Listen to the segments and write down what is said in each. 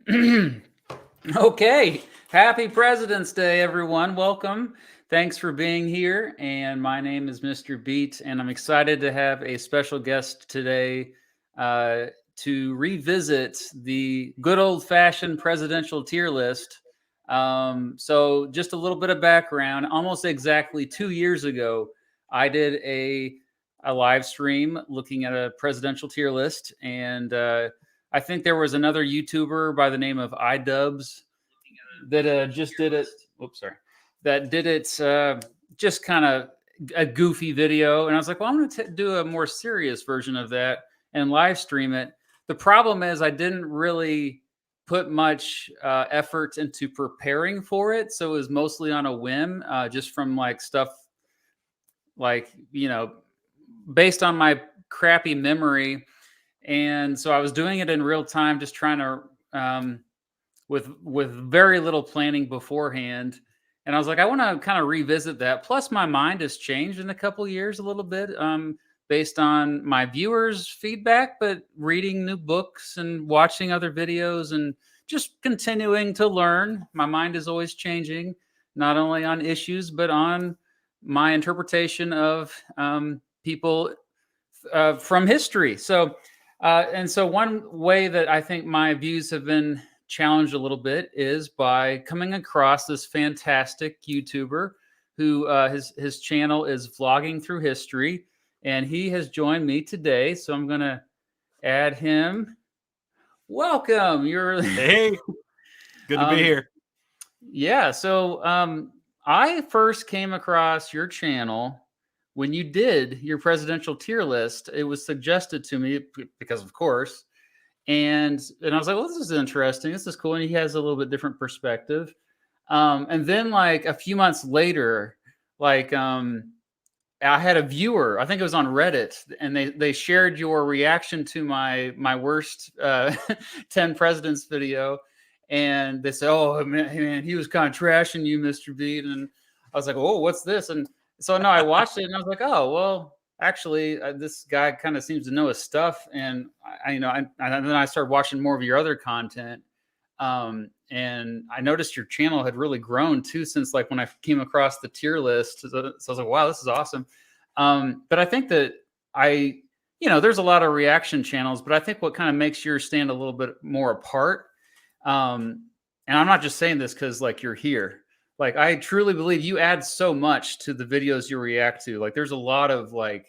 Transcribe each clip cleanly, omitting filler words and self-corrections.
Okay. Happy President's Day, everyone. Welcome. Thanks for being here. And my name is Mr. Beat, and I'm excited to have a special guest today to revisit the good old fashioned presidential tier list. So, just a little bit of background. Almost exactly 2 years ago, I did a live stream looking at a presidential tier list, and I think there was another YouTuber by the name of iDubbbz that just did it. Oops, sorry. That did it just kind of a goofy video. And I was like, well, I'm going to do a more serious version of that and live stream it. The problem is I didn't really put much effort into preparing for it. So it was mostly on a whim, just from like stuff like, based on my crappy memory. And so I was doing it in real time, just trying to, with very little planning beforehand. And I was like, I want to kind of revisit that. Plus, my mind has changed in a couple years a little bit, based on my viewers' feedback, but reading new books and watching other videos and just continuing to learn. My mind is always changing, not only on issues, but on my interpretation of people from history. So one way that I think my views have been challenged a little bit is by coming across this fantastic YouTuber who his channel is Vlogging Through History, and he has joined me today. So I'm gonna add him. Welcome. Hey, good to be here. Yeah. So I first came across your channel when you did your presidential tier list. It was suggested to me because, of course, and I was like, well, this is interesting. This is cool. And he has a little bit different perspective. And then like a few months later, like I had a viewer, I think it was on Reddit, and they shared your reaction to my worst 10 presidents video. And they said, oh man, he was kind of trashing you, Mr. Beat. And I was like, oh, what's this? And so no, I watched it and I was like, oh, well, actually, this guy kind of seems to know his stuff. And and then I started watching more of your other content. And I noticed your channel had really grown too since like when I came across the tier list. So I was like, wow, this is awesome. But I think that there's a lot of reaction channels, but I think what kind of makes yours stand a little bit more apart. And I'm not just saying this because like you're here. Like I truly believe you add so much to the videos you react to. Like there's a lot of like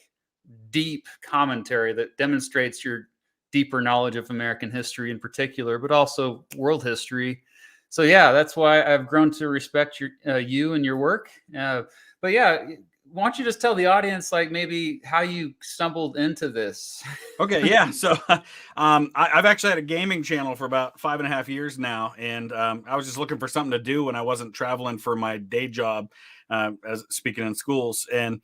deep commentary that demonstrates your deeper knowledge of American history in particular, but also world history. So yeah, that's why I've grown to respect you and your work. But yeah, why don't you just tell the audience like maybe how you stumbled into this? Okay, yeah. So I've actually had a gaming channel for about 5.5 years now, and I was just looking for something to do when I wasn't traveling for my day job, as speaking in schools. And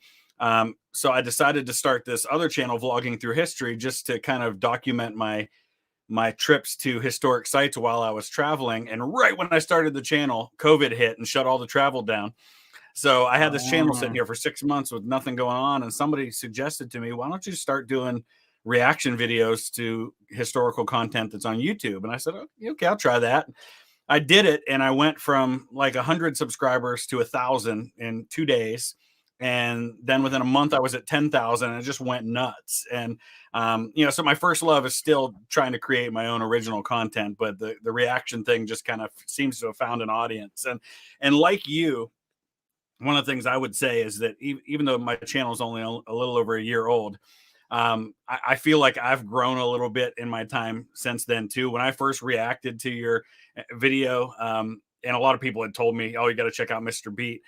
so I decided to start this other channel, Vlogging Through History, just to kind of document my trips to historic sites while I was traveling. And right when I started the channel, COVID hit and shut all the travel down. So I had this channel sitting here for 6 months with nothing going on. And somebody suggested to me, why don't you start doing reaction videos to historical content that's on YouTube? And I said, okay, I'll try that. I did it. And I went from like 100 subscribers to 1,000 in 2 days. And then within a month, I was at 10,000 and it just went nuts. And, so my first love is still trying to create my own original content, but the reaction thing just kind of seems to have found an audience. And like you, one of the things I would say is that even though my channel is only a little over a year old, I feel like I've grown a little bit in my time since then too. When I first reacted to your video, and a lot of people had told me, oh, you got to check out Mr. Beat.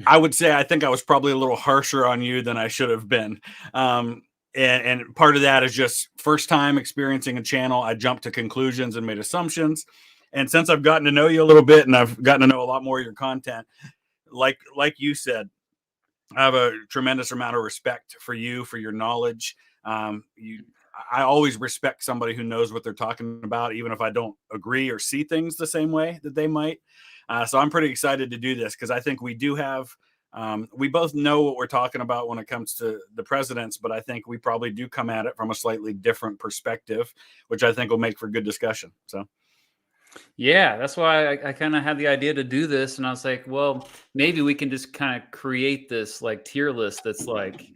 I would say I think I was probably a little harsher on you than I should have been. And part of that is just first time experiencing a channel. I jumped to conclusions and made assumptions. And since I've gotten to know you a little bit and I've gotten to know a lot more of your content, like you said, I have a tremendous amount of respect for you, for your knowledge. I always respect somebody who knows what they're talking about, even if I don't agree or see things the same way that they might. So I'm pretty excited to do this because I think we do have, we both know what we're talking about when it comes to the presidents, but I think we probably do come at it from a slightly different perspective, which I think will make for good discussion. So. Yeah, that's why I kind of had the idea to do this, and I was like, well, maybe we can just kind of create this like tier list that's like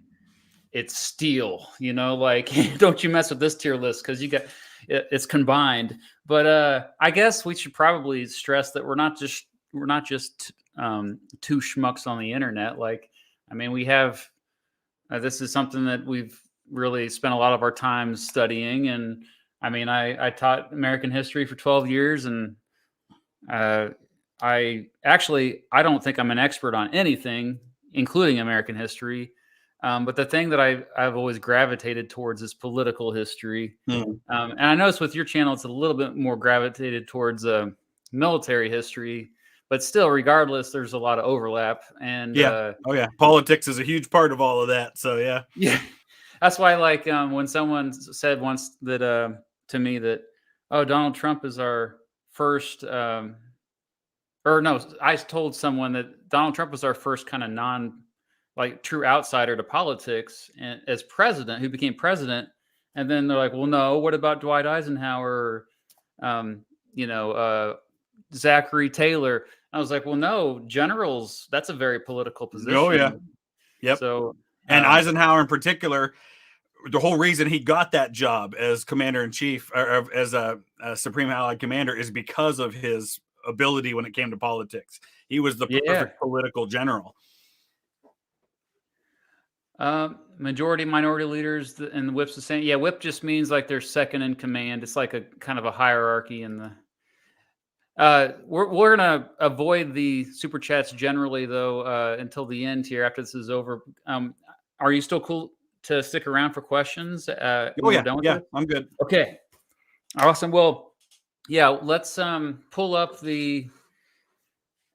it's steel, like don't you mess with this tier list because it's combined. But I guess we should probably stress that we're not just two schmucks on the internet. Like, I mean, we have this is something that we've really spent a lot of our time studying, and I mean, I taught American history for 12 years, and uh, I don't think I'm an expert on anything, including American history. But the thing that I've always gravitated towards is political history. Hmm. And I noticed with your channel, it's a little bit more gravitated towards military history, but still, regardless, there's a lot of overlap. And Yeah. Oh yeah. Politics is a huge part of all of that. So yeah. yeah, that's why, like, when someone said once that to me that, oh, Donald Trump is our first or no, I told someone that Donald Trump was our first kind of like true outsider to politics and as president, who became president. And then they're like, well, no, what about Dwight Eisenhower? Um, you know, uh, Zackary Taylor. I was like, well, no, generals, that's a very political position. Oh yeah. Yep. So, And Eisenhower in particular, the whole reason he got that job as commander in chief or as a supreme allied commander is because of his ability when it came to politics. He was the perfect political general. Majority minority leaders and the whip's the same. Yeah, whip just means like they're second in command. It's like a kind of a hierarchy in the we're gonna avoid the super chats generally though until the end here after this is over. Are you still cool to stick around for questions? Oh yeah, yeah, I'm good. Okay, awesome. Well, yeah, let's pull up the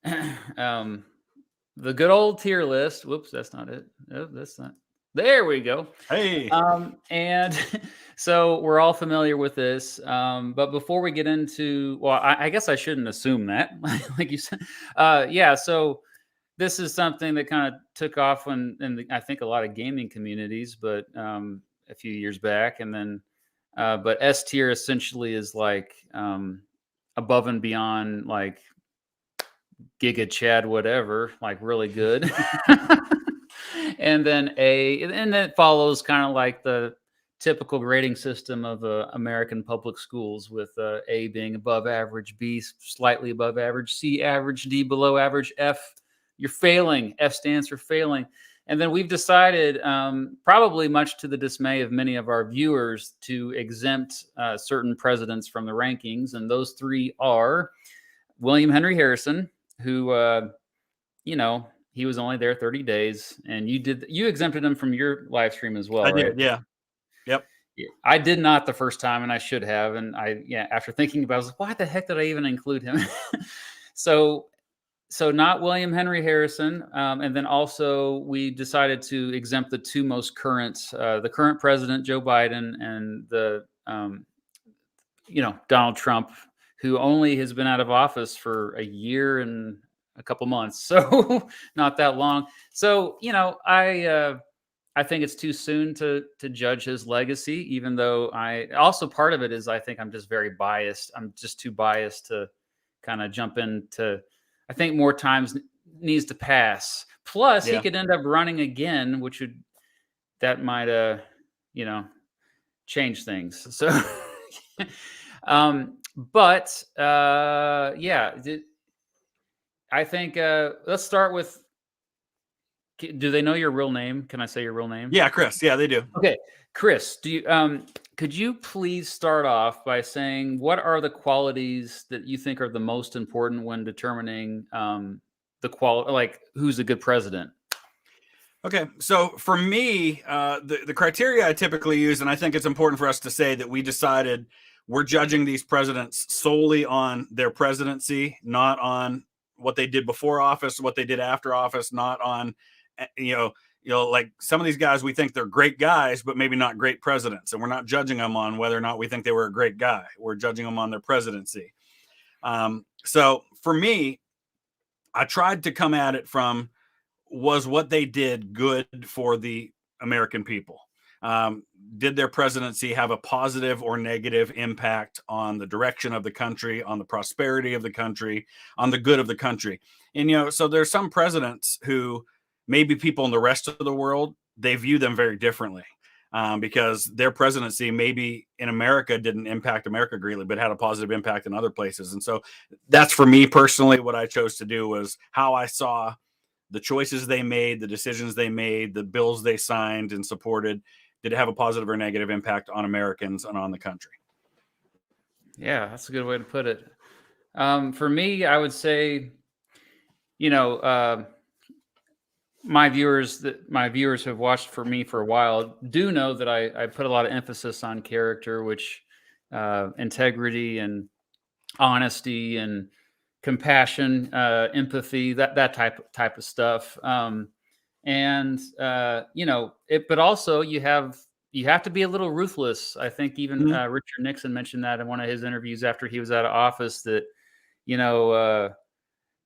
the good old tier list. Whoops, that's not it. Oh, that's not. There we go. Hey. And so we're all familiar with this. But before we get into, well, I guess I shouldn't assume that, like you said. Yeah. So this is something that kind of took off I think a lot of gaming communities, but a few years back, and then, but S tier essentially is like above and beyond, like Giga Chad, whatever, like really good. And then A, and then it follows kind of like the typical grading system of American public schools, with A being above average, B slightly above average, C average, D below average, F you're failing. F stands for failing. And then we've decided, probably much to the dismay of many of our viewers, to exempt certain presidents from the rankings. And those three are William Henry Harrison, who, he was only there 30 days, and you exempted him from your live stream as well, I right? did, yeah. Yep. I did not the first time, and I should have. And after thinking about it, I was like, why the heck did I even include him? So not William Henry Harrison. And then also we decided to exempt the two most current, the current president, Joe Biden, and the, Donald Trump, who only has been out of office for a year and a couple months. So not that long. So, I think it's too soon to judge his legacy, even though also part of it is I think I'm just very biased. I'm just too biased to kind of jump into, I think more times needs to pass. Plus he could end up running again, that might, change things. So, I think let's start with, do they know your real name? Can I say your real name? Yeah, Chris. Yeah, they do. Okay. Chris, could you please start off by saying what are the qualities that you think are the most important when determining the quality, like who's a good president? Okay, so for me, the criteria I typically use, and I think it's important for us to say that we decided we're judging these presidents solely on their presidency, not on what they did before office, what they did after office, not on, like some of these guys, we think they're great guys, but maybe not great presidents. And we're not judging them on whether or not we think they were a great guy. We're judging them on their presidency. So for me, I tried to come at it from, was what they did good for the American people? Did their presidency have a positive or negative impact on the direction of the country, on the prosperity of the country, on the good of the country? And, so there's some presidents who maybe people in the rest of the world, they view them very differently. Because their presidency maybe in America didn't impact America greatly, but had a positive impact in other places. And so that's, for me personally, what I chose to do was how I saw the choices they made, the decisions they made, the bills they signed and supported. Did it have a positive or negative impact on Americans and on the country? Yeah, that's a good way to put it. For me, I would say, my viewers who have watched for me for a while do know that I put a lot of emphasis on character, which integrity and honesty and compassion, empathy, that type of stuff. But also you have to be a little ruthless. I think even Richard Nixon mentioned that in one of his interviews after he was out of office, that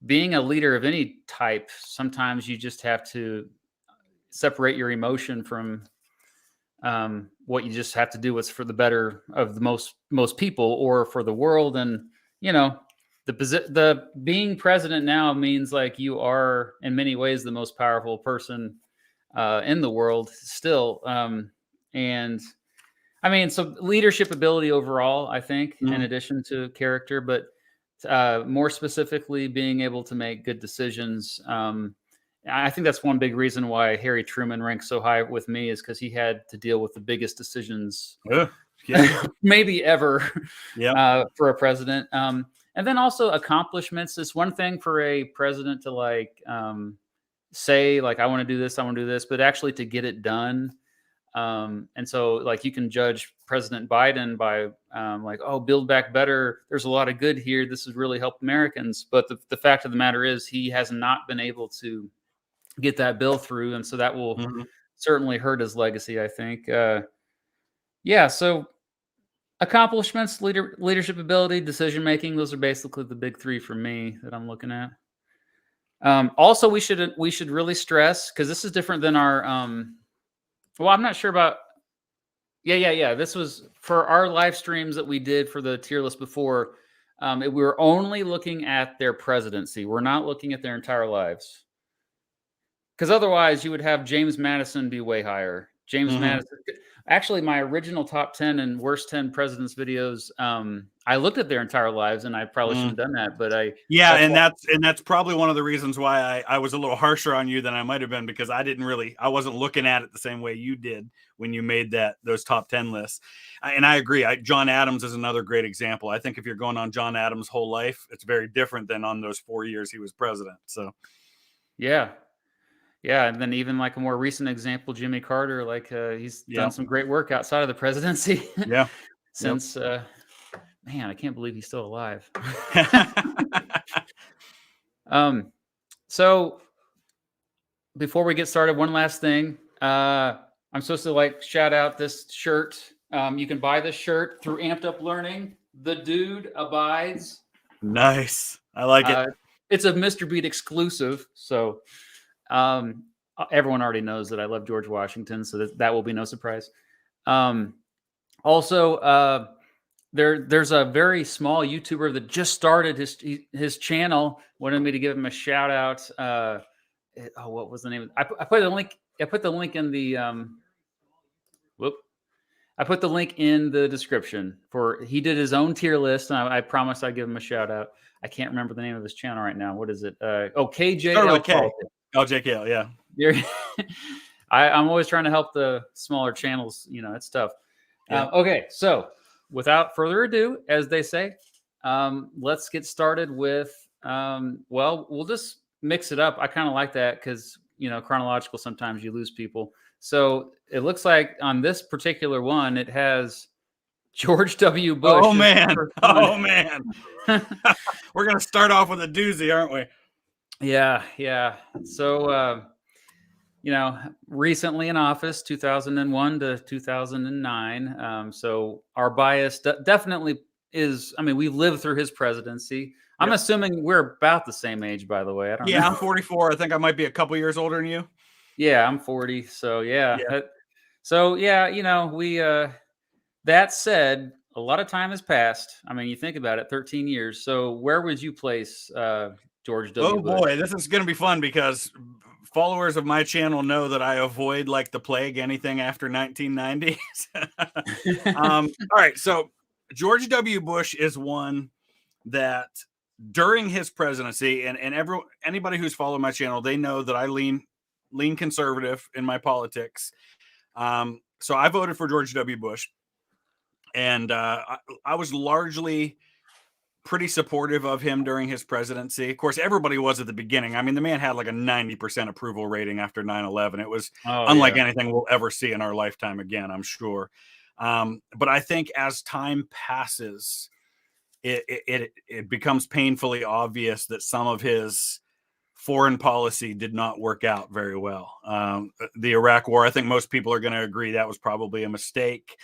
being a leader of any type, sometimes you just have to separate your emotion from what you just have to do what's for the better of the most people or for the world. And the being president now means like you are in many ways the most powerful person in the world still. And I mean, so leadership ability overall, I think, in addition to character, but more specifically, being able to make good decisions. I think that's one big reason why Harry Truman ranks so high with me, is because he had to deal with the biggest decisions maybe ever for a president. And then also accomplishments. It's one thing for a president to say like, I want to do this, but actually to get it done. And so like you can judge President Biden by Build Back Better. There's a lot of good here. This has really helped Americans. But the fact of the matter is he has not been able to get that bill through. And so that will certainly hurt his legacy, I think. So accomplishments, leadership ability, decision-making, those are basically the big three for me that I'm looking at. Also, we should really stress, because this is different than our... well, I'm not sure about... Yeah. This was for our live streams that we did for the tier list before. We were only looking at their presidency. We're not looking at their entire lives. Because otherwise, you would have James Madison be way higher. Madison. Actually, my original top 10 and worst 10 presidents videos, I looked at their entire lives, and I probably shouldn't have done that. But that's probably one of the reasons why I was a little harsher on you than I might have been, because I wasn't looking at it the same way you did when you made those top 10 lists. And I agree. John Adams is another great example. I think if you're going on John Adams' whole life, it's very different than on those 4 years he was president. So, yeah. And then even like a more recent example, Jimmy Carter, he's done some great work outside of the presidency. Since, man, I can't believe he's still alive. So before we get started, one last thing. I'm supposed to shout out this shirt. You can buy this shirt through Amped Up Learning. The Dude Abides. Nice. I like it. It's a Mr. Beat exclusive. So, everyone already knows that I love George Washington, so that will be no surprise. Also, there's a very small YouTuber that just started his channel. Wanted me to give him a shout out. What was the name? I put the link. I put the link in the. I put the link in the description. He did his own tier list, and I promised I'd give him a shout out. I can't remember the name of his channel right now. What is it? KJL. Oh, JKL, yeah. I'm always trying to help the smaller channels. It's tough. Yeah. Okay, so without further ado, as they say, let's get started with, we'll just mix it up. I kind of like that because, chronological, sometimes you lose people. So it looks like on this particular one, it has George W. Bush. Oh, man. We're going to start off with a doozy, aren't we? Yeah. So, recently in office, 2001 to 2009. So our bias definitely is, we lived through his presidency. I'm assuming we're about the same age, by the way. I don't know. I'm 44. I think I might be a couple years older than you. Yeah, I'm 40. So, yeah. So yeah, we that said, a lot of time has passed. I mean, you think about it, 13 years. So where would you place George W. Oh Bush? boy, this is going to be fun because followers of my channel know that I avoid like the plague anything after 1990. All right, so George W. Bush is one that during his presidency, and anybody who's followed my channel, they know that I lean conservative in my politics. So I voted for George W. Bush, and I was largely pretty supportive of him during his presidency. Of course, everybody was at the beginning. I mean, the man had like a 90% approval rating after 9/11. It was unlike anything we'll ever see in our lifetime again, I'm sure. But I think as time passes, it becomes painfully obvious that some of his foreign policy did not work out very well. The Iraq War, I think most people are going to agree that was probably a mistake.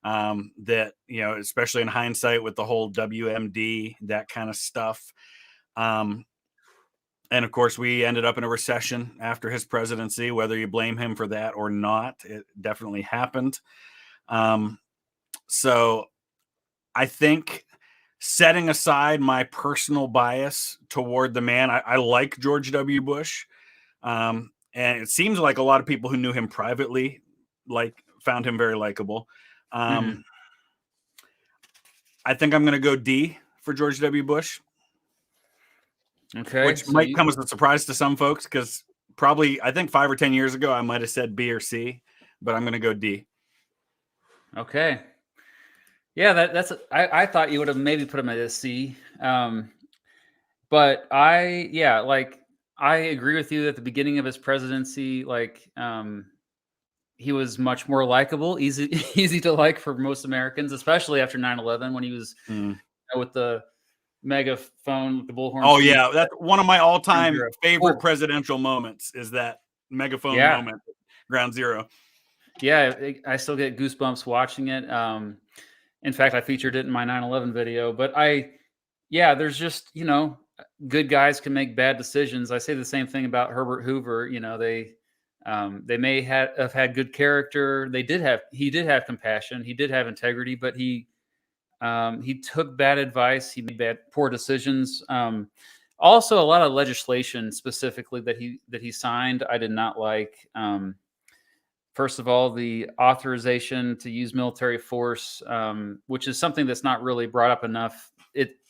That, especially in hindsight with the whole WMD, that kind of stuff. And of course, we ended up in a recession after his presidency, whether you blame him for that or not, it definitely happened. So I think, setting aside my personal bias toward the man, I like George W. Bush. And it seems like a lot of people who knew him privately found him very likable. I think I'm going to go D for George W. Bush. Okay. Which might come as a surprise to some folks, because probably, I think 5 or 10 years ago, I might have said B or C, but I'm going to go D. Okay. Yeah, I thought you would have maybe put him at a C. But I agree with you at the beginning of his presidency, he was much more likable, easy to like for most Americans, especially after 9/11 when he was with the megaphone, with the bullhorn. Oh yeah, that's one of my all-time favorite presidential moments, is that megaphone moment, Ground Zero. Yeah, I still get goosebumps watching it. In fact, I featured it in my 9/11 video. But there's just, good guys can make bad decisions. I say the same thing about Herbert Hoover. They may have had good character. He did have compassion. He did have integrity, but he took bad advice. He made poor decisions. Also, a lot of legislation specifically that he signed, I did not like. First of all, the authorization to use military force, which is something that's not really brought up enough.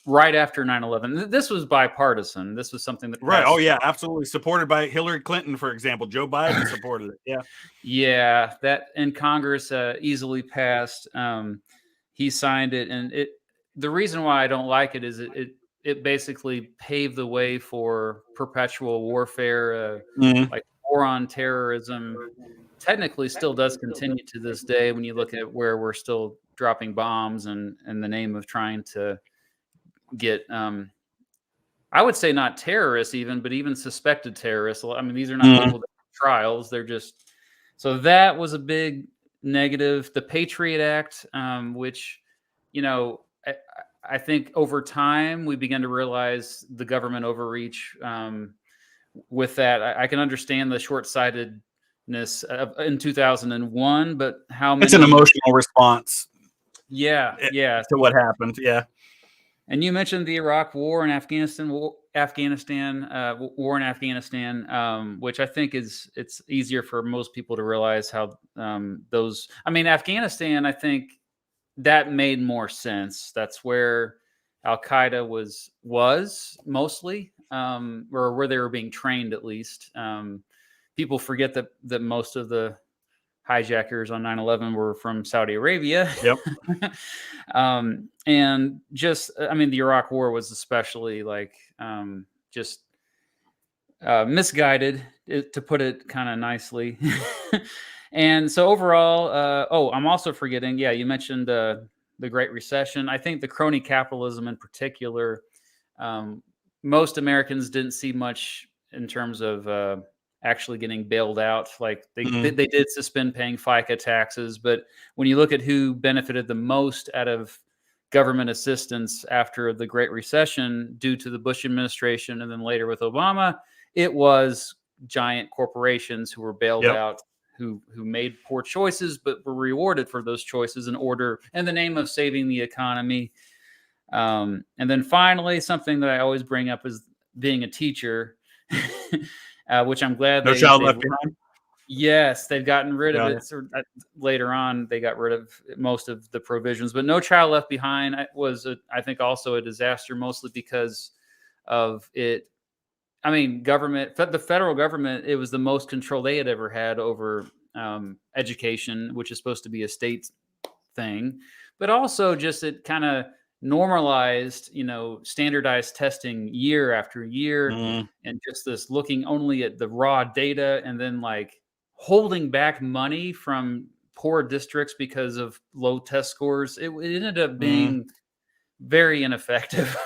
Right after 9/11, this was bipartisan. This was something that right. Oh yeah, absolutely supported by Hillary Clinton, for example. Joe Biden supported it. Yeah. Yeah, that in Congress easily passed. He signed it, and the reason why I don't like it is it basically paved the way for perpetual warfare, like war on terrorism. Technically still does continue to this day when you look at where we're still dropping bombs and in the name of trying to get I would say not terrorists even, but even suspected terrorists. I mean, these are not people that have trials. They're just, so that was a big negative. The Patriot Act, which, I think over time we began to realize the government overreach with that. I can understand the short-sighted in 2001, but how many? It's an emotional response. Yeah. To what happened. Yeah. And you mentioned the Iraq War and Afghanistan war in Afghanistan, which I think it's easier for most people to realize how those. I mean, Afghanistan, I think that made more sense. That's where Al Qaeda was mostly, or where they were being trained at least. People forget that most of the hijackers on 9/11 were from Saudi Arabia. Yep. And just, I mean, the Iraq War was especially misguided, to put it kind of nicely. And so overall, I'm also forgetting, you mentioned the Great Recession. I think the crony capitalism in particular, most Americans didn't see much in terms of actually getting bailed out. Like they did suspend paying FICA taxes, but when you look at who benefited the most out of government assistance after the Great Recession due to the Bush administration and then later with Obama, it was giant corporations who were bailed out. who made poor choices, but were rewarded for those choices in the name of saving the economy. And then finally, something that I always bring up is being a teacher, which I'm glad No Child Left Behind. Yes, they've gotten rid of Got it. So later on, they got rid of most of the provisions, but No Child Left Behind was, I think, also a disaster, mostly because of it. I mean, the federal government, it was the most control they had ever had over education, which is supposed to be a state thing, but also just it kind of normalized, standardized testing year after year, and just this looking only at the raw data, and then like holding back money from poor districts because of low test scores. It ended up being very ineffective.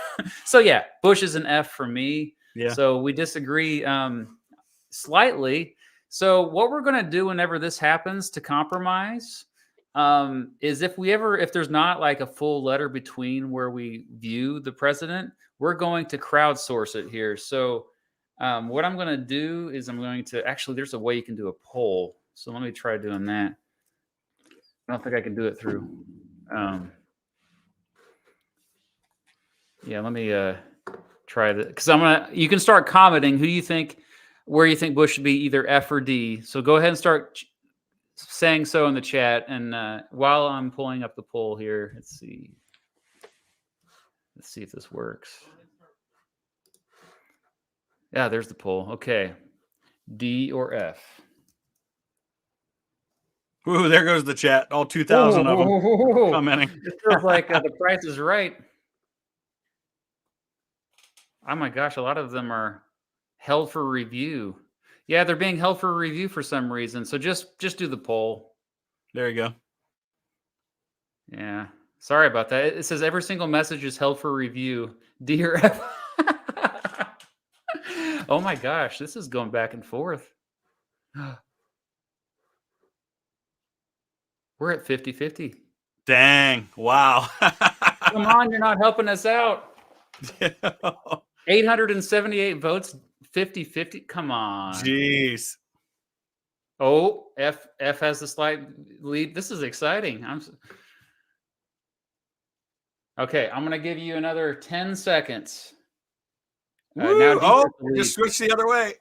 So yeah, Bush is an F for me. Yeah. So we disagree slightly. So what we're going to do whenever this happens to compromise is if there's not like a full letter between where we view the president, we're going to crowdsource it here. So what I'm going to do is actually, there's a way you can do a poll. So let me try doing that. I don't think I can do it through. Yeah, let me try that, because you can start commenting where you think Bush should be, either F or D. So go ahead and start saying so in the chat. And while I'm pulling up the poll here, let's see if this works. Yeah, there's the poll. Okay, D or F. Ooh, there goes the chat. All 2,000 of them commenting. It feels like the Price is Right. Oh my gosh, a lot of them are held for review. Yeah, they're being held for review for some reason. So just do the poll. There you go. Yeah. Sorry about that. It says every single message is held for review. Dear F. Oh my gosh, this is going back and forth. We're at 50-50. Dang. Wow. Come on, you're not helping us out. 878 votes, 50-50. Come on. Jeez. Oh, F has the slight lead. This is exciting. Okay, I'm going to give you another 10 seconds. Now just switch the other way.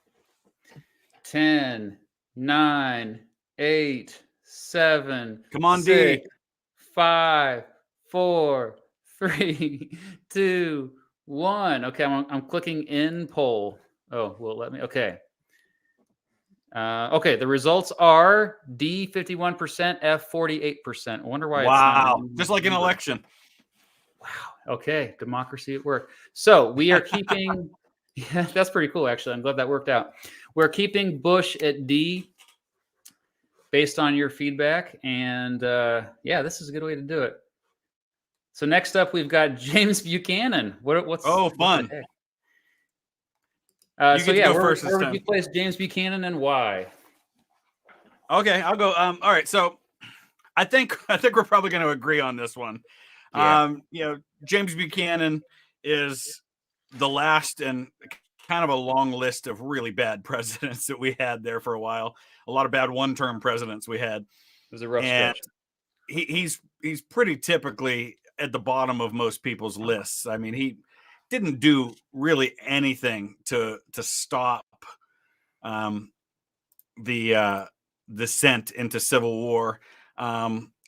10, 9, 8, 7. Come on, 6, D. 5, 4, 3, 2, 1. Okay, I'm clicking in poll. Oh, will it let me? Okay. Okay, the results are D 51%, F 48%. I wonder why. Wow, just like an election. Wow. Okay, democracy at work. So we are keeping. Yeah, that's pretty cool, actually. I'm glad that worked out. We're keeping Bush at D based on your feedback, and yeah, this is a good way to do it. So next up, we've got James Buchanan. What's fun? What so yeah, where would you place James Buchanan and why? Okay, I'll go. All right, so I think we're probably going to agree on this one. Yeah. James Buchanan is the last in kind of a long list of really bad presidents that we had there for a while. A lot of bad one-term presidents we had. It was a rough stretch. He's pretty typically at the bottom of most people's lists. I mean, he didn't do really anything to stop the descent into civil war.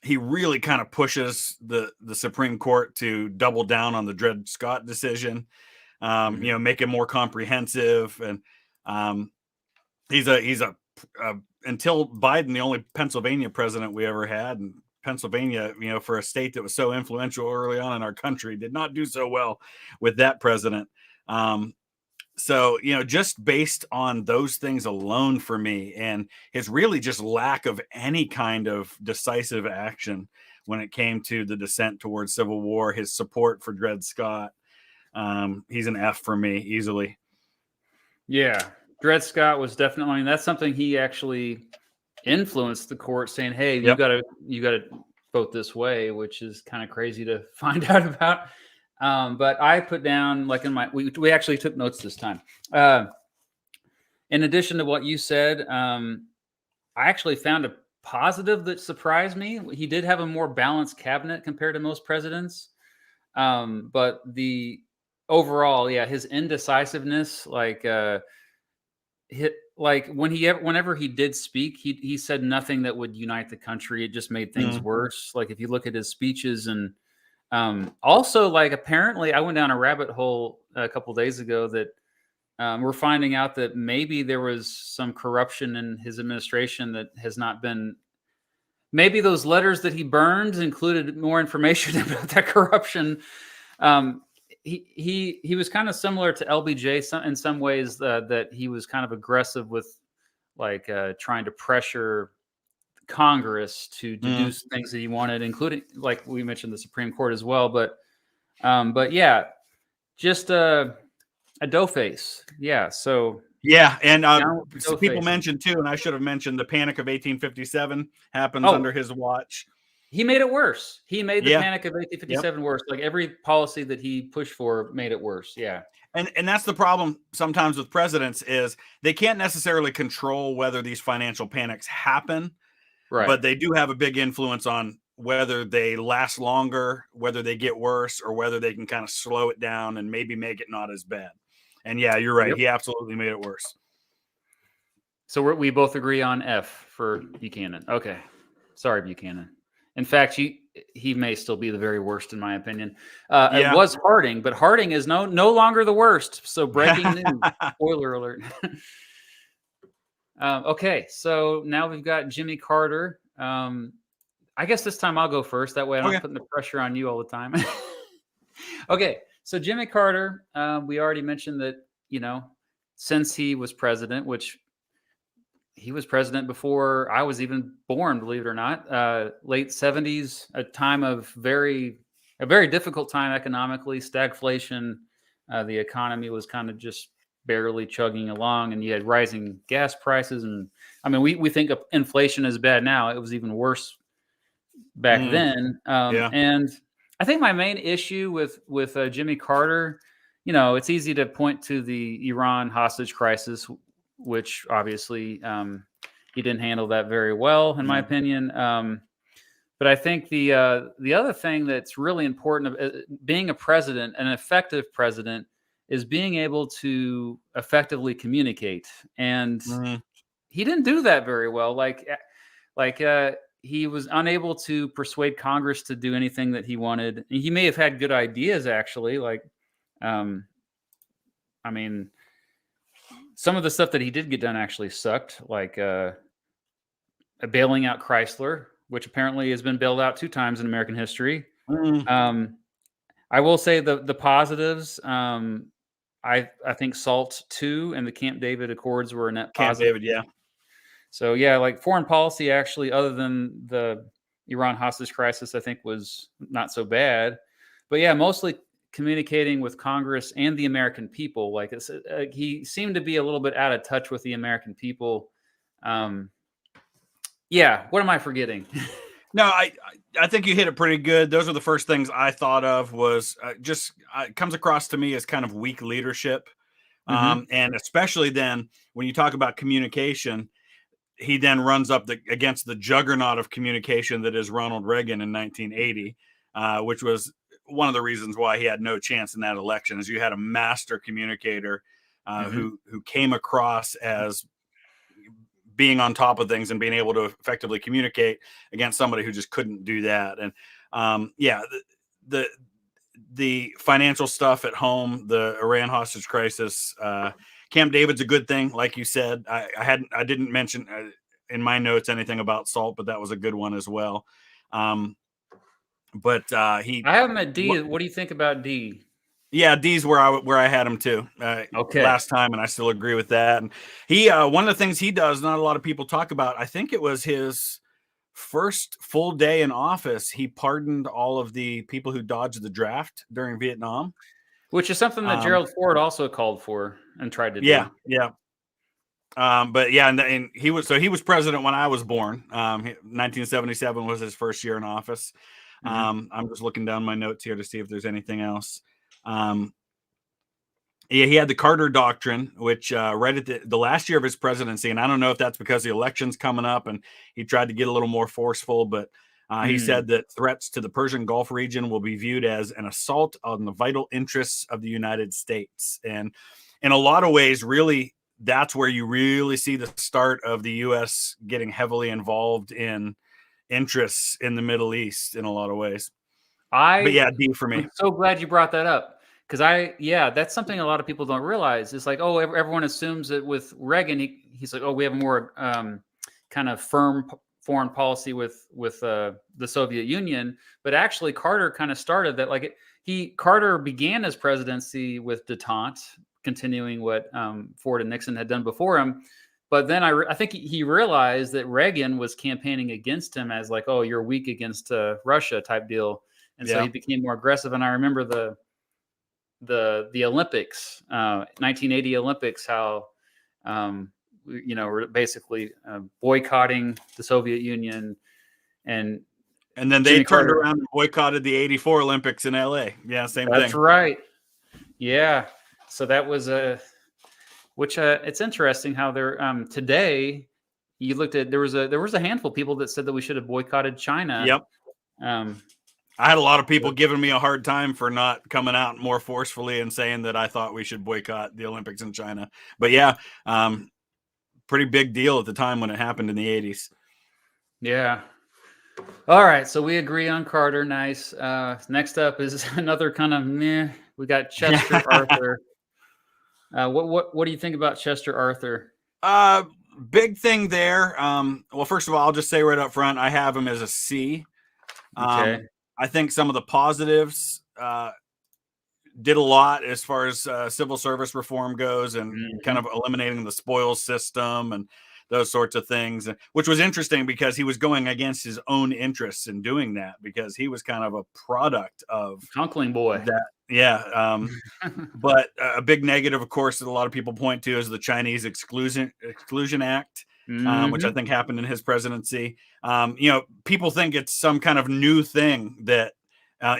He really kind of pushes the Supreme Court to double down on the Dred Scott decision, make it more comprehensive. And he's a until Biden, the only Pennsylvania president we ever had. And Pennsylvania, for a state that was so influential early on in our country, did not do so well with that president. So, just based on those things alone for me, and his really just lack of any kind of decisive action when it came to the descent towards civil war, his support for Dred Scott, he's an F for me easily. Yeah. Dred Scott was definitely, that's something he actually influenced the court, saying, hey, you gotta vote this way, which is kind of crazy to find out about. But I put down, like we actually took notes this time. In addition to what you said, I actually found a positive that surprised me. He did have a more balanced cabinet compared to most presidents. But the overall, yeah, his indecisiveness, whenever he did speak, he said nothing that would unite the country. It just made things worse. Like if you look at his speeches, and also like apparently I went down a rabbit hole a couple days ago that we're finding out that maybe there was some corruption in his administration that has not been. Maybe those letters that he burned included more information about that corruption. Um, he was kind of similar to LBJ in some ways, that he was kind of aggressive with trying to pressure Congress to do things that he wanted, including, like we mentioned, the Supreme Court as well. But yeah, just a dough face. Yeah. So yeah, and dough people face. mentioned too, and I should have mentioned the Panic of 1857 happens under his watch. He made it worse. He made the Panic of 1857 worse. Like every policy that he pushed for made it worse. Yeah. And that's the problem sometimes with presidents is they can't necessarily control whether these financial panics happen, Right. but they do have a big influence on whether they last longer, whether they get worse, or whether they can kind of slow it down and maybe make it not as bad. And yeah, you're right. Yep. He absolutely made it worse. So we both agree on F for Buchanan. Okay. Sorry, Buchanan. In fact, he may still be the very worst in my opinion. It was Harding, but Harding is no longer the worst. So breaking news, spoiler alert. Okay, so now we've got Jimmy Carter. I guess this time I'll go first. That way I'm not putting the pressure on you all the time. Okay, so Jimmy Carter, we already mentioned that, since he was president, which he was president before I was even born, believe it or not, late 70s, a time of a very difficult time economically, stagflation. The economy was kind of just barely chugging along, and you had rising gas prices. And I mean, we think of inflation as bad now. It was even worse back then. And I think my main issue with Jimmy Carter, it's easy to point to the Iran hostage crisis, which obviously he didn't handle that very well, in my opinion. But I think the other thing that's really important of being a president, an effective president, is being able to effectively communicate. And he didn't do that very well. He was unable to persuade Congress to do anything that he wanted. He may have had good ideas, actually. Some of the stuff that he did get done actually sucked, like bailing out Chrysler, which apparently has been bailed out 2 times in American history. I will say the positives. I think SALT II and the Camp David Accords were a net positive. Camp David, yeah. So yeah, like foreign policy, actually, other than the Iran hostage crisis, I think was not so bad. But yeah, mostly communicating with Congress and the American people. He seemed to be a little bit out of touch with the American people. Yeah, what am I forgetting? No, I think you hit it pretty good. Those are the first things I thought of. Was it comes across to me as kind of weak leadership, and especially then when you talk about communication, he then runs up against the juggernaut of communication that is Ronald Reagan in 1980, which was one of the reasons why he had no chance in that election. Is you had a master communicator who came across as being on top of things and being able to effectively communicate against somebody who just couldn't do that. And the financial stuff at home, the Iran hostage crisis, Camp David's a good thing. Like you said, I didn't mention in my notes anything about SALT, but that was a good one as well. I have him at D. What do you think about D? Yeah, D's where I had him too. Last time, and I still agree with that. And he one of the things he does, not a lot of people talk about. I think it was his first full day in office. He pardoned all of the people who dodged the draft during Vietnam, which is something that Gerald Ford also called for and tried to do. Yeah. But yeah, and he was president when I was born. 1977 was his first year in office. I'm just looking down my notes here to see if there's anything else. Yeah, he had the Carter Doctrine, which right at the last year of his presidency, and I don't know if that's because the election's coming up and he tried to get a little more forceful, but he said that threats to the Persian Gulf region will be viewed as an assault on the vital interests of the United States. And in a lot of ways, really, that's where you really see the start of the U.S. getting heavily involved in interests in the Middle East in a lot of ways. But yeah, D for me. I'm so glad you brought that up because that's something a lot of people don't realize. It's like, oh, everyone assumes that with Reagan, he's like, oh, we have a more kind of firm foreign policy with the Soviet Union, but actually Carter kind of started that. Like Carter began his presidency with détente, continuing what Ford and Nixon had done before him. But then I think he realized that Reagan was campaigning against him as like, oh, you're weak against Russia type deal. And so he became more aggressive. And I remember the Olympics, 1980 Olympics, how we're basically boycotting the Soviet Union, and then they turned around and boycotted the '84 Olympics in LA. Yeah, same thing. That's right. Yeah. So that was it's interesting how they're today. You looked at there was a handful of people that said that we should have boycotted China. Yep. I had a lot of people giving me a hard time for not coming out more forcefully and saying that I thought we should boycott the Olympics in China. But yeah, pretty big deal at the time when it happened in the 80s. Yeah. All right. So we agree on Carter. Nice. Next up is another kind of meh. We got Chester Arthur. What do you think about Chester Arthur? Big thing there. Well, first of all, I'll just say right up front, I have him as a C. Okay. I think some of the positives did a lot as far as civil service reform goes, and kind of eliminating the spoils system and those sorts of things, which was interesting because he was going against his own interests in doing that, because he was kind of a product of Conkling boy. That. Yeah. But a big negative, of course, that a lot of people point to is the Chinese Exclusion Act. Which I think happened in his presidency. People think it's some kind of new thing that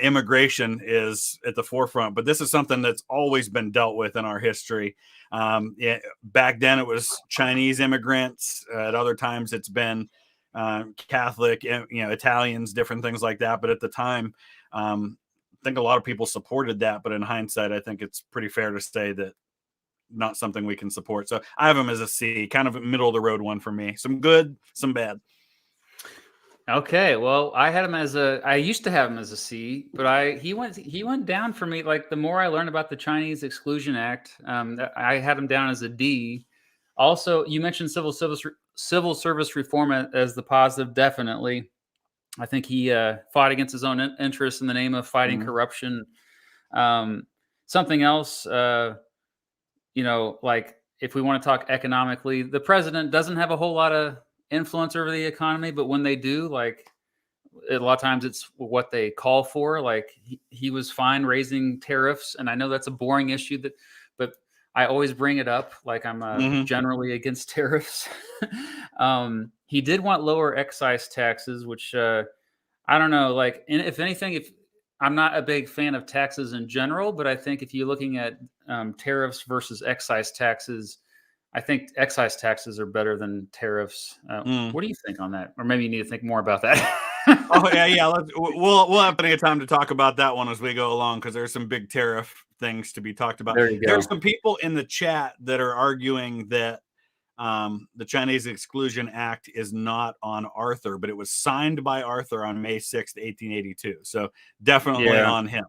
immigration is at the forefront, but this is something that's always been dealt with in our history. Back then it was Chinese immigrants. At other times it's been Catholic, Italians, different things like that. But at the time, I think a lot of people supported that. But in hindsight, I think it's pretty fair to say that not something we can support. So I have him as a C, kind of a middle of the road one for me. Some good, some bad. Okay, well, I used to have him as a C, but he went down for me. Like the more I learned about the Chinese Exclusion Act, I had him down as a D. Also, you mentioned civil service reform as the positive. Definitely, I think he fought against his own interests in the name of fighting corruption. Something else. Like if we want to talk economically, the president doesn't have a whole lot of influence over the economy, but when they do, like a lot of times it's what they call for. Like he was fine raising tariffs, and I know that's a boring issue, but I always bring it up. Like I'm generally against tariffs. He did want lower excise taxes, which I don't know. Like, if anything, I'm not a big fan of taxes in general, but I think if you're looking at tariffs versus excise taxes, I think excise taxes are better than tariffs. What do you think on that? Or maybe you need to think more about that. Oh yeah. We'll have plenty of time to talk about that one as we go along, because there's some big tariff things to be talked about. There you go. There's some people in the chat that are arguing that the Chinese Exclusion Act is not on Arthur, but it was signed by Arthur on May 6th, 1882. So definitely on him.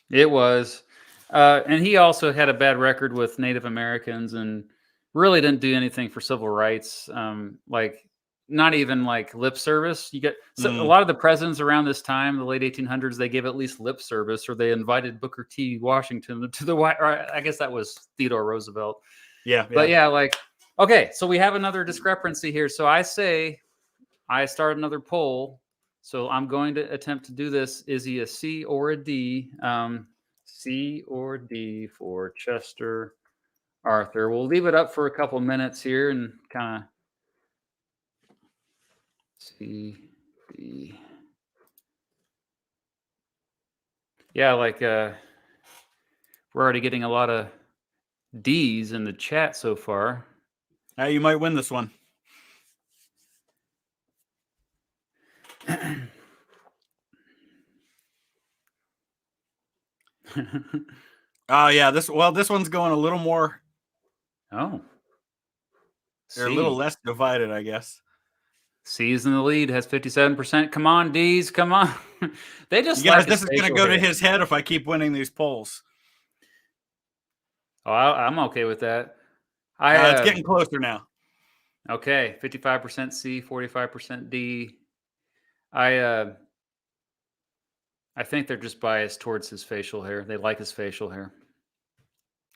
It was. And he also had a bad record with Native Americans and really didn't do anything for civil rights. Like not even like lip service. You get a lot of the presidents around this time, the late 1800s, they gave at least lip service, or they invited Booker T. Washington to the White. Or I guess that was Theodore Roosevelt. But like. Okay, so we have another discrepancy here. So I say I start another poll. So I'm going to attempt to do this. Is he a C or a D? C or D for Chester Arthur. We'll leave it up for a couple minutes here and kind of C, D. Yeah, like we're already getting a lot of D's in the chat so far. You might win this one. Oh yeah, this one's going a little more. Oh, they're a little less divided, I guess. C's in the lead, has 57%. Come on, D's, come on. They just guys, like this is going to go to his head if I keep winning these polls. Oh, I'm okay with that. It's getting closer now. Okay, 55% C, 45% D. I think they're just biased towards his facial hair. They like his facial hair.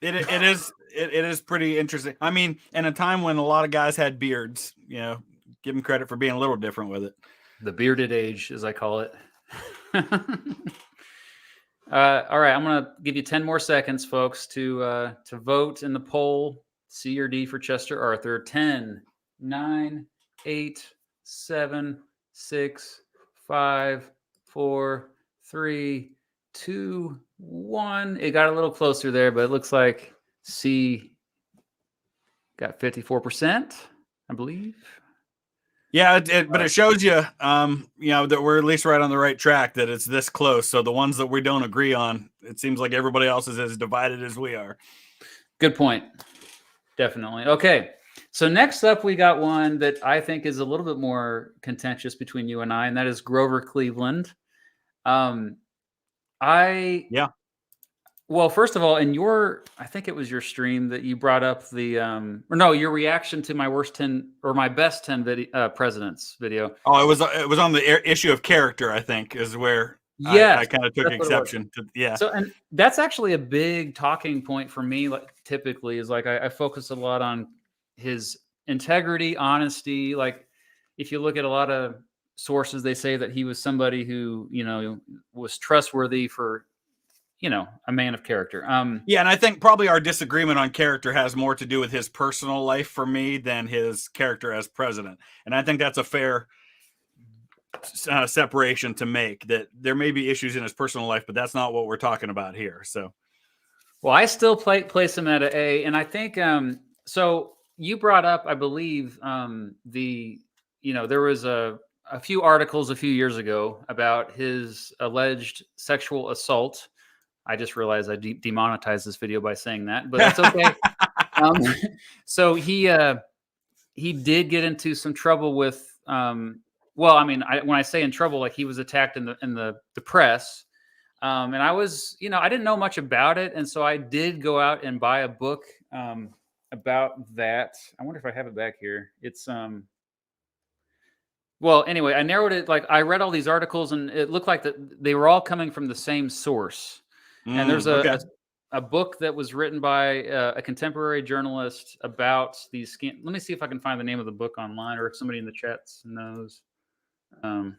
It is pretty interesting. I mean, in a time when a lot of guys had beards, give them credit for being a little different with it. The bearded age, as I call it. All right, I'm going to give you 10 more seconds, folks, to vote in the poll. C or D for Chester Arthur. 10, 9, 8, 7, 6, 5, 4, 3, 2, 1. It got a little closer there, but it looks like C got 54%, I believe. Yeah, but it shows you, that we're at least right on the right track, that it's this close. So the ones that we don't agree on, it seems like everybody else is as divided as we are. Good point. Definitely. Okay. So next up, we got one that I think is a little bit more contentious between you and I, and that is Grover Cleveland. Well, first of all, I think it was your stream that you brought up your reaction to my worst 10 or my best 10 presidents video. Oh, it was on the issue of character, I think, is where I kind of took exception to. Yeah. So, and that's actually a big talking point for me. Like typically is like, I focus a lot on his integrity, honesty. Like if you look at a lot of sources, they say that he was somebody who, was trustworthy for, a man of character. Yeah, and I think probably our disagreement on character has more to do with his personal life for me than his character as president. And I think that's a fair separation to make, that there may be issues in his personal life, but that's not what we're talking about here. So, well, I still place him at an A, and I think so. You brought up, I believe, there was a few articles a few years ago about his alleged sexual assault. I just realized I demonetized this video by saying that, but that's okay. So he did get into some trouble with. Well, I mean, when I say in trouble, like he was attacked in the press, and I was, I didn't know much about it, and so I did go out and buy a book about that. I wonder if I have it back here. It's well, anyway, I narrowed it. Like I read all these articles, and it looked like that they were all coming from the same source. And there's a book that was written by a contemporary journalist about these scams. Let me see if I can find the name of the book online, or if somebody in the chats knows. Grover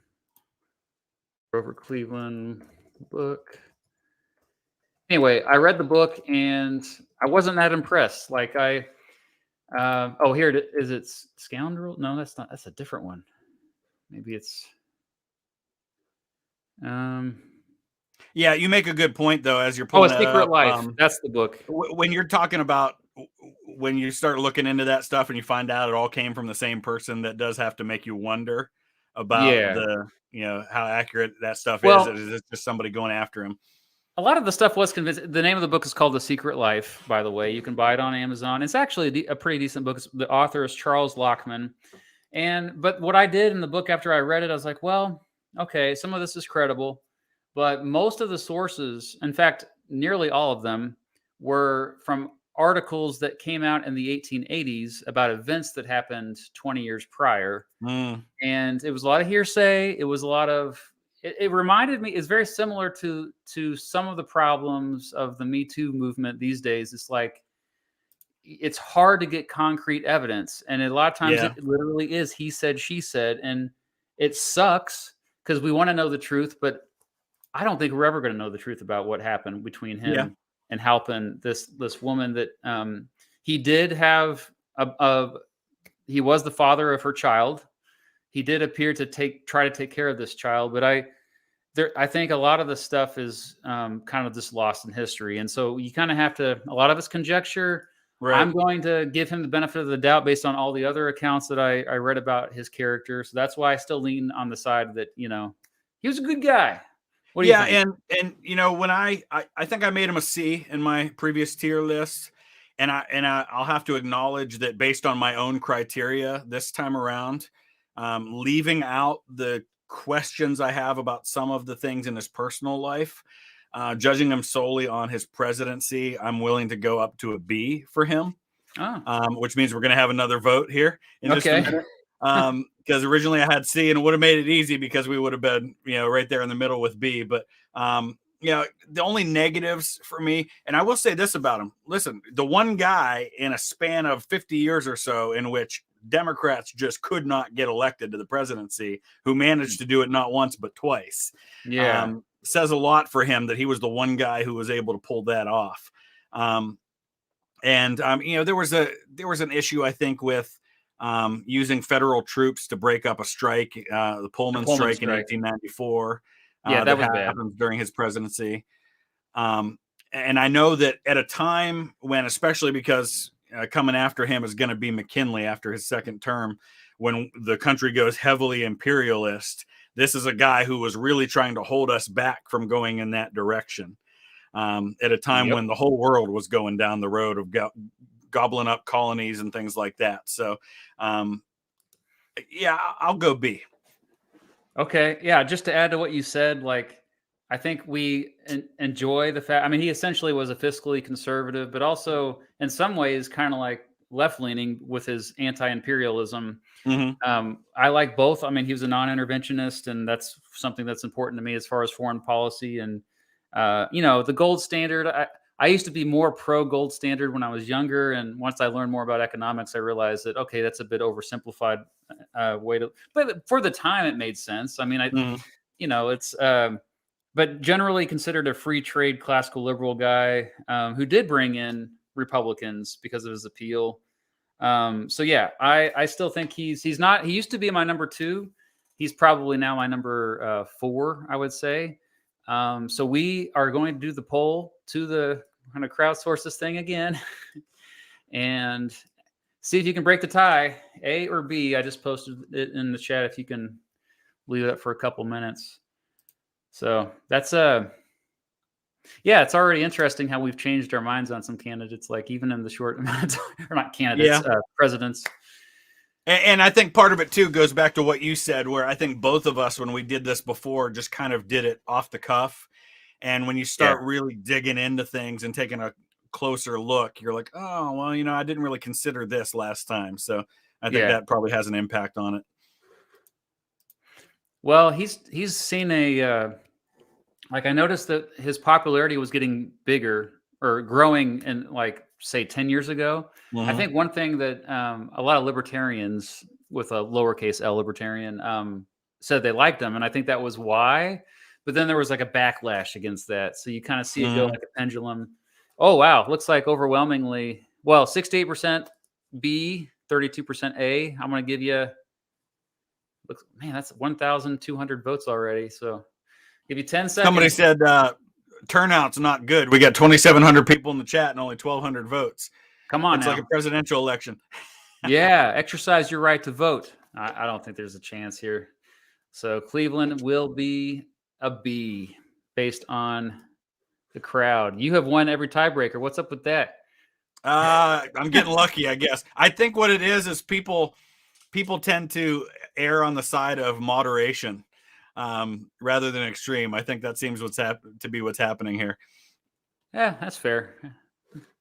Cleveland book. Anyway, I read the book and I wasn't that impressed. Like here it is. It's Scoundrel? No, that's not. That's a different one. Maybe it's. Yeah, you make a good point, though, as you're pulling A Secret Life. That's the book. When you're talking about when you start looking into that stuff and you find out it all came from the same person, that does have to make you wonder about how accurate that stuff is. Is it just somebody going after him? A lot of the stuff was convincing. The name of the book is called The Secret Life, by the way. You can buy it on Amazon. It's actually a pretty decent book. The author is Charles Lockman. But what I did in the book after I read it, I was like, well, okay, some of this is credible. But most of the sources, in fact, nearly all of them, were from articles that came out in the 1880s about events that happened 20 years prior. And it was a lot of hearsay. It was a lot of, it reminded me, it's very similar to some of the problems of the Me Too movement these days. It's like, it's hard to get concrete evidence. And a lot of times it literally is he said, she said. And it sucks because we want to know the truth, but I don't think we're ever going to know the truth about what happened between him and Halpin, this woman that he did have he was the father of her child. He did appear to try to take care of this child, but I think a lot of the stuff is kind of just lost in history. And so you kind of have to, a lot of it's conjecture. Right. I'm going to give him the benefit of the doubt based on all the other accounts that I read about his character. So that's why I still lean on the side that, he was a good guy. What do you think? And when I think I made him a C in my previous tier list. And I'll have to acknowledge that based on my own criteria this time around, leaving out the questions I have about some of the things in his personal life, judging him solely on his presidency, I'm willing to go up to a B for him, which means we're going to have another vote here in just a minute. Because originally I had C and it would have made it easy because we would have been, right there in the middle with B. But, the only negatives for me, and I will say this about him. Listen, the one guy in a span of 50 years or so in which Democrats just could not get elected to the presidency, who managed to do it not once, but twice. Says a lot for him that he was the one guy who was able to pull that off. There was an issue, I think, with using federal troops to break up a strike, the Pullman strike in 1894. That was bad during his presidency. And I know that at a time when, especially because coming after him is going to be McKinley after his second term, when the country goes heavily imperialist, this is a guy who was really trying to hold us back from going in that direction. At a time when the whole world was going down the road of gobbling up colonies and things like that. So, I'll go B. Okay. Yeah. Just to add to what you said, I think we enjoy the fact, he essentially was a fiscally conservative, but also in some ways kind of like left-leaning with his anti-imperialism. I like both. He was a non-interventionist, and that's something that's important to me as far as foreign policy. And, the gold standard, I used to be more pro gold standard when I was younger. And once I learned more about economics, I realized that, okay, that's a bit oversimplified way to, but for the time it made sense. It's, but generally considered a free trade classical liberal guy who did bring in Republicans because of his appeal. I still think he used to be my number 2. He's probably now my number 4, I would say. So we are going to do the poll to the kind of crowdsource this thing again and see if you can break the tie, A or B. I just posted it in the chat if you can leave it up for a couple minutes. So that's it's already interesting how we've changed our minds on some candidates, like even in the short amount of time, or not candidates, presidents. And I think part of it too goes back to what you said, where I think both of us, when we did this before, just kind of did it off the cuff. And when you start really digging into things and taking a closer look, you're like, oh, well, I didn't really consider this last time. So I think that probably has an impact on it. Well, he's seen a, I noticed that his popularity was getting bigger or growing in say 10 years ago. I think one thing that a lot of libertarians with a lowercase L libertarian said they liked him. And I think that was why, but then there was a backlash against that. So you kind of see it go like a pendulum. Oh, wow. Looks like overwhelmingly, 68% B, 32% A. I'm going to give you, that's 1,200 votes already. So give you 10 seconds. Somebody said turnout's not good. We got 2,700 people in the chat and only 1,200 votes. Come on, it's like a presidential election. Exercise your right to vote. I don't think there's a chance here. So Cleveland will be a B based on the crowd. You have won every tiebreaker. What's up with that? I'm getting lucky, I guess. I think what it is people tend to err on the side of moderation rather than extreme. I think that seems to be what's happening here. Yeah, that's fair.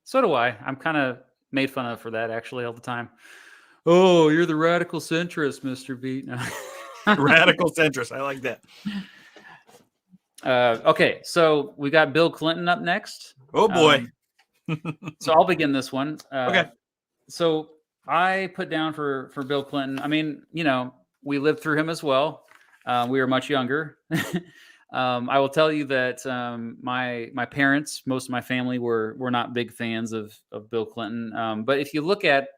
So do I. I'm kind of made fun of for that actually all the time. Oh, you're the radical centrist, Mr. Beat. Radical centrist. I like that. Okay, so we got Bill Clinton up next. Oh boy. So I'll begin this one. Okay. So I put down for Bill Clinton. We lived through him as well. We were much younger. I will tell you that my parents, most of my family were not big fans of Bill Clinton. But if you look at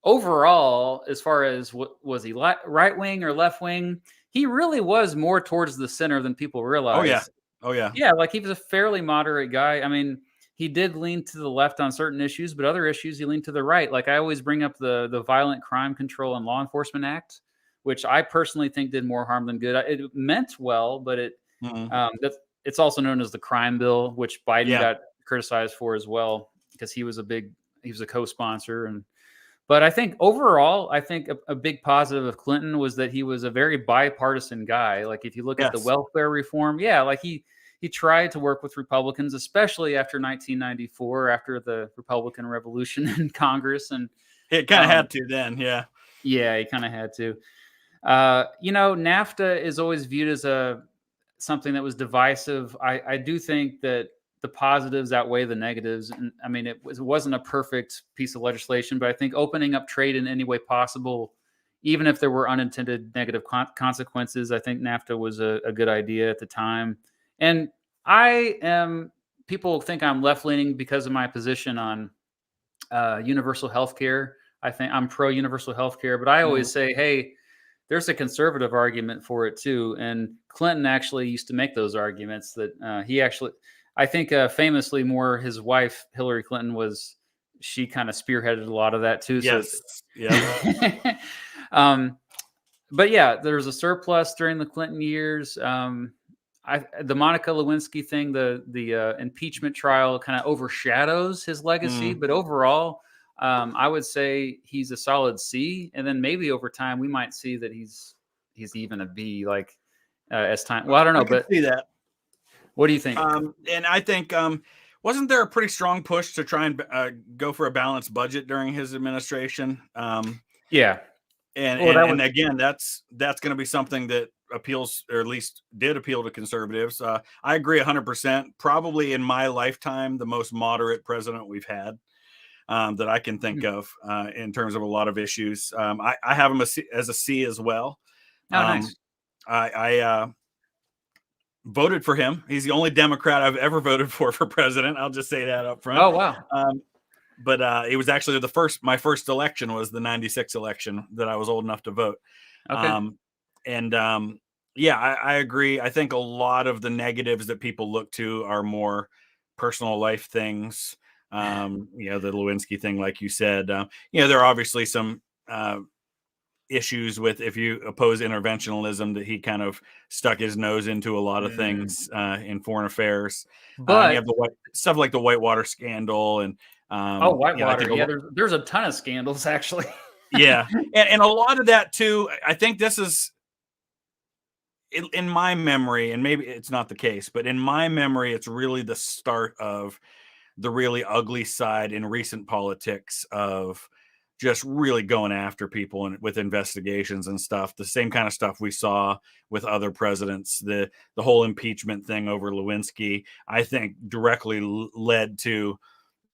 overall, as far as was he right wing or left wing, he really was more towards the center than people Oh yeah. realize. Oh yeah. Yeah, like he was a fairly moderate guy. I mean, he did lean to the left on certain issues, but other issues he leaned to the right. Like I always bring up the Violent Crime Control and Law Enforcement Act, which I personally think did more harm than good. It meant well, but it's also known as the crime bill, which Biden got criticized for as well because he was a co-sponsor. But I think overall, I think a big positive of Clinton was that he was a very bipartisan guy. Like if you look at the welfare reform, like he tried to work with Republicans, especially after 1994, after the Republican Revolution in Congress, and it kind of had to then. Yeah, he kind of had to. NAFTA is always viewed as something that was divisive. I do think that the positives outweigh the negatives. And I mean, it wasn't a perfect piece of legislation, but I think opening up trade in any way possible, even if there were unintended negative consequences, I think NAFTA was a good idea at the time. And people think I'm left leaning because of my position on universal health care. I think I'm pro universal health care, but I always say, hey, there's a conservative argument for it too. And Clinton actually used to make those arguments that I think famously more his wife, Hillary Clinton, she kind of spearheaded a lot of that too. Yes. So, but yeah, there was a surplus during the Clinton years. The Monica Lewinsky thing, the impeachment trial kind of overshadows his legacy, but overall, I would say he's a solid C, and then maybe over time we might see that he's even a B. Like as time. Well, I don't know, but see that. What do you think? And I think wasn't there a pretty strong push to try and go for a balanced budget during his administration? Yeah, and again, that's going to be something that appeals, or at least did appeal to conservatives. I agree 100%. Probably in my lifetime, the most moderate president we've had. That I can think of in terms of a lot of issues. I have him as a C as well. Oh, nice. I voted for him. He's the only Democrat I've ever voted for president. I'll just say that up front. Oh, wow. But it was actually my first election was the 96 election that I was old enough to vote. Okay. I agree. I think a lot of the negatives that people look to are more personal life things. The Lewinsky thing, like you said, there are obviously some issues with, if you oppose interventionism, that he kind of stuck his nose into a lot of things in foreign affairs. But you have stuff like the Whitewater scandal and Whitewater. There's a ton of scandals actually. And a lot of that too. I think this is in my memory, and maybe it's not the case, but in my memory, it's really the start of the really ugly side in recent politics of just really going after people and with investigations and stuff. The same kind of stuff we saw with other presidents. The whole impeachment thing over Lewinsky, I think, directly led to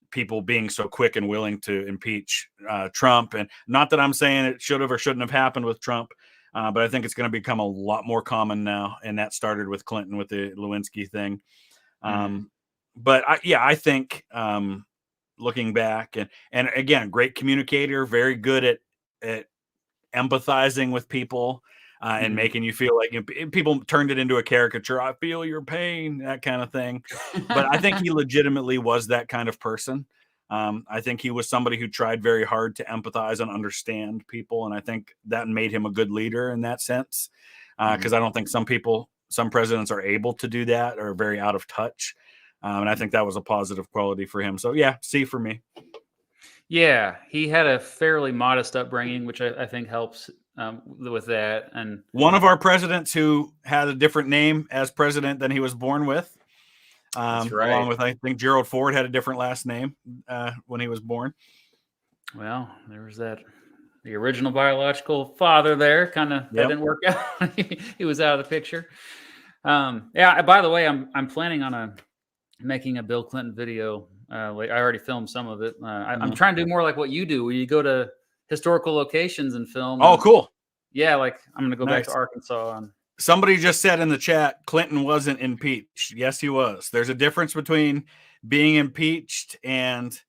people being so quick and willing to impeach Trump. And not that I'm saying it should have or shouldn't have happened with Trump, but I think it's going to become a lot more common now. And that started with Clinton with the Lewinsky thing. But I think looking back and again, great communicator, very good at empathizing with people and making you feel like people turned it into a caricature. I feel your pain, that kind of thing. But I think he legitimately was that kind of person. I think he was somebody who tried very hard to empathize and understand people. And I think that made him a good leader in that sense. Because I don't think some presidents are able to do that or are very out of touch. And I think that was a positive quality for him. So, C for me. Yeah, he had a fairly modest upbringing, which I think helps with that. And one of our presidents who had a different name as president than he was born with. That's right. Along with, I think, Gerald Ford had a different last name when he was born. Well, there was the original biological father there. Kind of that didn't work out. He was out of the picture. By the way, I'm planning on making a Bill Clinton video. I already filmed some of it. I'm trying to do more like what you do, where you go to historical locations and film. Oh, cool. Yeah, like I'm going to go back to Arkansas. Somebody just said in the chat, Clinton wasn't impeached. Yes, he was. There's a difference between being impeached and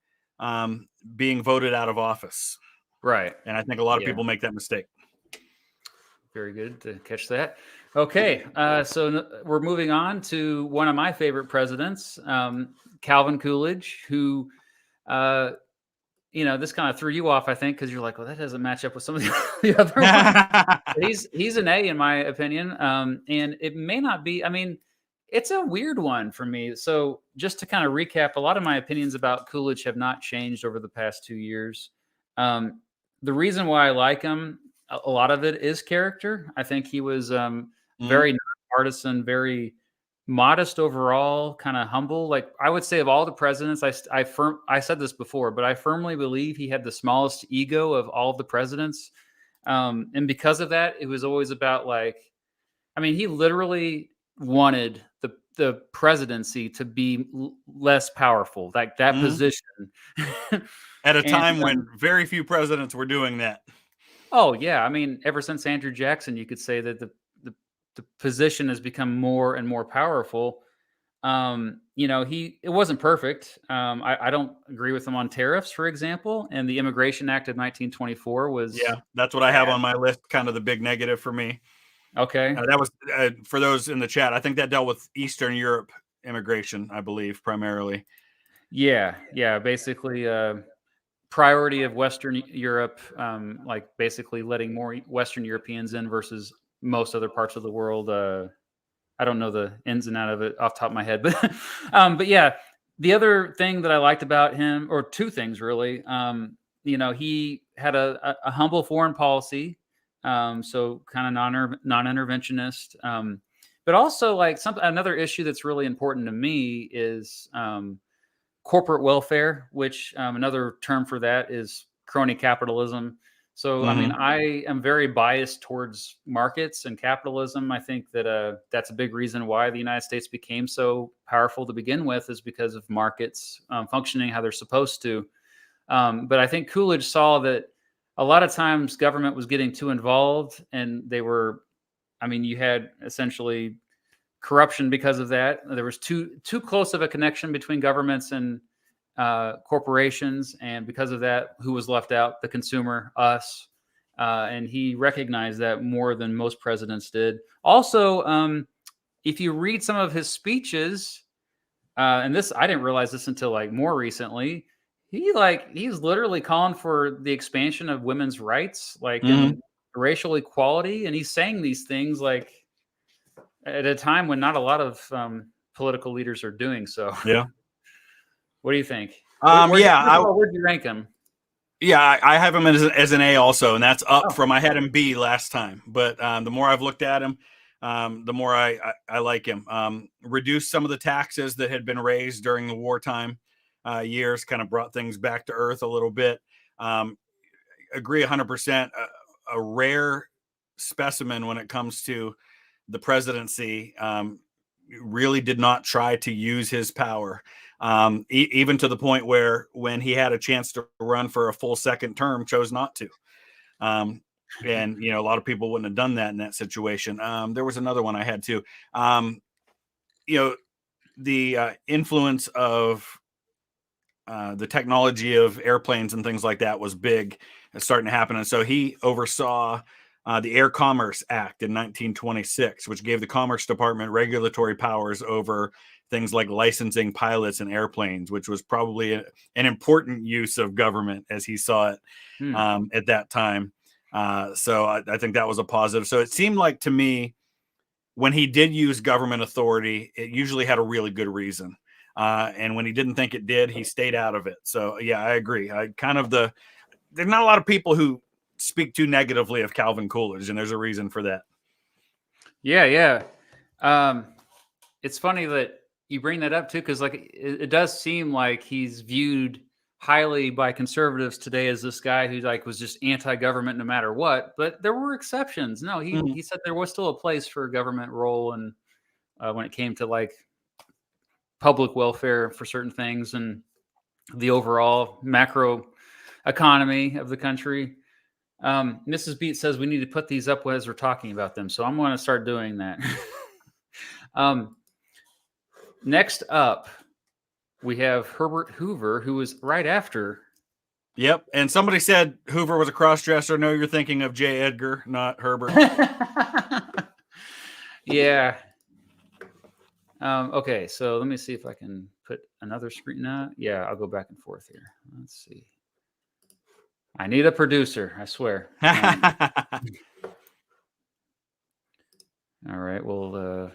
being voted out of office. Right. And I think a lot of people make that mistake. Very good to catch that. Okay, so we're moving on to one of my favorite presidents, Calvin Coolidge, who, this kind of threw you off, I think, because you're like, well, that doesn't match up with some of the other ones. He's an A in my opinion, and it may not be. I mean, it's a weird one for me. So just to kind of recap, a lot of my opinions about Coolidge have not changed over the past 2 years. The reason why I like him, a lot of it is character. I think he was very nonpartisan, very modest overall, kind of humble. Like I would say, of all the presidents, I said this before, but I firmly believe he had the smallest ego of all of the presidents, and because of that, it was always about he literally wanted the presidency to be less powerful, like that position. At a time when very few presidents were doing that. Oh yeah, I mean, ever since Andrew Jackson, you could say that the position has become more and more powerful. It wasn't perfect. I don't agree with him on tariffs, for example, and the Immigration Act of 1924 was. Yeah, that's what I have on my list. Kind of the big negative for me. Okay, that was for those in the chat. I think that dealt with Eastern Europe immigration, I believe, primarily. Yeah, basically. Priority of Western Europe, like basically letting more Western Europeans in versus most other parts of the world. I don't know the ins and outs of it off the top of my head, but yeah, the other thing that I liked about him, or two things really, he had a humble foreign policy, so kind of non-interventionist, but also another issue that's really important to me is corporate welfare, which another term for that is crony capitalism. So, I mean, I am very biased towards markets and capitalism. I think that that's a big reason why the United States became so powerful to begin with, is because of markets functioning how they're supposed to. But I think Coolidge saw that a lot of times government was getting too involved, and you had essentially corruption because of that. There was too close of a connection between governments and corporations, and because of that, who was left out? The consumer, us. And he recognized that more than most presidents did. Also, if you read some of his speeches, and this I didn't realize this until more recently, he's literally calling for the expansion of women's rights, and racial equality, and he's saying these things at a time when not a lot of political leaders are doing so. Yeah. What do you think? Where'd you rank him? Yeah, I have him as an A also, and that's up from I had him B last time. But the more I've looked at him, the more I like him. Reduced some of the taxes that had been raised during the wartime years, kind of brought things back to earth a little bit. Agree 100%. A rare specimen when it comes to the presidency. Really did not try to use his power, even to the point where when he had a chance to run for a full second term, chose not to. And a lot of people wouldn't have done that in that situation. There was another one I had too. The influence of the technology of airplanes and things like that was big. It's starting to happen, and so he oversaw the Air Commerce Act in 1926, which gave the Commerce Department regulatory powers over things like licensing pilots and airplanes, which was probably an important use of government as he saw it at that time. So I think that was a positive. So it seemed like to me, when he did use government authority, it usually had a really good reason. And when he didn't think it did, he stayed out of it. So yeah, I agree. There's not a lot of people who speak too negatively of Calvin Coolidge, and there's a reason for that. Yeah. It's funny that you bring that up too, because it does seem like he's viewed highly by conservatives today as this guy who was just anti-government no matter what. But there were exceptions. No, he said there was still a place for a government role, and when it came to public welfare for certain things and the overall macro economy of the country. Mrs. Beat says we need to put these up as we're talking about them, so I'm going to start doing that. Next up, we have Herbert Hoover, who was right after Yep. And somebody said Hoover was a cross-dresser. No, you're thinking of J. Edgar, not Herbert. Yeah. Okay, so let me see if I can put another screen out. Yeah, I'll go back and forth here. Let's see. I need a producer, I swear. All right, we'll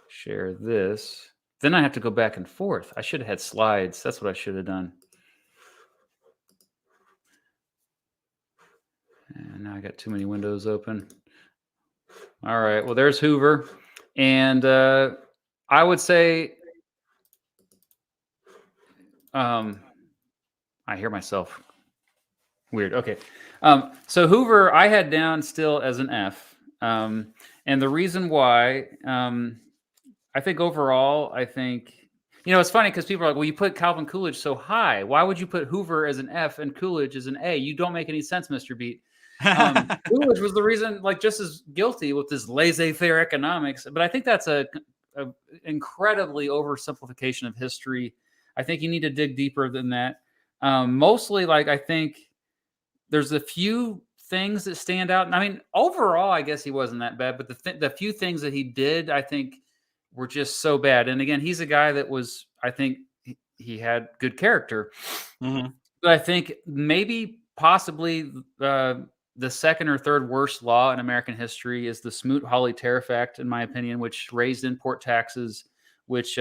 share this. Then I have to go back and forth. I should have had slides. That's what I should have done. And now I got too many windows open. All right, well, there's Hoover. And I would say, I hear myself. Weird. Okay. So Hoover, I had down still as an F. And the reason why, I think overall, it's funny because people are like, well, you put Calvin Coolidge so high. Why would you put Hoover as an F and Coolidge as an A? You don't make any sense, Mr. Beat. Coolidge was the reason, like, just as guilty with this laissez-faire economics. But I think that's a incredibly oversimplification of history. I think you need to dig deeper than that. Mostly, like, I think there's a few things that stand out. I mean, overall, I guess he wasn't that bad, but the few things that he did, I think, were just so bad. And again, he's a guy that was, I think, he had good character. Mm-hmm. But I think maybe possibly the second or third worst law in American history is the Smoot-Hawley Tariff Act, in my opinion, which raised import taxes, which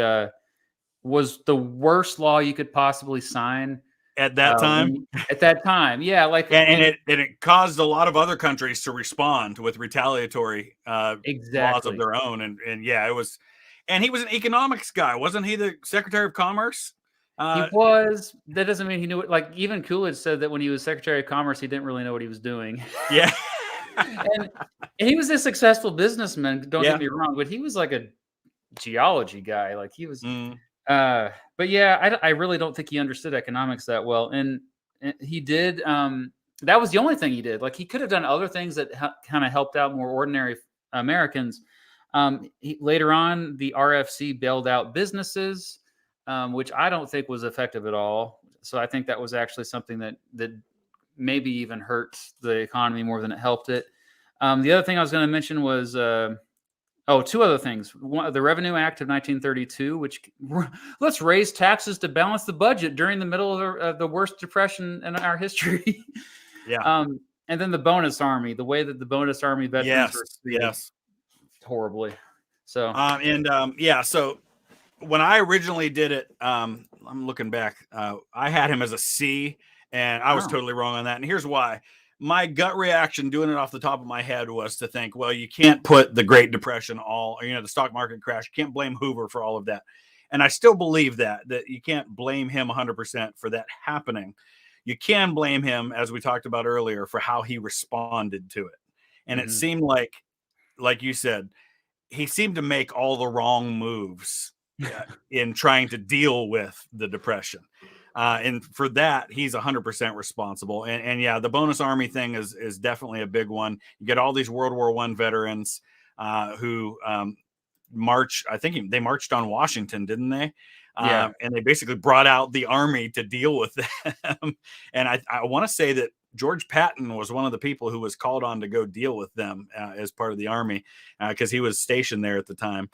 was the worst law you could possibly sign at that time. At that time, yeah, like, and it caused a lot of other countries to respond with retaliatory laws of their own, and yeah, it was. And he was an economics guy, wasn't he? The Secretary of Commerce. He was. That doesn't mean he knew it. Like, even Coolidge said that when he was Secretary of Commerce, he didn't really know what he was doing. Yeah. And he was a successful businessman. Don't get me wrong, but he was like a geology guy. Like, he was. But yeah, I really don't think he understood economics that well. And he did. That was the only thing he did. Like, he could have done other things that kind of helped out more ordinary Americans. Later on, the RFC bailed out businesses, which I don't think was effective at all. So I think that was actually something that maybe even hurt the economy more than it helped it. The other thing I was going to mention was, two other things. One, the Revenue Act of 1932, which let's raise taxes to balance the budget during the middle of the worst depression in our history. Yeah. And then the bonus army, the way that the bonus army veterans were treated horribly. So so when I originally did it, I'm looking back, I had him as a C, and I was totally wrong on that. And here's why. My gut reaction doing it off the top of my head was to think, well, you can't put the Great Depression the stock market crash, you can't blame Hoover for all of that. And I still believe that you can't blame him 100% for that happening. You can blame him, as we talked about earlier, for how he responded to it. And it seemed like you said, he seemed to make all the wrong moves in trying to deal with the Depression. And for that, he's 100% responsible. And yeah, the bonus army thing is definitely a big one. You get all these World War I veterans who march. I think they marched on Washington, didn't they? And they basically brought out the army to deal with them. And I want to say that George Patton was one of the people who was called on to go deal with them as part of the army because he was stationed there at the time.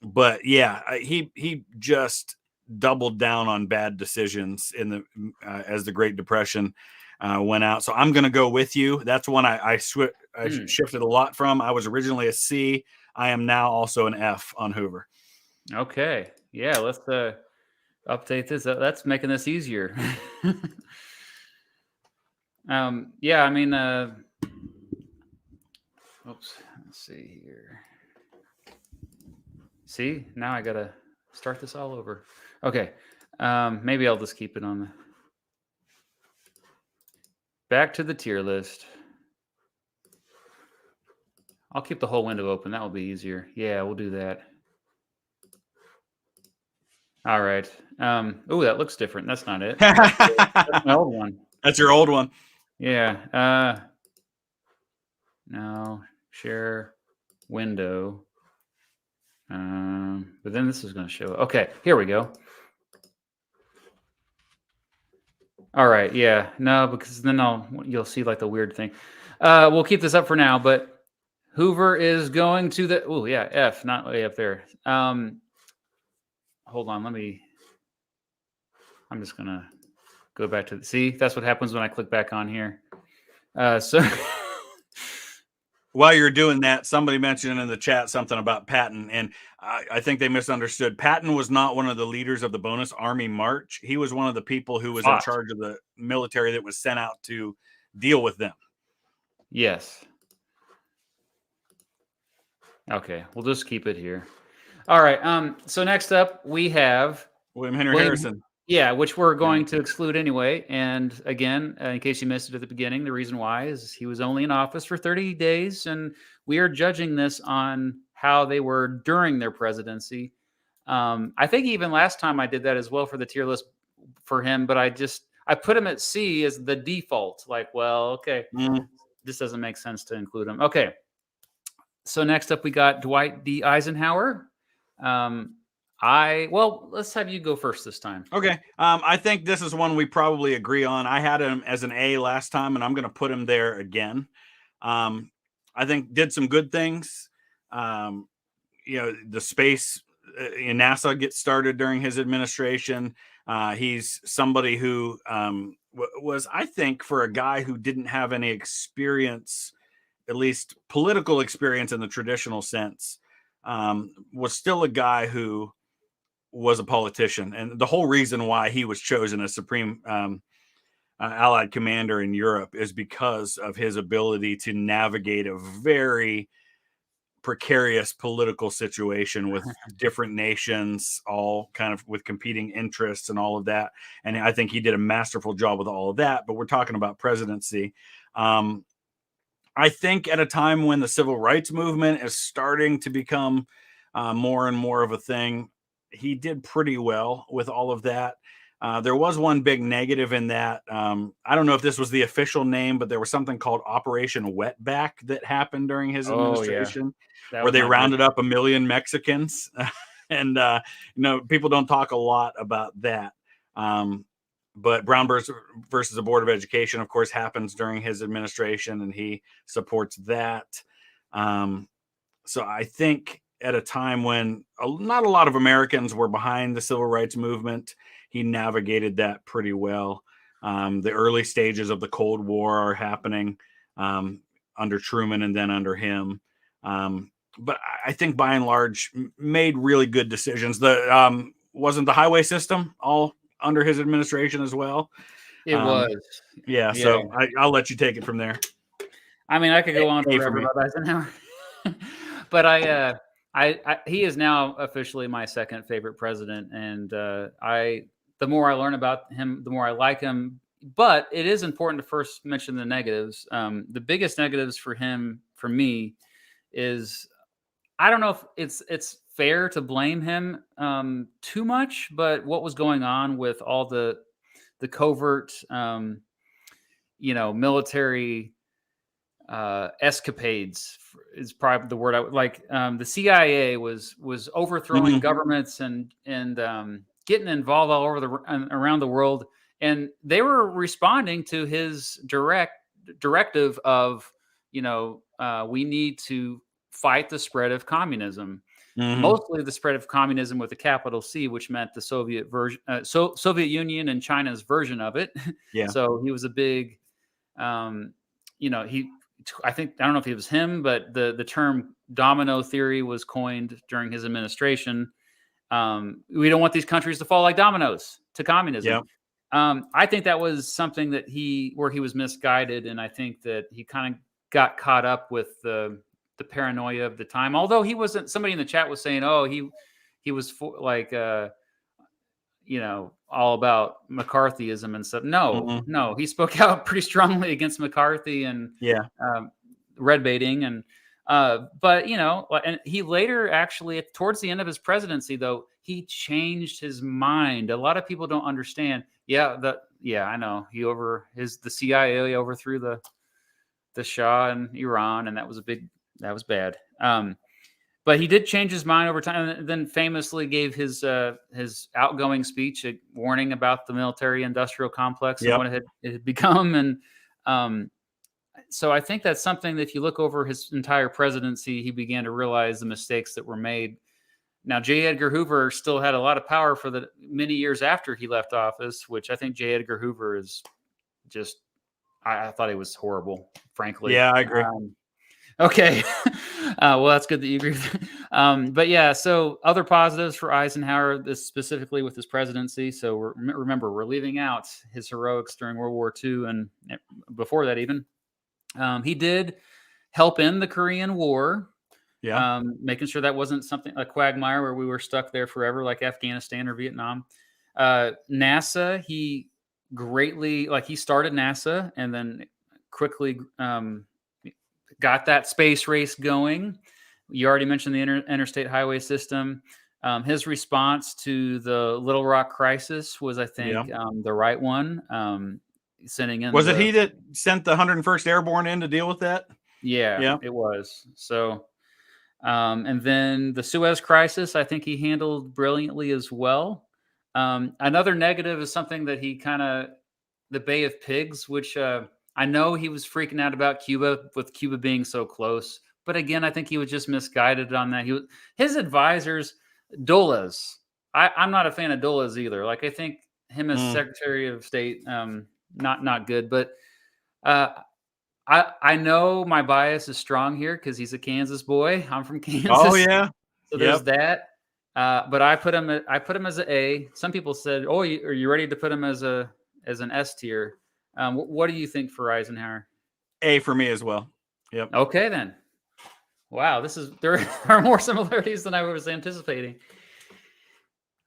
But yeah, he just doubled down on bad decisions as the Great Depression went out. So I'm going to go with you. That's one I shifted a lot from. I was originally a C. I am now also an F on Hoover. Okay. Yeah, let's update this. That's making this easier. Yeah, I mean, oops, let's see here. See, now I gotta start this all over. Okay, maybe I'll just keep it on the back to the tier list. I'll keep the whole window open. That will be easier. Yeah, we'll do that. All right. Oh, that looks different. That's not it. That's my old one. That's your old one. Yeah. No, share window. But then this is going to show. Okay, here we go. All right. Yeah. No, because then you'll see like the weird thing. We'll keep this up for now, but Hoover is going to the, oh yeah, F, not way up there. Hold on. I'm just going to go back to see, that's what happens when I click back on here. So While you're doing that, somebody mentioned in the chat something about Patton, and I think they misunderstood. Patton was not one of the leaders of the Bonus Army March. He was one of the people who was in charge of the military that was sent out to deal with them. Yes. Okay, we'll just keep it here. All right. So next up we have William Henry Harrison. Yeah, which we're going to exclude anyway. And again, in case you missed it at the beginning, the reason why is he was only in office for 30 days, and we are judging this on how they were during their presidency. I think even last time I did that as well for the tier list for him, but I put him at C as the default. Like, well, okay, this doesn't make sense to include him. Okay. So next up, we got Dwight D. Eisenhower. Let's have you go first this time. Okay. I think this is one we probably agree on. I had him as an A last time, and I'm going to put him there again. I think did some good things. The space in NASA gets started during his administration. He's somebody who was, I think, for a guy who didn't have any experience, at least political experience in the traditional sense, was still a guy who was a politician. And the whole reason why he was chosen as Supreme Allied Commander in Europe is because of his ability to navigate a very precarious political situation with different nations, all kind of with competing interests and all of that. And I think he did a masterful job with all of that. But we're talking about presidency. I think at a time when the civil rights movement is starting to become more and more of a thing, he did pretty well with all of that. There was one big negative in that. I don't know if this was the official name, but there was something called Operation Wetback that happened during his administration, where they rounded up 1 million Mexicans. And, people don't talk a lot about that. But Brown versus the Board of Education, of course, happens during his administration, and he supports that. So I think at a time when not a lot of Americans were behind the civil rights movement, he navigated that pretty well. The early stages of the Cold War are happening under Truman and then under him. But I think by and large made really good decisions. Wasn't the highway system all under his administration as well? It was. Yeah. So I'll let you take it from there. I mean, I could go on forever about Eisenhower, but he is now officially my second favorite president. And the more I learn about him, the more I like him. But it is important to first mention the negatives. The biggest negatives for him, for me, is I don't know if it's fair to blame him too much, but what was going on with all the covert, military escapades is probably the word I would like. The CIA was overthrowing governments and getting involved all over around the world, and they were responding to his directive of we need to fight the spread of communism, mostly the spread of communism with a capital C, which meant the Soviet version, Soviet Union and China's version of it. Yeah. So he was a big, I think, I don't know if it was him, but the term domino theory was coined during his administration. We don't want these countries to fall like dominoes to communism. Yeah. I think that was something where he was misguided. And I think that he kind of got caught up with the paranoia of the time. Although he wasn't, somebody in the chat was saying, oh, he was all about McCarthyism and stuff. No, he spoke out pretty strongly against McCarthy and red baiting. And, and he later actually, towards the end of his presidency, though, he changed his mind. A lot of people don't understand. I know the CIA overthrew the Shah in Iran, and that was bad. But he did change his mind over time, and then famously gave his outgoing speech, a warning about the military-industrial complex and Yep. what it had become. And so I think that's something that if you look over his entire presidency, he began to realize the mistakes that were made. Now, J. Edgar Hoover still had a lot of power for the many years after he left office, which I think J. Edgar Hoover is just, I thought he was horrible, frankly. Yeah, I agree. Okay. Well, that's good that you agree. But yeah, so other positives for Eisenhower, this specifically with his presidency. So remember, we're leaving out his heroics during World War II and before that even. He did help end the Korean War. Yeah. Making sure that wasn't something a quagmire where we were stuck there forever, like Afghanistan or Vietnam. NASA, he started NASA and then quickly got that space race going. You already mentioned the interstate highway system. His response to the Little Rock crisis was, I think, the right one. Sending in it he that sent the 101st Airborne in to deal with that? Yeah, it was. So, and then the Suez crisis, I think he handled brilliantly as well. Another negative is something that he the Bay of Pigs, which I know he was freaking out about Cuba, with Cuba being so close. But again, I think he was just misguided on that. His advisors, Dulles. I'm not a fan of Dulles either. Like, I think him as Secretary of State, not good. But I know my bias is strong here because he's a Kansas boy. I'm from Kansas. Oh yeah. So there's that. But I put him as an A. Some people said, "Oh, are you ready to put him as an S tier?" What do you think for Eisenhower? A for me as well. Yep. Okay then. Wow, there are more similarities than I was anticipating.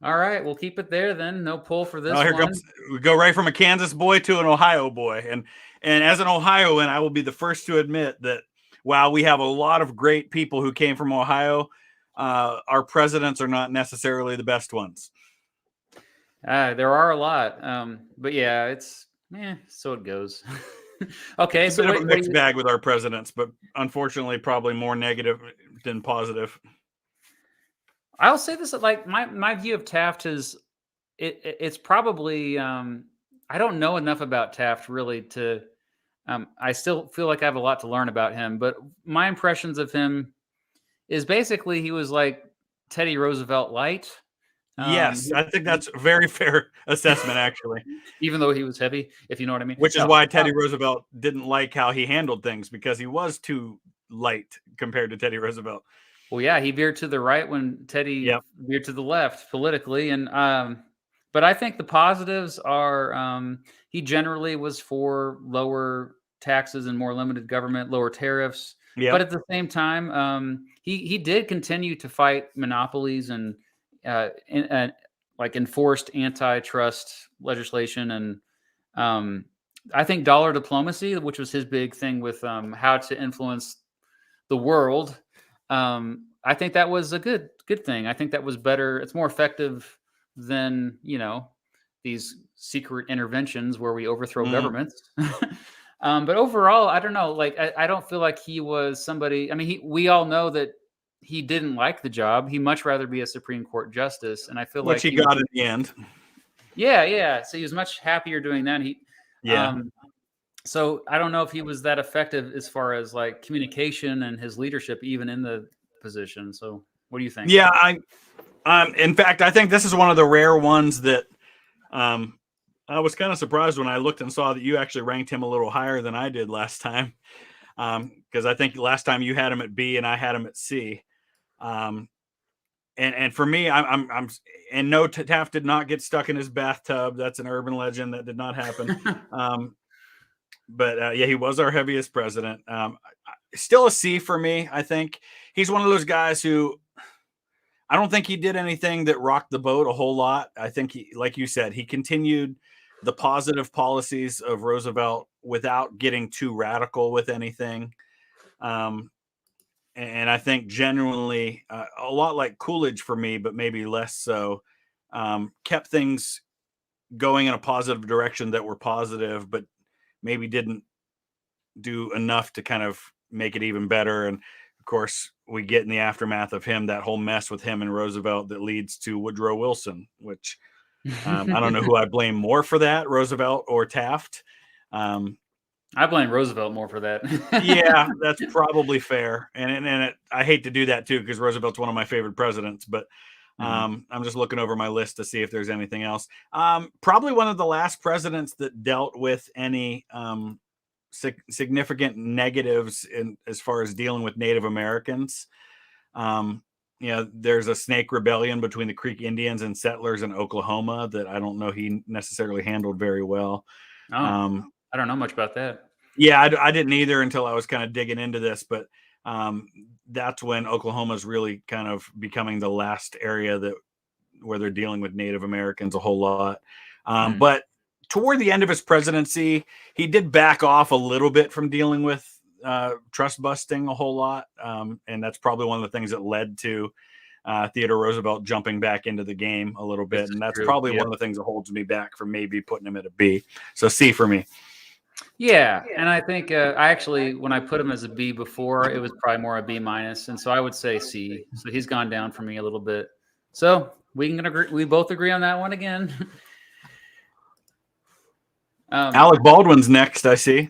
All right, we'll keep it there then. No pull for this one. We go right from a Kansas boy to an Ohio boy. And as an Ohioan, I will be the first to admit that while we have a lot of great people who came from Ohio, our presidents are not necessarily the best ones. There are a lot. But yeah, so it goes. Okay, it's a bit of a mixed bag with our presidents, but unfortunately probably more negative than positive. I'll say this, like my view of Taft is it's probably I don't know enough about Taft really to I still feel like I have a lot to learn about him, but my impressions of him is basically he was like Teddy Roosevelt light. Yes, I think that's a very fair assessment, actually. Even though he was heavy, if you know what I mean. Which is why Teddy Roosevelt didn't like how he handled things, because he was too light compared to Teddy Roosevelt. Well, yeah, he veered to the right when Teddy veered to the left politically. And but I think the positives are he generally was for lower taxes and more limited government, lower tariffs. Yep. But at the same time, he did continue to fight monopolies and like enforced antitrust legislation. And I think dollar diplomacy, which was his big thing with how to influence the world, I think that was a good thing. I think that was better. It's more effective than, these secret interventions where we overthrow governments. But overall, I don't know. Like, I don't feel like he was somebody. I mean, we all know that he didn't like the job. He'd much rather be a Supreme Court justice. And I feel like he got in the end. Yeah. So he was much happier doing that. So I don't know if he was that effective as far as like communication and his leadership, even in the position. So what do you think? Yeah, in fact, I think this is one of the rare ones that I was kind of surprised when I looked and saw that you actually ranked him a little higher than I did last time. Because I think last time you had him at B and I had him at C. And for me, I'm and no, Taft did not get stuck in his bathtub. That's an urban legend. That did not happen. But he was our heaviest president. Still a C for me. I think he's one of those guys who I don't think he did anything that rocked the boat a whole lot. I think he, like you said, he continued the positive policies of Roosevelt without getting too radical with anything. And I think genuinely a lot like Coolidge for me, but maybe less so, kept things going in a positive direction that were positive, but maybe didn't do enough to kind of make it even better. And of course, we get in the aftermath of him, that whole mess with him and Roosevelt that leads to Woodrow Wilson, which I don't know who I blame more for that, Roosevelt or Taft. I blame Roosevelt more for that. Yeah, that's probably fair. And I hate to do that too, because Roosevelt's one of my favorite presidents, but I'm just looking over my list to see if there's anything else. Probably one of the last presidents that dealt with any significant negatives in as far as dealing with Native Americans. There's a snake rebellion between the Creek Indians and settlers in Oklahoma that I don't know he necessarily handled very well. I don't know much about that. Yeah, I didn't either until I was kind of digging into this, but that's when Oklahoma's really kind of becoming the last area where they're dealing with Native Americans a whole lot. But toward the end of his presidency, he did back off a little bit from dealing with trust busting a whole lot. And that's probably one of the things that led to Theodore Roosevelt jumping back into the game a little bit. And that's probably one of the things that holds me back from maybe putting him at a B. So C for me. Yeah. And I think I actually, when I put him as a B before, it was probably more a B minus. And so I would say C. So he's gone down for me a little bit. So we can agree. We both agree on that one again. Alec Baldwin's next, I see.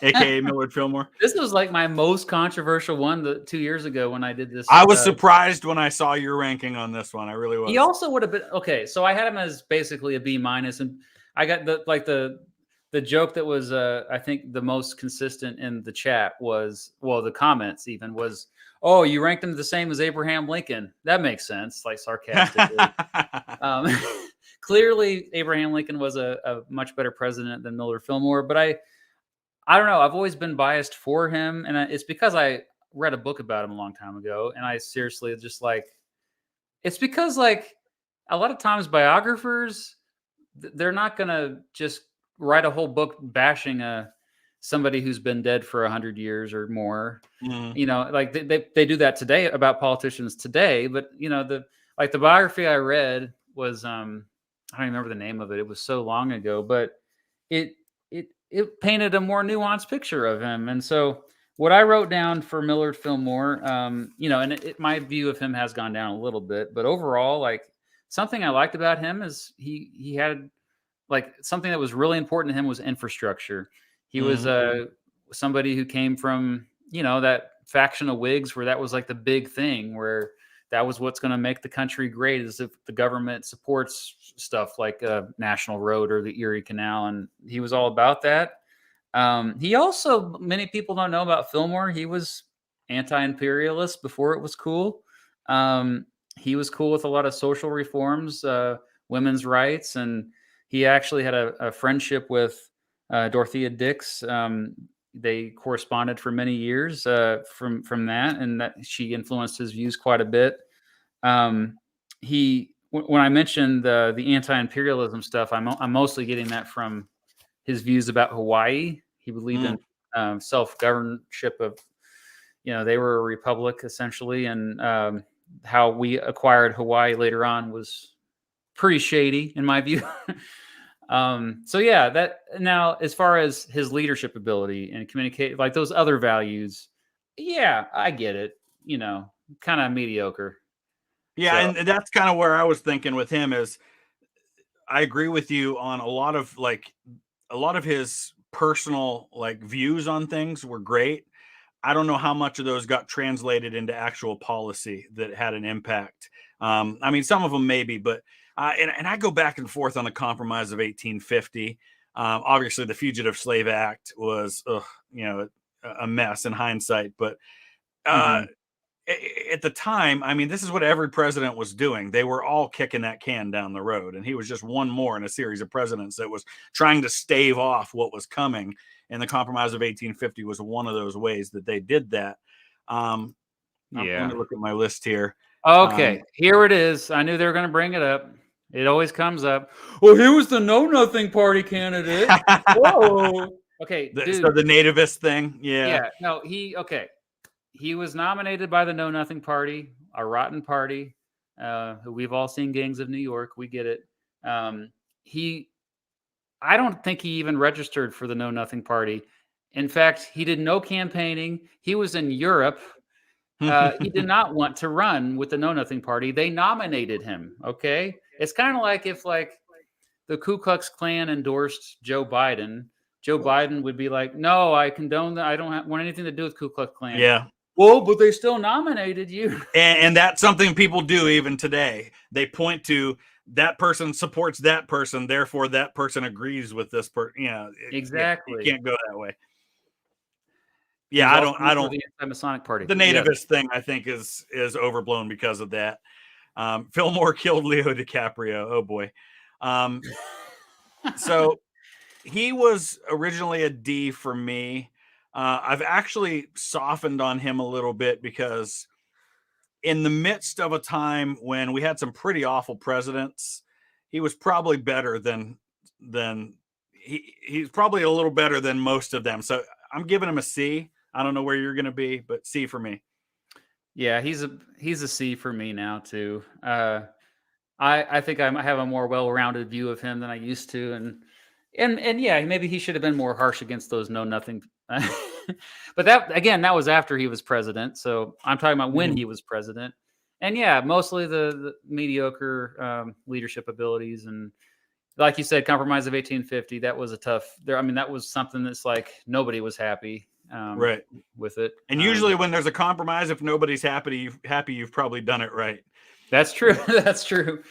AKA Millard Fillmore. This was like my most controversial one 2 years ago when I did this. I was surprised when I saw your ranking on this one. I really was. He also would have been okay. So I had him as basically a B minus, and I got the joke that was I think the most consistent in the chat was, well, the comments even was, oh, you ranked him the same as Abraham Lincoln. That makes sense, like sarcastically. Clearly, Abraham Lincoln was a much better president than Millard Fillmore, but I don't know. I've always been biased for him, and it's because I read a book about him a long time ago, and I seriously just it's because like a lot of times biographers, they're not going to just write a whole book bashing somebody who's been dead for 100 years or more. Like they do that today about politicians today, but the biography I read was I don't remember the name of it. It was so long ago, but it painted a more nuanced picture of him. And so what I wrote down for Millard Fillmore, and my view of him has gone down a little bit, but overall, like something I liked about him is he had like something that was really important to him was infrastructure. He was somebody who came from, that faction of Whigs where that was like the big thing, where that was what's going to make the country great is if the government supports stuff like a national road or the Erie Canal. And he was all about that. He also, many people don't know about Fillmore. He was anti-imperialist before it was cool. He was cool with a lot of social reforms, women's rights, and he actually had a friendship with Dorothea Dix. They corresponded for many years from that, and that she influenced his views quite a bit. When I mentioned the anti-imperialism stuff, I'm mostly getting that from his views about Hawaii. He believed in self-governorship of, they were a republic essentially, and how we acquired Hawaii later on was pretty shady in my view. So yeah, that now as far as his leadership ability and communicate like those other values, yeah, I get it. Kind of mediocre. Yeah, so. And that's kind of where I was thinking with him is I agree with you on a lot of his personal views on things were great. I don't know how much of those got translated into actual policy that had an impact. I mean, some of them maybe, but and I go back and forth on the Compromise of 1850. Obviously, the Fugitive Slave Act was, a mess in hindsight. But at the time, I mean, this is what every president was doing. They were all kicking that can down the road. And he was just one more in a series of presidents that was trying to stave off what was coming. And the Compromise of 1850 was one of those ways that they did that. Let me look at my list here. Okay, here it is. I knew they were going to bring it up. It always comes up. Well, he was the Know Nothing Party candidate. Whoa. Okay, so the nativist thing. Yeah. No, he was nominated by the Know Nothing Party, a rotten party. Who we've all seen Gangs of New York. We get it. I don't think he even registered for the Know Nothing Party. In fact, he did no campaigning. He was in Europe. He did not want to run with the Know Nothing Party. They nominated him. Okay, it's kind of like if the Ku Klux Klan endorsed Joe Biden. Joe Biden would be like, "No, I condone that. I don't want anything to do with Ku Klux Klan." Yeah. Well, but they still nominated you. And that's something people do even today. They point to that person supports that person, therefore that person agrees with this person. Exactly. You can't go that way. Yeah, I don't. The anti-Masonic Party. The nativist thing, I think, is overblown because of that. Fillmore killed Leo DiCaprio. Oh boy. So he was originally a D for me. I've actually softened on him a little bit because in the midst of a time when we had some pretty awful presidents, he was probably better than he's probably a little better than most of them. So I'm giving him a C. I don't know where you're going to be, but C for me. Yeah, he's a C for me now too. I think I have a more well-rounded view of him than I used to, and yeah, maybe he should have been more harsh against those know nothing. But that was after he was president. So I'm talking about when he was president, and yeah, mostly the mediocre leadership abilities, and like you said, Compromise of 1850. That was a tough. That was something that's like nobody was happy. Right with it, and usually when there's a compromise, if nobody's happy, you've probably done it right. That's true. That's true.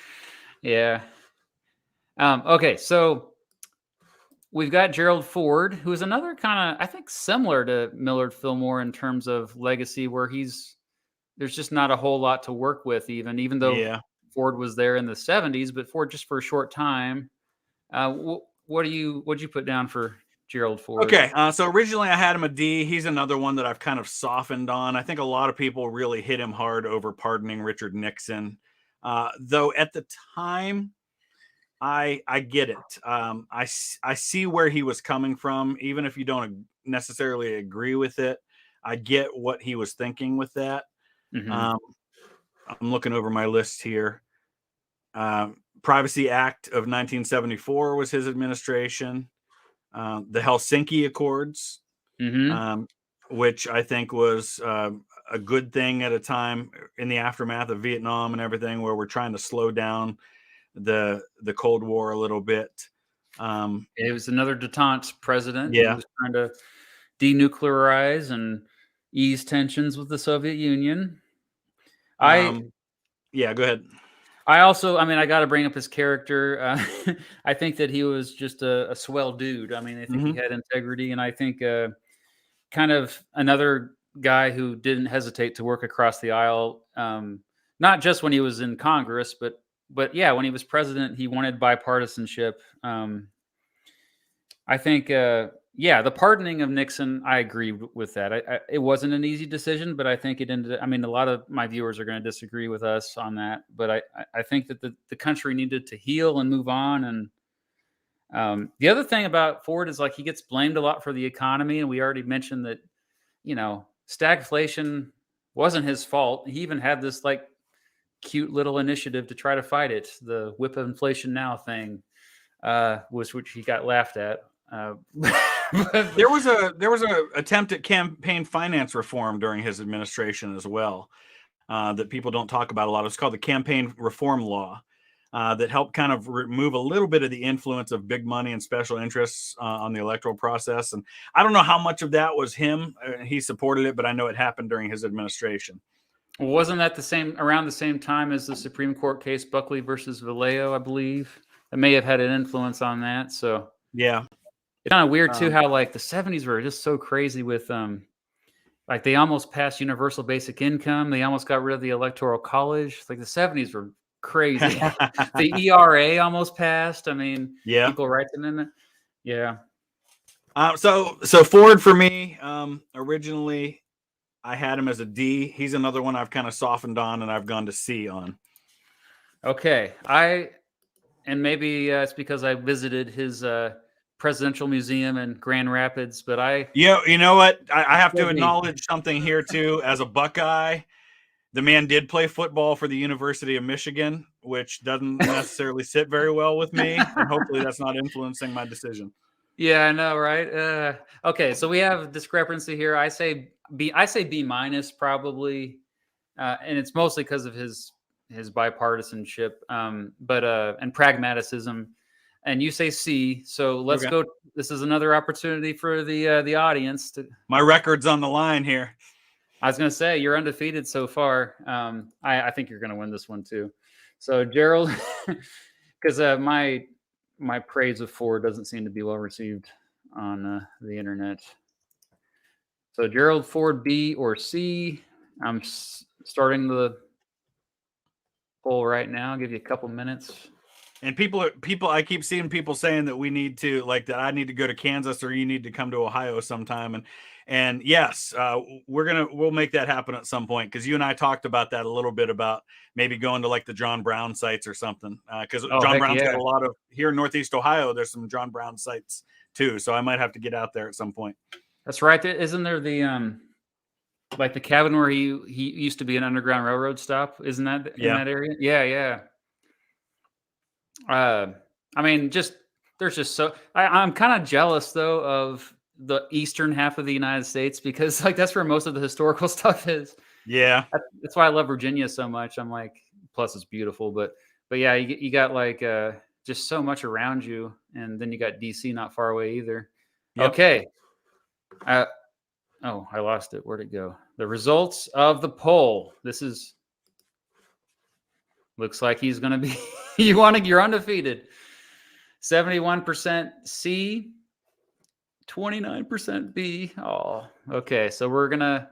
Yeah. Okay, so we've got Gerald Ford, who is another kind of, I think, similar to Millard Fillmore in terms of legacy, where there's just not a whole lot to work with, even though Ford was there in the 70s, but Ford just for a short time. What'd you put down for Gerald Ford? Okay, so originally I had him a D. He's another one that I've kind of softened on. I think a lot of people really hit him hard over pardoning Richard Nixon. Though at the time, I get it. I see where he was coming from, even if you don't necessarily agree with it. I get what he was thinking with that. Mm-hmm. I'm looking over my list here. Privacy Act of 1974 was his administration. The Helsinki Accords, which I think was a good thing at a time in the aftermath of Vietnam and everything, where we're trying to slow down the Cold War a little bit. It was another detente president. Yeah. He was trying to denuclearize and ease tensions with the Soviet Union. Yeah, go ahead. I also, I got to bring up his character. I think that he was just a swell dude. I think he had integrity, and I think kind of another guy who didn't hesitate to work across the aisle, not just when he was in Congress, but yeah, when he was president, he wanted bipartisanship. I think, the pardoning of Nixon, I agree with that. It wasn't an easy decision, but I think it ended. A lot of my viewers are going to disagree with us on that, but I think that the country needed to heal and move on. And the other thing about Ford is he gets blamed a lot for the economy, and we already mentioned that, stagflation wasn't his fault. He even had this cute little initiative to try to fight it, the whip of inflation now thing, which he got laughed at. There was a attempt at campaign finance reform during his administration as well, that people don't talk about a lot. It's called the Campaign Reform Law, that helped kind of remove a little bit of the influence of big money and special interests on the electoral process. And I don't know how much of that was him. He supported it, but I know it happened during his administration. Wasn't that around the same time as the Supreme Court case Buckley versus Vallejo, I believe? That may have had an influence on that. So yeah, it's kind of weird too how the 70s were just so crazy with they almost passed universal basic income. They almost got rid of the Electoral College. The 70s were crazy. The ERA almost passed. Equal Rights Amendment. Yeah. So Ford for me, originally I had him as a D. He's another one I've kind of softened on, and I've gone to C on. Okay. And maybe it's because I visited his presidential museum in Grand Rapids, but you know what? I have to acknowledge something here too. As a Buckeye, the man did play football for the University of Michigan, which doesn't necessarily sit very well with me. And hopefully that's not influencing my decision. Yeah, I know, right? Okay, so we have a discrepancy here. I say I say B minus probably, and it's mostly because of his bipartisanship, but and pragmatism. And you say C, so let's Okay. go. This is another opportunity for the audience to. My record's on the line here. I was going to say you're undefeated so far. I think you're going to win this one too. So Gerald, because my praise of Ford doesn't seem to be well received on the internet. So Gerald Ford, B or C. I'm starting the poll right now. I'll give you a couple minutes. And people, I keep seeing people saying that we need to, like, that I need to go to Kansas or you need to come to Ohio sometime. And yes, we'll make that happen at some point. Cause you and I talked about that a little bit, about maybe going to like the John Brown sites or something. Cause John Brown's got a lot of, here in Northeast Ohio, there's some John Brown sites too. So I might have to get out there at some point. That's right. Isn't there the, like the cabin where he used to be an Underground Railroad stop? Isn't that in that area? Yeah. Yeah. I mean, there's just so I'm kind of jealous though of the eastern half of the United States, because like that's where most of the historical stuff is. Yeah, that's why I love Virginia so much. I'm like, plus it's beautiful, but yeah, you got like just so much around you, and then you got DC not far away either. Yep. Okay. Oh, I lost it. Where'd it go? The results of the poll. Looks like he's going to be. You're undefeated. 71% C, 29% B. Oh, okay. So we're going to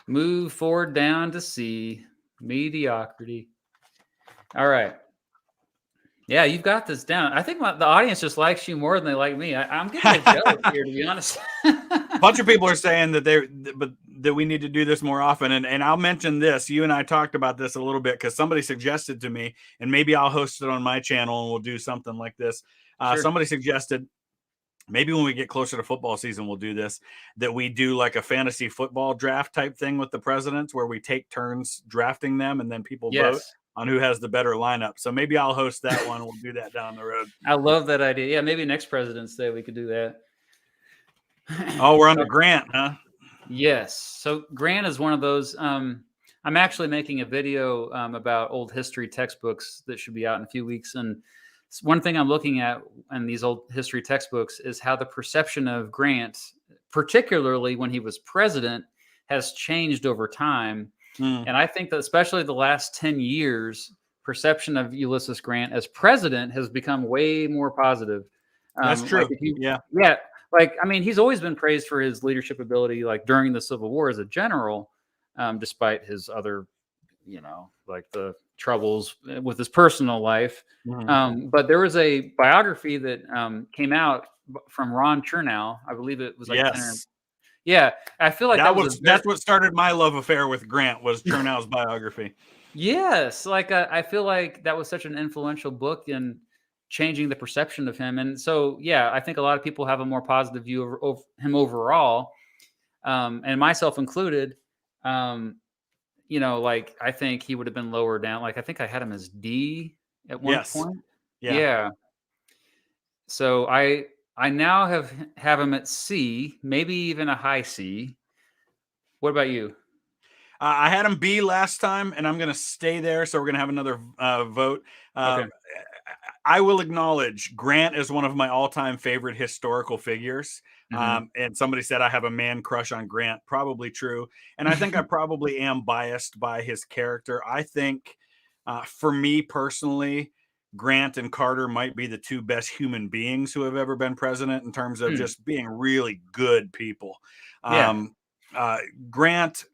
move forward down to C. Mediocrity. All right. Yeah, you've got this down. I think the audience just likes you more than they like me. I'm getting jealous here, to be honest. A bunch of people are saying that we need to do this more often. And I'll mention this. You and I talked about this a little bit because somebody suggested to me, and maybe I'll host it on my channel and we'll do something like this. Sure. Somebody suggested maybe when we get closer to football season, we'll do this, that we do like a fantasy football draft type thing with the presidents where we take turns drafting them and then people vote on who has the better lineup. So maybe I'll host that one. We'll do that down the road. I love that idea. Yeah, maybe next President's Day we could do that. Oh, we're under Grant, huh? Yes. So Grant is one of those. I'm actually making a video about old history textbooks that should be out in a few weeks. And one thing I'm looking at in these old history textbooks is how the perception of Grant, particularly when he was president, has changed over time. And I think that especially the last 10 years, perception of Ulysses Grant as president has become way more positive. That's true. Like yeah. Like, I mean, he's always been praised for his leadership ability, like during the Civil War as a general, despite his other, like the troubles with his personal life. But there was a biography that came out from Ron Chernow. I believe it was like Yeah, I feel like that's what started my love affair with Grant, was Chernow's biography. Yes, like I feel like that was such an influential book in changing the perception of him, and so yeah, I think a lot of people have a more positive view of him overall, and myself included. Like I think he would have been lower down. Like I think I had him as D at one point. Yeah. So I now have him at C, maybe even a high C. What about you? I had him B last time, and I'm going to stay there. So we're going to have another vote. Okay. I will acknowledge Grant is one of my all-time favorite historical figures. And somebody said I have a man crush on Grant. Probably true. And I think I probably am biased by his character. I think for me personally, Grant and Carter might be the two best human beings who have ever been president in terms of just being really good people. Grant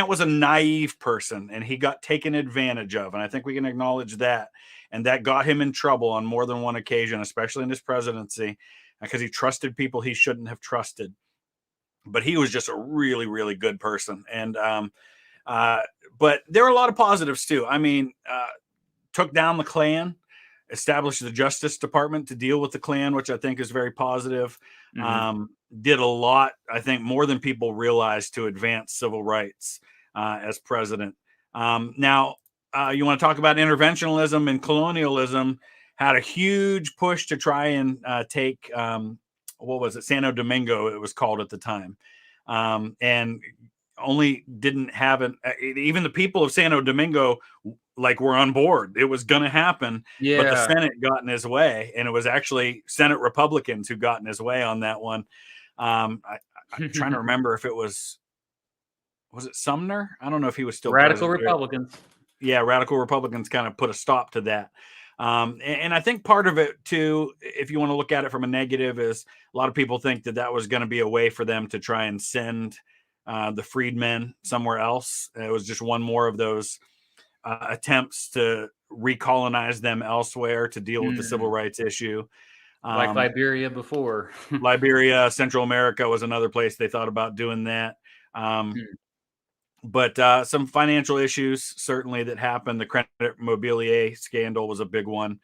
was a naive person, and he got taken advantage of. And I think we can acknowledge that. And that got him in trouble on more than one occasion, especially in his presidency, because he trusted people he shouldn't have trusted. But he was just a really, really good person. And but there were a lot of positives too. I mean, took down the Klan, established the Justice Department to deal with the Klan, which I think is very positive. Did a lot, I think, more than people realize to advance civil rights as president. Now, you want to talk about interventionism and colonialism, had a huge push to try and take, what was it, Santo Domingo, it was called at the time. and only didn't have even the people of Santo Domingo were on board. It was going to happen, but the Senate got in his way, and it was actually Senate Republicans who got in his way on that one. I'm trying to remember if it was it Sumner? I don't know if he was still Radical president. Republicans. Yeah, Radical Republicans kind of put a stop to that. And I think part of it too, if you want to look at it from a negative, is a lot of people think that was going to be a way for them to try and send the freedmen somewhere else. It was just one more of those attempts to recolonize them elsewhere to deal with the civil rights issue. Like Liberia before. Liberia, Central America was another place they thought about doing that. But some financial issues certainly that happened. The credit mobilier scandal was a big one.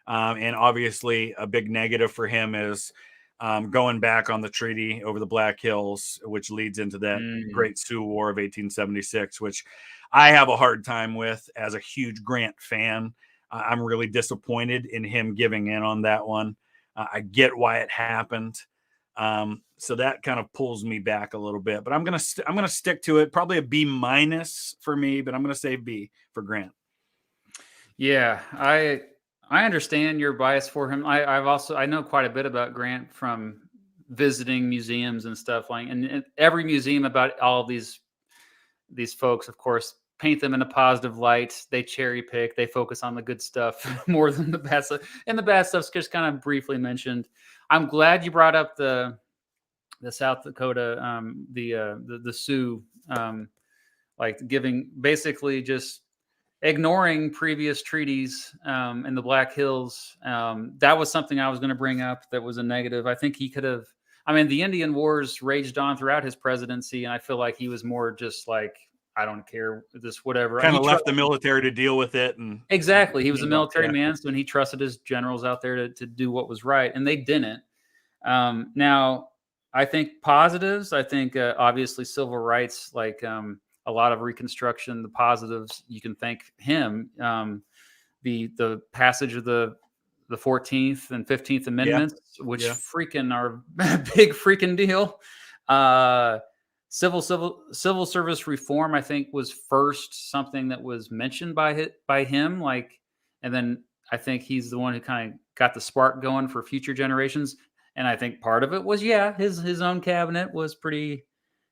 And obviously a big negative for him is going back on the treaty over the Black Hills, which leads into that Great Sioux War of 1876, which I have a hard time with as a huge Grant fan. I'm really disappointed in him giving in on that one. I get why it happened. So that kind of pulls me back a little bit, but I'm going to stick to it. Probably a B- for me, but I'm going to say B for Grant. Yeah, I understand your bias for him. I know quite a bit about Grant from visiting museums and stuff and every museum about all of these folks, of course, paint them in a positive light. They cherry pick. They focus on the good stuff more than the bad stuff. And the bad stuff's just kind of briefly mentioned. I'm glad you brought up the South Dakota, the Sioux, giving basically just ignoring previous treaties in the Black Hills. That was something I was going to bring up. That was a negative. I think he could have. I mean, the Indian Wars raged on throughout his presidency, and I feel like he was more just like, I don't care, this whatever. Kind of left the military to deal with it, and exactly, he was a military man, so he trusted his generals out there to do what was right, and they didn't. Now, I think positives. I think obviously civil rights, a lot of Reconstruction. The positives, you can thank him. The passage of the 14th and 15th Amendments, which freaking are a big freaking deal. Civil service reform, I think, was first something that was mentioned by him. And then I think he's the one who kind of got the spark going for future generations. And I think part of it was, his own cabinet was pretty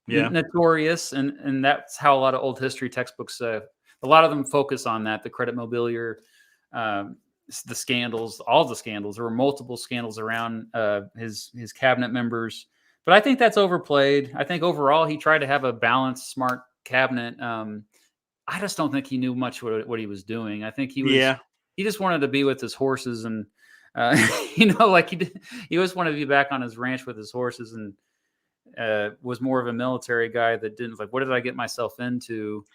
notorious. And that's how a lot of old history textbooks, a lot of them focus on that, the credit mobilier, the scandals, all the scandals. There were multiple scandals around his cabinet members. But I think that's overplayed. I think overall he tried to have a balanced, smart cabinet. I just don't think he knew much what he was doing. I think he just wanted to be with his horses, and he just wanted to be back on his ranch with his horses, and was more of a military guy that didn't what did I get myself into?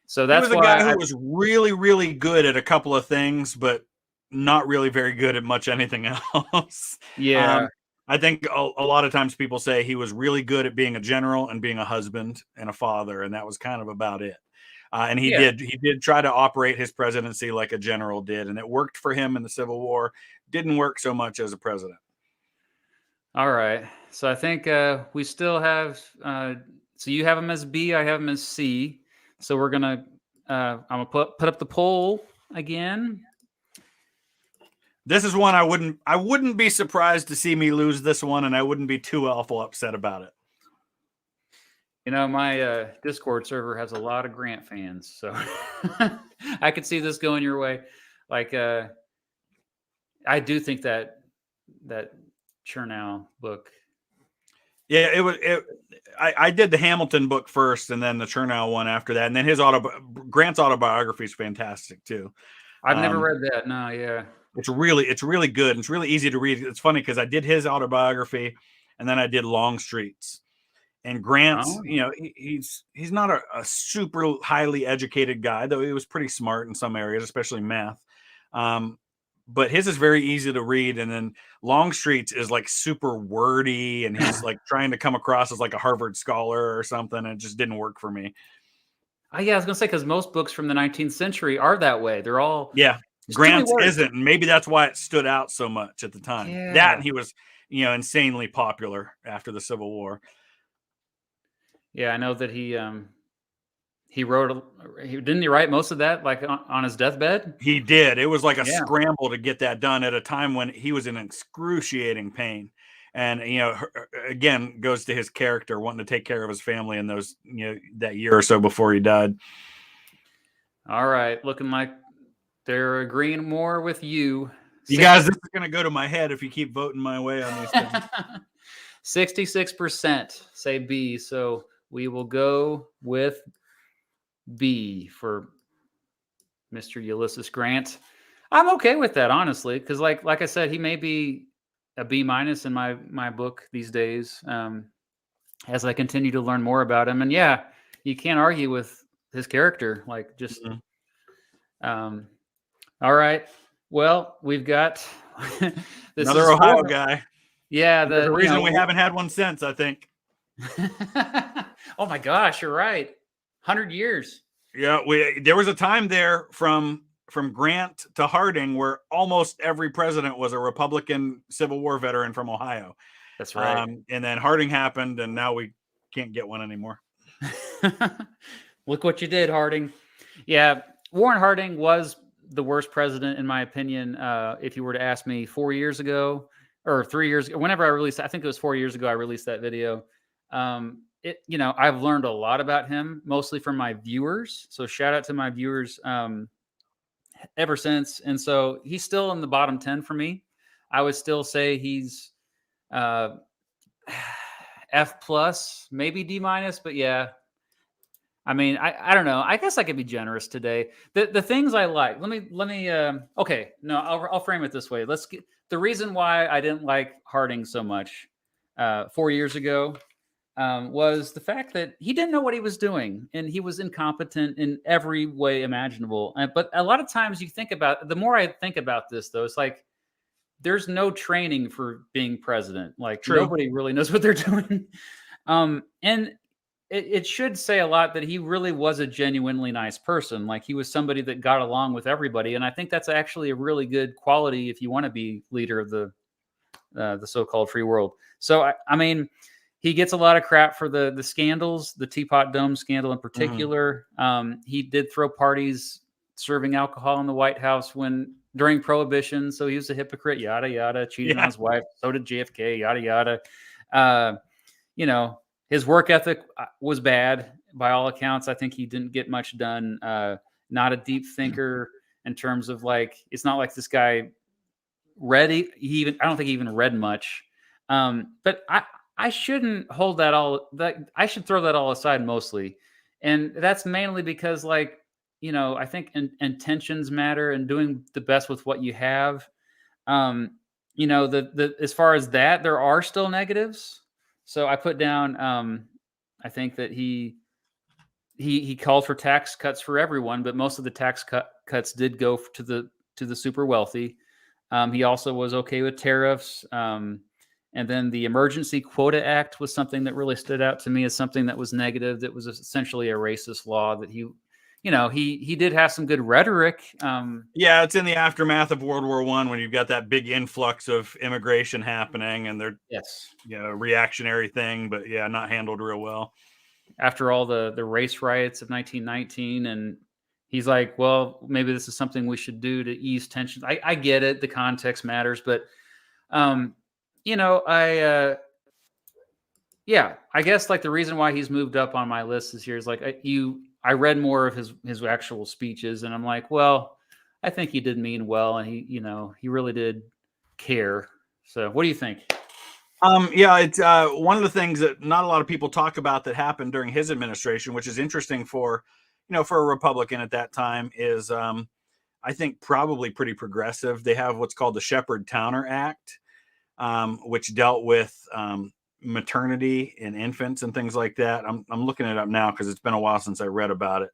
So that's he was a guy who was really, really good at a couple of things, but not really very good at much anything else. Yeah. I think a lot of times people say he was really good at being a general and being a husband and a father, and that was kind of about it. And he did try to operate his presidency like a general did, and it worked for him in the Civil War. Didn't work so much as a president. All right. So I think we still have. So you have him as B, I have him as C. So we're gonna. I'm gonna put up the poll again. This is one I wouldn't be surprised to see me lose this one, and I wouldn't be too awful upset about it. My Discord server has a lot of Grant fans, so I could see this going your way. I do think that Chernow book. Yeah, I did the Hamilton book first, and then the Chernow one after that, and then Grant's autobiography is fantastic too. I've never read that. No, yeah. It's really good. It's really easy to read. It's funny because I did his autobiography, and then I did Longstreet's. And Grant's, he's not a super highly educated guy, though he was pretty smart in some areas, especially math. But his is very easy to read, and then Longstreet's is super wordy, and he's trying to come across as a Harvard scholar or something, and it just didn't work for me. I was gonna say, because most books from the 19th century are that way. They're all Grant's isn't, and maybe that's why it stood out so much at the time. Yeah. That, and he was, insanely popular after the Civil War. Yeah, I know that he wrote didn't he write most of that like on his deathbed? He did. It was like a Yeah. scramble to get that done at a time when he was in excruciating pain. And, again, goes to his character wanting to take care of his family in those, that year or so before he died. All right, looking like they're agreeing more with you. You guys, this is going to go to my head if you keep voting my way on these things. 66% say B, so we will go with B for Mr. Ulysses Grant. I'm okay with that, honestly, because like I said, he may be a B minus in my book these days. As I continue to learn more about him, and yeah, you can't argue with his character. Like just, all right. Well, we've got this another Ohio guy. Yeah, the reason we haven't had one since, I think. Oh my gosh, you're right. 100 years. Yeah, there was a time there from Grant to Harding where almost every president was a Republican Civil War veteran from Ohio. That's right. And then Harding happened, and now we can't get one anymore. Look what you did, Harding. Yeah, Warren Harding was the worst president, in my opinion. If you were to ask me 4 years ago or 3 years ago, whenever I released, I think it was 4 years ago, I released that video. I've learned a lot about him, mostly from my viewers. So shout out to my viewers ever since. And so he's still in the bottom 10 for me. I would still say he's F plus, maybe D minus, but yeah. I mean, I don't know. I guess I could be generous today. The things I like. Let me. Okay, no, I'll frame it this way. Let's get the reason why I didn't like Harding so much 4 years ago was the fact that he didn't know what he was doing, and he was incompetent in every way imaginable. But a lot of times you think about, the more I think about this, though, it's like there's no training for being president. Like True. Nobody really knows what they're doing. And it should say a lot that he really was a genuinely nice person. Like he was somebody that got along with everybody. And I think that's actually a really good quality if you want to be leader of the so-called free world. So, I mean, he gets a lot of crap for the scandals, the Teapot Dome scandal in particular. He did throw parties serving alcohol in the White House during Prohibition. So he was a hypocrite, yada, yada, cheated on his wife. So did JFK, yada, yada. His work ethic was bad by all accounts. I think he didn't get much done. Not a deep thinker in terms of it's not like this guy read. I don't think he even read much. But I shouldn't hold that all. I should throw that all aside mostly, and that's mainly because I think intentions matter and doing the best with what you have. As far as that, there are still negatives. So I put down, I think that he called for tax cuts for everyone, but most of the tax cuts did go to the super wealthy. He also was okay with tariffs. And then the Emergency Quota Act was something that really stood out to me as something that was negative. That was essentially a racist law that he did have some good rhetoric. Yeah, it's in the aftermath of World War I when you've got that big influx of immigration happening, and they're reactionary thing, but not handled real well. After all the race riots of 1919, and he's like, well, maybe this is something we should do to ease tensions. I get it, the context matters, but I guess the reason why he's moved up on my list this year is I read more of his actual speeches, and I'm like, well, I think he did mean well, and he really did care. So what do you think? It's one of the things that not a lot of people talk about that happened during his administration, which is interesting for a Republican at that time, is I think probably pretty progressive. They have what's called the Shepard-Towner Act, which dealt with maternity in infants and things like that. I'm looking it up now because it's been a while since I read about it.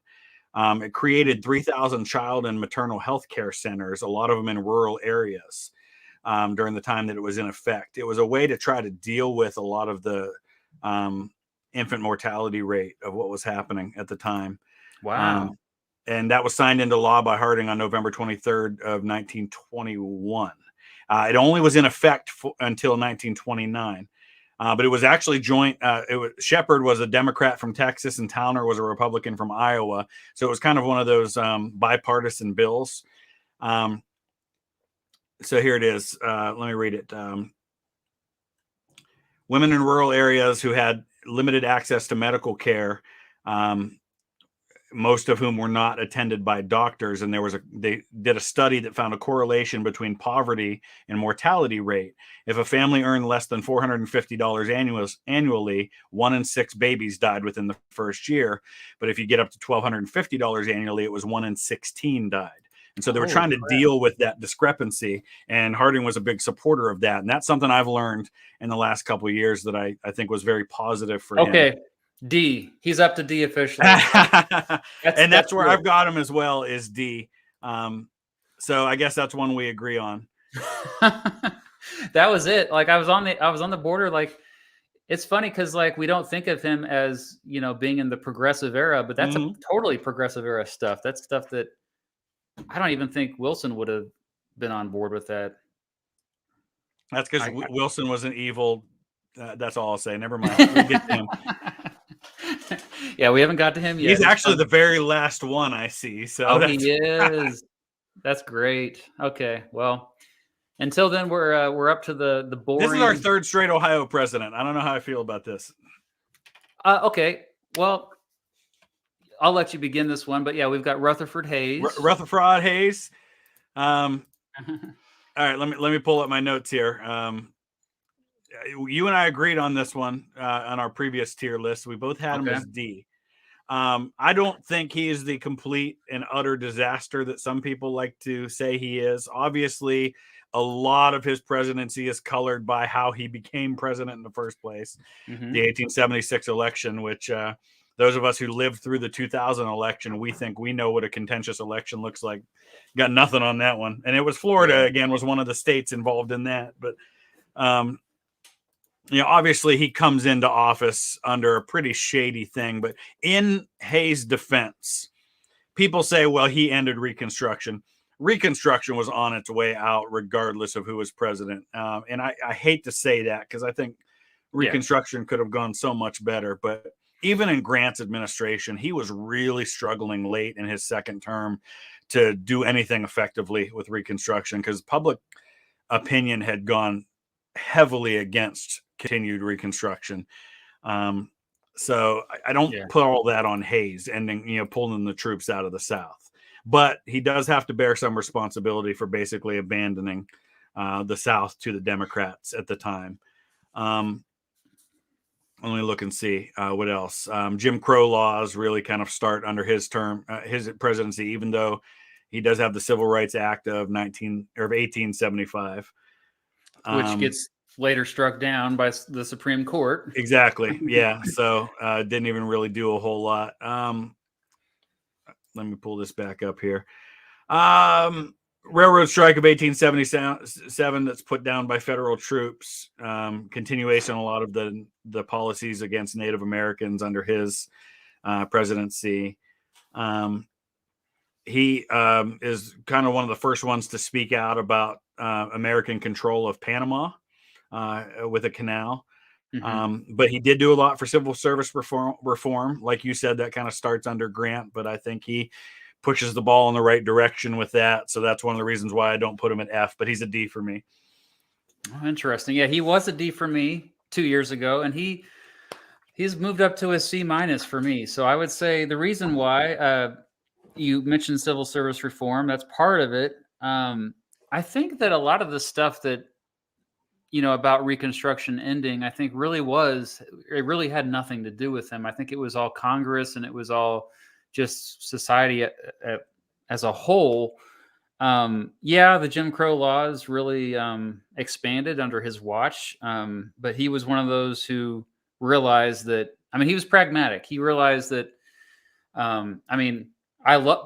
It created 3,000 child and maternal health care centers, a lot of them in rural areas, during the time that it was in effect. It was a way to try to deal with a lot of the infant mortality rate of what was happening at the time. Wow. And that was signed into law by Harding on November 23rd of 1921. It only was in effect until 1929. But it was actually joint. Shepard was a Democrat from Texas, and Towner was a Republican from Iowa. So it was kind of one of those bipartisan bills. So here it is. Let me read it. Women in rural areas who had limited access to medical care, most of whom were not attended by doctors, and they did a study that found a correlation between poverty and mortality rate. If a family earned less than $450 annually, 1 in 6 babies died within the first year. But if you get up to $1,250 annually, it was 1 in 16 died. And so they were trying to deal with that discrepancy, and Harding was a big supporter of that. And that's something I've learned in the last couple of years that I think was very positive for him. Okay. D. He's up to D officially. That's where I've got him as well, is D. So I guess that's one we agree on. That was it. Like I was on the border. Like it's funny because like we don't think of him as, you know, being in the progressive era, but that's a totally progressive era stuff. That's stuff that I don't even think Wilson would have been on board with that. That's because Wilson was an evil. That's all I'll say. Never mind. We'll get to him. Yeah, we haven't got to him yet. He's actually the very last one I see. So he is. That's great. Okay, well, until then, we're up to the boring. This is our third straight Ohio president. I don't know how I feel about this. Okay, well, I'll let you begin this one, but yeah, we've got Rutherford Hayes. Rutherford Hayes. All right, let me pull up my notes here. You and I agreed on this one on our previous tier list. We both had him as D. I don't think he is the complete and utter disaster that some people like to say he is. Obviously, a lot of his presidency is colored by how he became president in the first place. The 1876 election, which those of us who lived through the 2000 election, we think we know what a contentious election looks like. Got nothing on that one. And it was Florida, again, was one of the states involved in that. But you know, obviously he comes into office under a pretty shady thing, but in Hayes' defense, people say, well, he ended Reconstruction. Reconstruction was on its way out regardless of who was president. And I hate to say that because I think Reconstruction could have gone so much better. But even in Grant's administration, he was really struggling late in his second term to do anything effectively with Reconstruction because public opinion had gone heavily against continued Reconstruction. So I don't put all that on Hayes ending, you know, pulling the troops out of the South, but he does have to bear some responsibility for basically abandoning the South to the Democrats at the time. Let me look and see what else. Jim Crow laws really kind of start under his term, his presidency, even though he does have the Civil Rights Act of 1875, which gets later struck down by the Supreme Court. Exactly. Yeah. So didn't even really do a whole lot. Let me pull this back up here. Railroad strike of 1877 that's put down by federal troops. Continuation on a lot of the policies against Native Americans under his presidency. He is kind of one of the first ones to speak out about American control of Panama. With a canal. But he did do a lot for civil service reform. Like you said, that kind of starts under Grant, but I think he pushes the ball in the right direction with that. So that's one of the reasons why I don't put him at F, but he's a D for me. Oh, interesting. Yeah, he was a D for me 2 years ago, and he's moved up to a C- for me. So I would say the reason why you mentioned civil service reform, that's part of it. I think that a lot of the stuff that you know, about Reconstruction ending, I think it really had nothing to do with him. I think it was all Congress and it was all just society as a whole. The Jim Crow laws really expanded under his watch. But he was one of those who realized that, I mean, he was pragmatic. He realized that,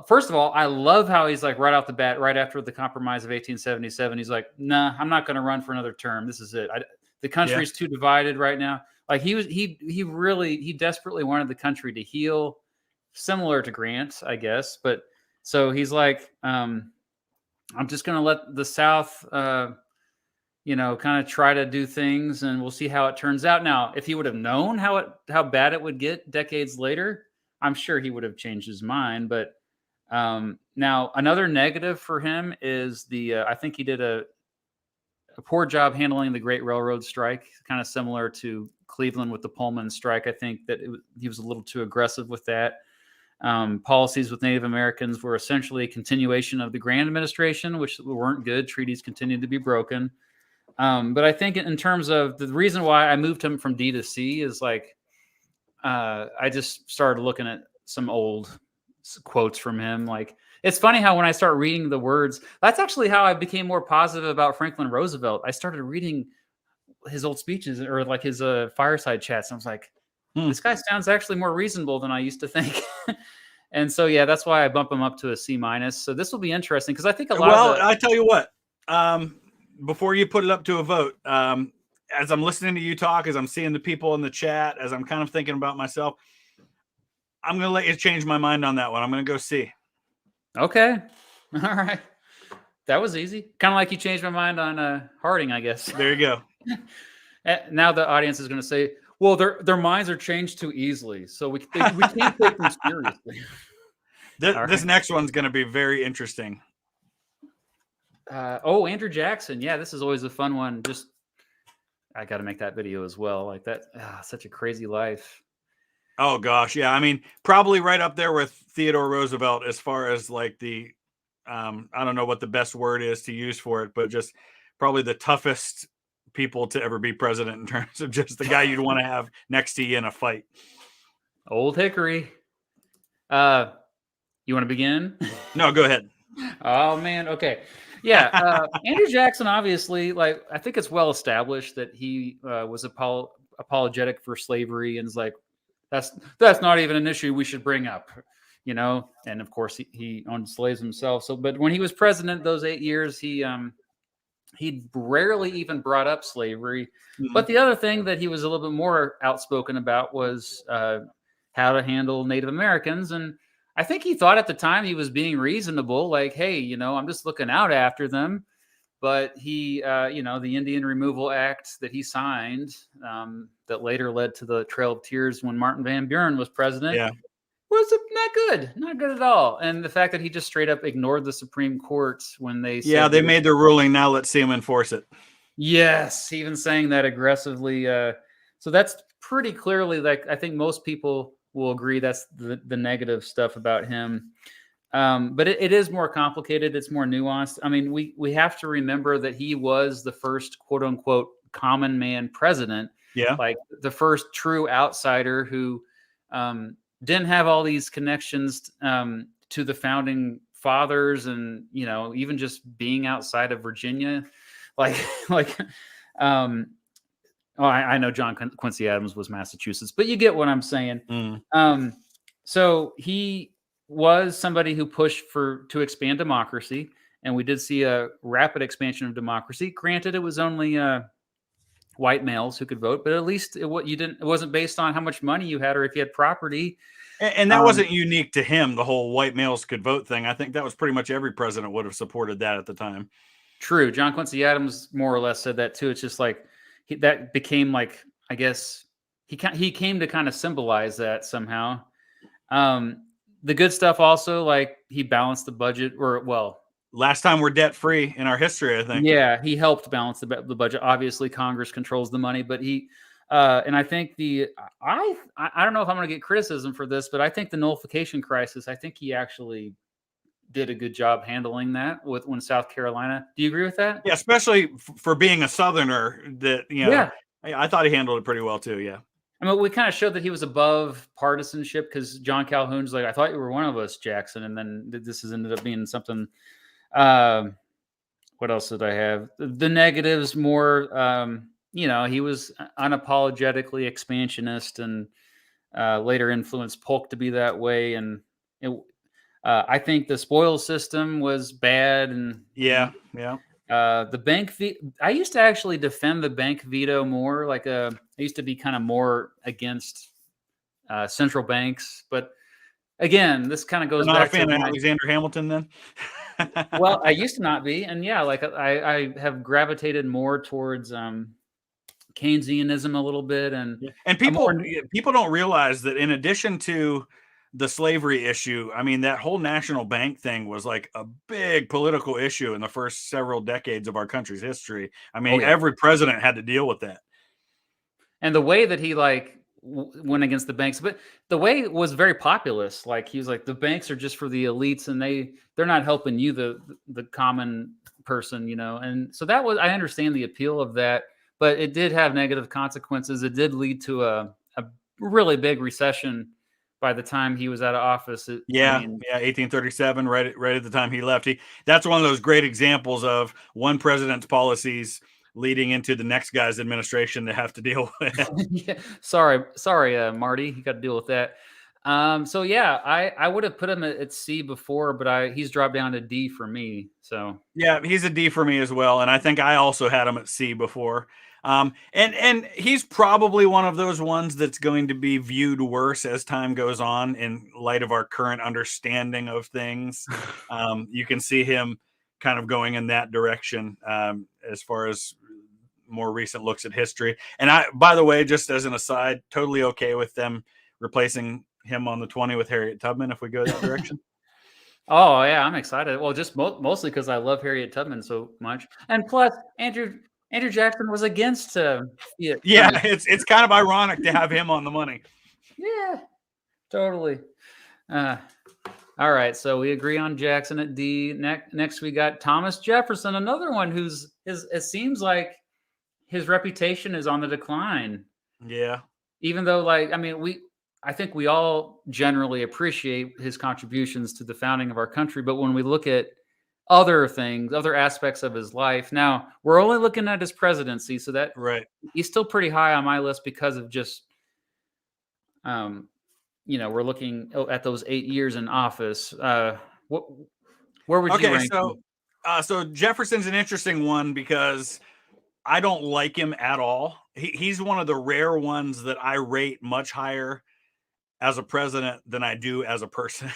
first of all, I love how he's like right off the bat, right after the compromise of 1877, he's like, nah, I'm not going to run for another term. This is it. The country's too divided right now. Like he desperately wanted the country to heal, similar to Grant, I guess. But so he's like, I'm just going to let the South kind of try to do things, and we'll see how it turns out. Now, if he would have known how bad it would get decades later, I'm sure he would have changed his mind. But now another negative for him is I think he did a poor job handling the Great Railroad Strike, kind of similar to Cleveland with the Pullman strike. I think that he was a little too aggressive with that. Policies with Native Americans were essentially a continuation of the Grant administration, which weren't good. Treaties continued to be broken. But I think in terms of the reason why I moved him from D to C is like, I just started looking at some old quotes from him. Like, it's funny how when I start reading the words, that's actually how I became more positive about Franklin Roosevelt. I started reading his old speeches or like his fireside chats. And I was like, this guy sounds actually more reasonable than I used to think. And so, yeah, that's why I bump him up to a C-. So this will be interesting because I think a lot of I tell you what, before you put it up to a vote, as I'm listening to you talk, as I'm seeing the people in the chat, as I'm kind of thinking about myself, I'm going to let you change my mind on that one. I'm going to go C. Okay. All right. That was easy. Kind of like you changed my mind on Harding, I guess. There you go. Now the audience is going to say, well, their minds are changed too easily, so we can't take them seriously. This next one's going to be very interesting. Andrew Jackson. Yeah, this is always a fun one. I got to make that video as well. Like that, such a crazy life. Oh gosh, yeah. I mean, probably right up there with Theodore Roosevelt as far as like the, I don't know what the best word is to use for it, but just probably the toughest people to ever be president in terms of just the guy you'd want to have next to you in a fight. Old Hickory. You want to begin? No, go ahead. Oh man. Okay. Yeah. Andrew Jackson, obviously, like, I think it's well established that he was apologetic for slavery and is like, that's not even an issue we should bring up, and of course he owned slaves himself. So, but when he was president those 8 years, he rarely even brought up slavery. Mm-hmm. But the other thing that he was a little bit more outspoken about was how to handle Native Americans. And I think he thought at the time he was being reasonable, like, hey, I'm just looking out after them. But he, the Indian Removal Act that he signed, that later led to the Trail of Tears when Martin Van Buren was president, was not good at all. And the fact that he just straight up ignored the Supreme Court when they said they made their ruling. Now let's see him enforce it. Yes, even saying that aggressively. So that's pretty clearly, like, I think most people will agree that's the negative stuff about him. But it is more complicated. It's more nuanced. I mean, we have to remember that he was the first quote unquote common man president. Yeah. Like the first true outsider who didn't have all these connections to the founding fathers and, even just being outside of Virginia. I know John Quincy Adams was Massachusetts, but you get what I'm saying. So he was somebody who pushed to expand democracy, and we did see a rapid expansion of democracy. Granted, it was only white males who could vote, but at least it wasn't based on how much money you had or if you had property. And that wasn't unique to him, the whole white males could vote thing. I think that was pretty much every president would have supported that at the time. True. John Quincy Adams more or less said that too. It's just like that became like, I guess he came to kind of symbolize that somehow. The good stuff also, like he balanced the budget, last time we're debt free in our history, I think. Yeah, he helped balance the budget. Obviously, Congress controls the money, but he and I think I don't know if I'm going to get criticism for this, but I think the nullification crisis, I think he actually did a good job handling that when South Carolina. Do you agree with that? Yeah, especially for being a Southerner. I thought he handled it pretty well too. Yeah. I mean, we kind of showed that he was above partisanship because John Calhoun's like, I thought you were one of us, Jackson. And then this has ended up being something. What else did I have? The negatives more, he was unapologetically expansionist and later influenced Polk to be that way. And I think the spoils system was bad. And yeah. The bank I used to actually defend the bank veto more. Like I used to be kind of more against central banks, but again, this kind of goes back to Alexander Hamilton. Then Well, I used to not be, and yeah, like I have gravitated more towards Keynesianism a little bit, and Yeah. And I'm more. people don't realize that in addition to the slavery issue, I mean, that whole national bank thing was like a big political issue in the first several decades of our country's history. I Oh mean, yeah, every president had to deal with that. and the way that he like went against the banks, but the way was very populist. Like he was like, the banks are just for the elites, and they're not helping you, the common person, you know. And so that was, I understand the appeal of that, but it did have negative consequences. It did lead to a really big recession by the time he was out of office. I Yeah, mean, yeah, 1837, right at the time he left. That's one of those great examples of one president's policies leading into the next guy's administration to have to deal with. yeah, sorry, Marty, you got to deal with that. So yeah, I would have put him at C before, but he's dropped down to D for me. So Yeah, he's a D for me as well, and I think I also had him at C before. And he's probably one of those ones that's going to be viewed worse as time goes on in light of our current understanding of things. You can see him kind of going in that direction as far as more recent looks at history. And by the way, just as an aside, totally okay with them replacing him on the 20 with Harriet Tubman if we go that direction. oh yeah, I'm excited. Well, just mostly because I love Harriet Tubman so much, and plus Andrew Jackson was against yeah, Yeah, it's kind of ironic to have him on the money. yeah, totally. Uh, all right, so we agree on Jackson at D. Next we got Thomas Jefferson, another one who's it seems like his reputation is on the decline. Yeah. Even though, like, I mean, I think we all generally appreciate his contributions to the founding of our country, but when we look at other things, other aspects of his life, now we're only looking at his presidency, so that Right. he's still pretty high on my list because of just, um, we're looking at those 8 years in office. What, where would you Okay, rank him? so Jefferson's an interesting one because I don't like him at all. He's one of the rare ones that I rate much higher as a president than I do as a person.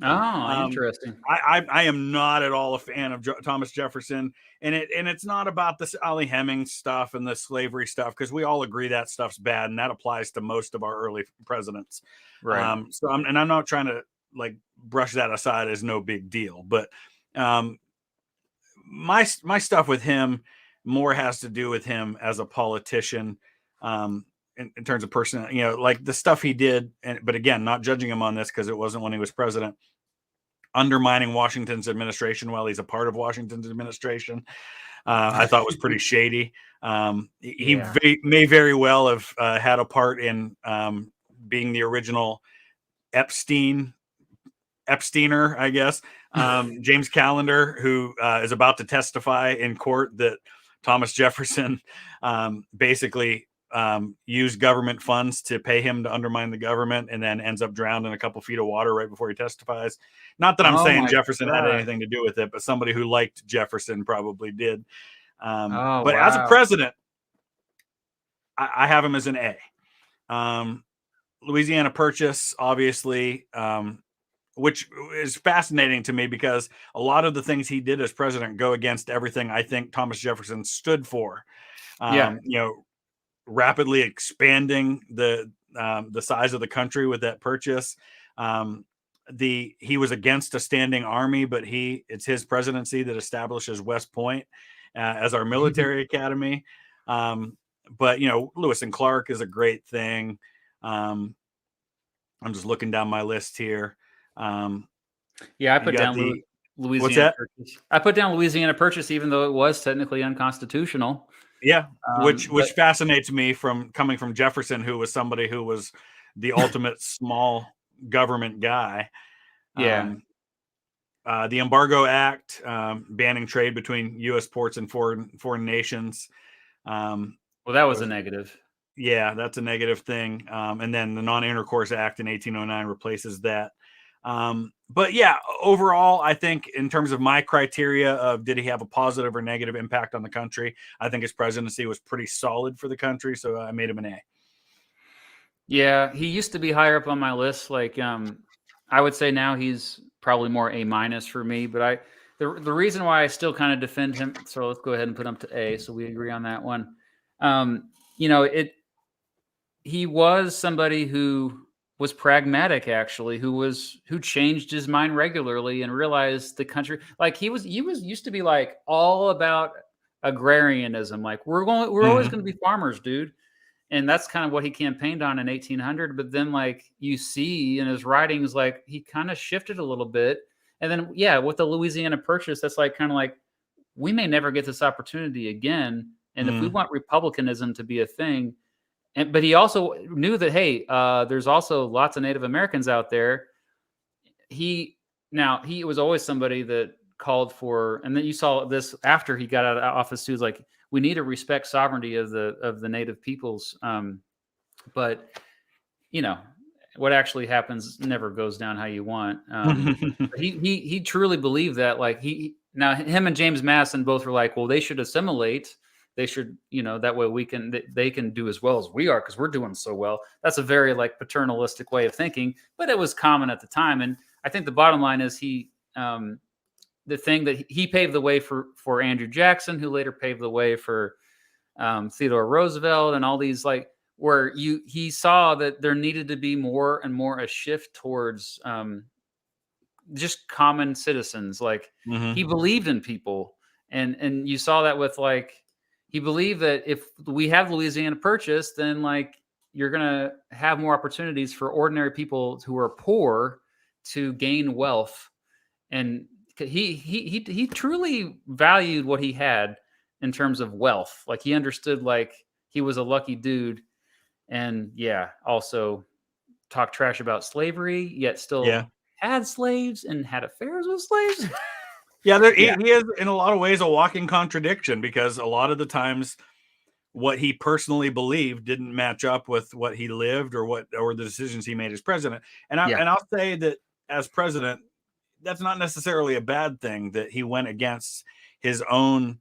Oh, um, interesting. I am not at all a fan of Thomas Jefferson, and it's not about this Ollie Hemming stuff and the slavery stuff because we all agree that stuff's bad, and that applies to most of our early presidents. Right. I'm not trying to like brush that aside as no big deal, but um, my stuff with him more has to do with him as a politician. In terms of person, like the stuff he did, but again, not judging him on this because it wasn't when he was president, undermining Washington's administration while he's a part of Washington's administration, I thought was pretty shady. He Yeah. may very well have had a part in being the original Epsteiner, I guess. James Callender, who is about to testify in court that Thomas Jefferson basically used government funds to pay him to undermine the government and then ends up drowned in a couple feet of water right before he testifies. Not that I'm Oh saying my Jefferson had God. anything to do with it, but somebody who liked Jefferson probably did. Oh But as a wow. president, I have him as an A. Louisiana Purchase, obviously, which is fascinating to me because a lot of the things he did as president go against everything I think Thomas Jefferson stood for. Yeah. Rapidly expanding the size of the country with that purchase. He was against a standing army, but it's his presidency that establishes West Point as our military academy. But Lewis and Clark is a great thing. I'm just looking down my list here. Yeah, I You put got down the what's Louisiana that? Purchase. I put down Louisiana Purchase, even though it was technically unconstitutional. Yeah, which But fascinates me from coming from Jefferson, who was somebody who was the ultimate small government guy. yeah, Um, the Embargo Act, banning trade between U.S. ports and foreign nations. well, that was a Was negative. Yeah, that's a negative thing. And then the Non-Intercourse Act in 1809 replaces that. But yeah, overall, I think in terms of my criteria of did he have a positive or negative impact on the country, I think his presidency was pretty solid for the country. So I made him an A. Yeah, he used to be higher up on my list. Like, I would say now he's probably more A minus for me. But the reason why I still kind of defend him. So let's go ahead and put him to A. So we agree on that one. He was somebody who was pragmatic, actually, who changed his mind regularly and realized the country, like he used to be like all about agrarianism. Like we're always going to be farmers, dude. And that's kind of what he campaigned on in 1800. But then, like, you see in his writings, like he kind of shifted a little bit. And then, yeah, with the Louisiana Purchase, that's like kind of like, we may never get this opportunity again. And if we want republicanism to be a thing, but he also knew that, hey, there's also lots of Native Americans out there. He was always somebody that called for, and then you saw this after he got out of office too, is like, we need to respect sovereignty of the Native peoples. But what actually happens never goes down how you want. He truly believed that, like, him and James Madison both were like, well, they should assimilate. They should, that way they can do as well as we are because we're doing so well. That's a very like paternalistic way of thinking, but it was common at the time. And I think the bottom line is the thing that he paved the way for Andrew Jackson, who later paved the way for Theodore Roosevelt, and all these, like, where he saw that there needed to be more and more a shift towards just common citizens. Like he believed in people, and you saw that with, like, he believed that if we have Louisiana Purchase, then like you're gonna have more opportunities for ordinary people who are poor to gain wealth. And he truly valued what he had in terms of wealth. Like he understood, like, he was a lucky dude, and also talked trash about slavery, yet still had slaves and had affairs with slaves. He is in a lot of ways a walking contradiction, because a lot of the times what he personally believed didn't match up with what he lived or the decisions he made as president. And I'll say that as president, that's not necessarily a bad thing, that he went against his own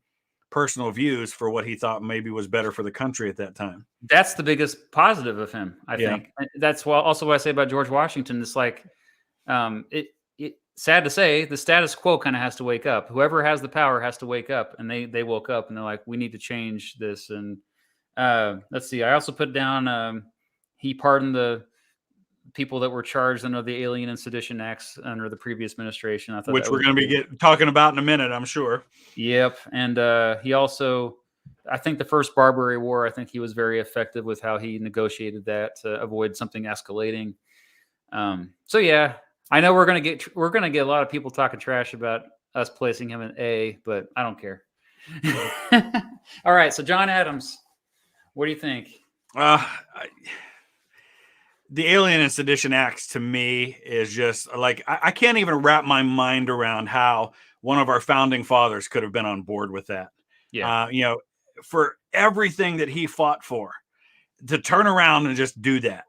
personal views for what he thought maybe was better for the country at that time. That's the biggest positive of him, I think. That's also what I say about George Washington. It's like, sad to say, the status quo kind of has to wake up. Whoever has the power has to wake up, and they woke up and they're like, we need to change this. And let's see, I also put down he pardoned the people that were charged under the Alien and Sedition Acts under the previous administration. I thought, which we're going to be talking about in a minute, I'm sure. Yep. And he also, I think the first Barbary War, I think he was very effective with how he negotiated that to avoid something escalating. So yeah, I know we're gonna get a lot of people talking trash about us placing him in A, but I don't care. All right, so John Adams, what do you think? The Alien and Sedition Acts, to me, is just like, I can't even wrap my mind around how one of our founding fathers could have been on board with that. Yeah. For everything that he fought for, to turn around and just do that.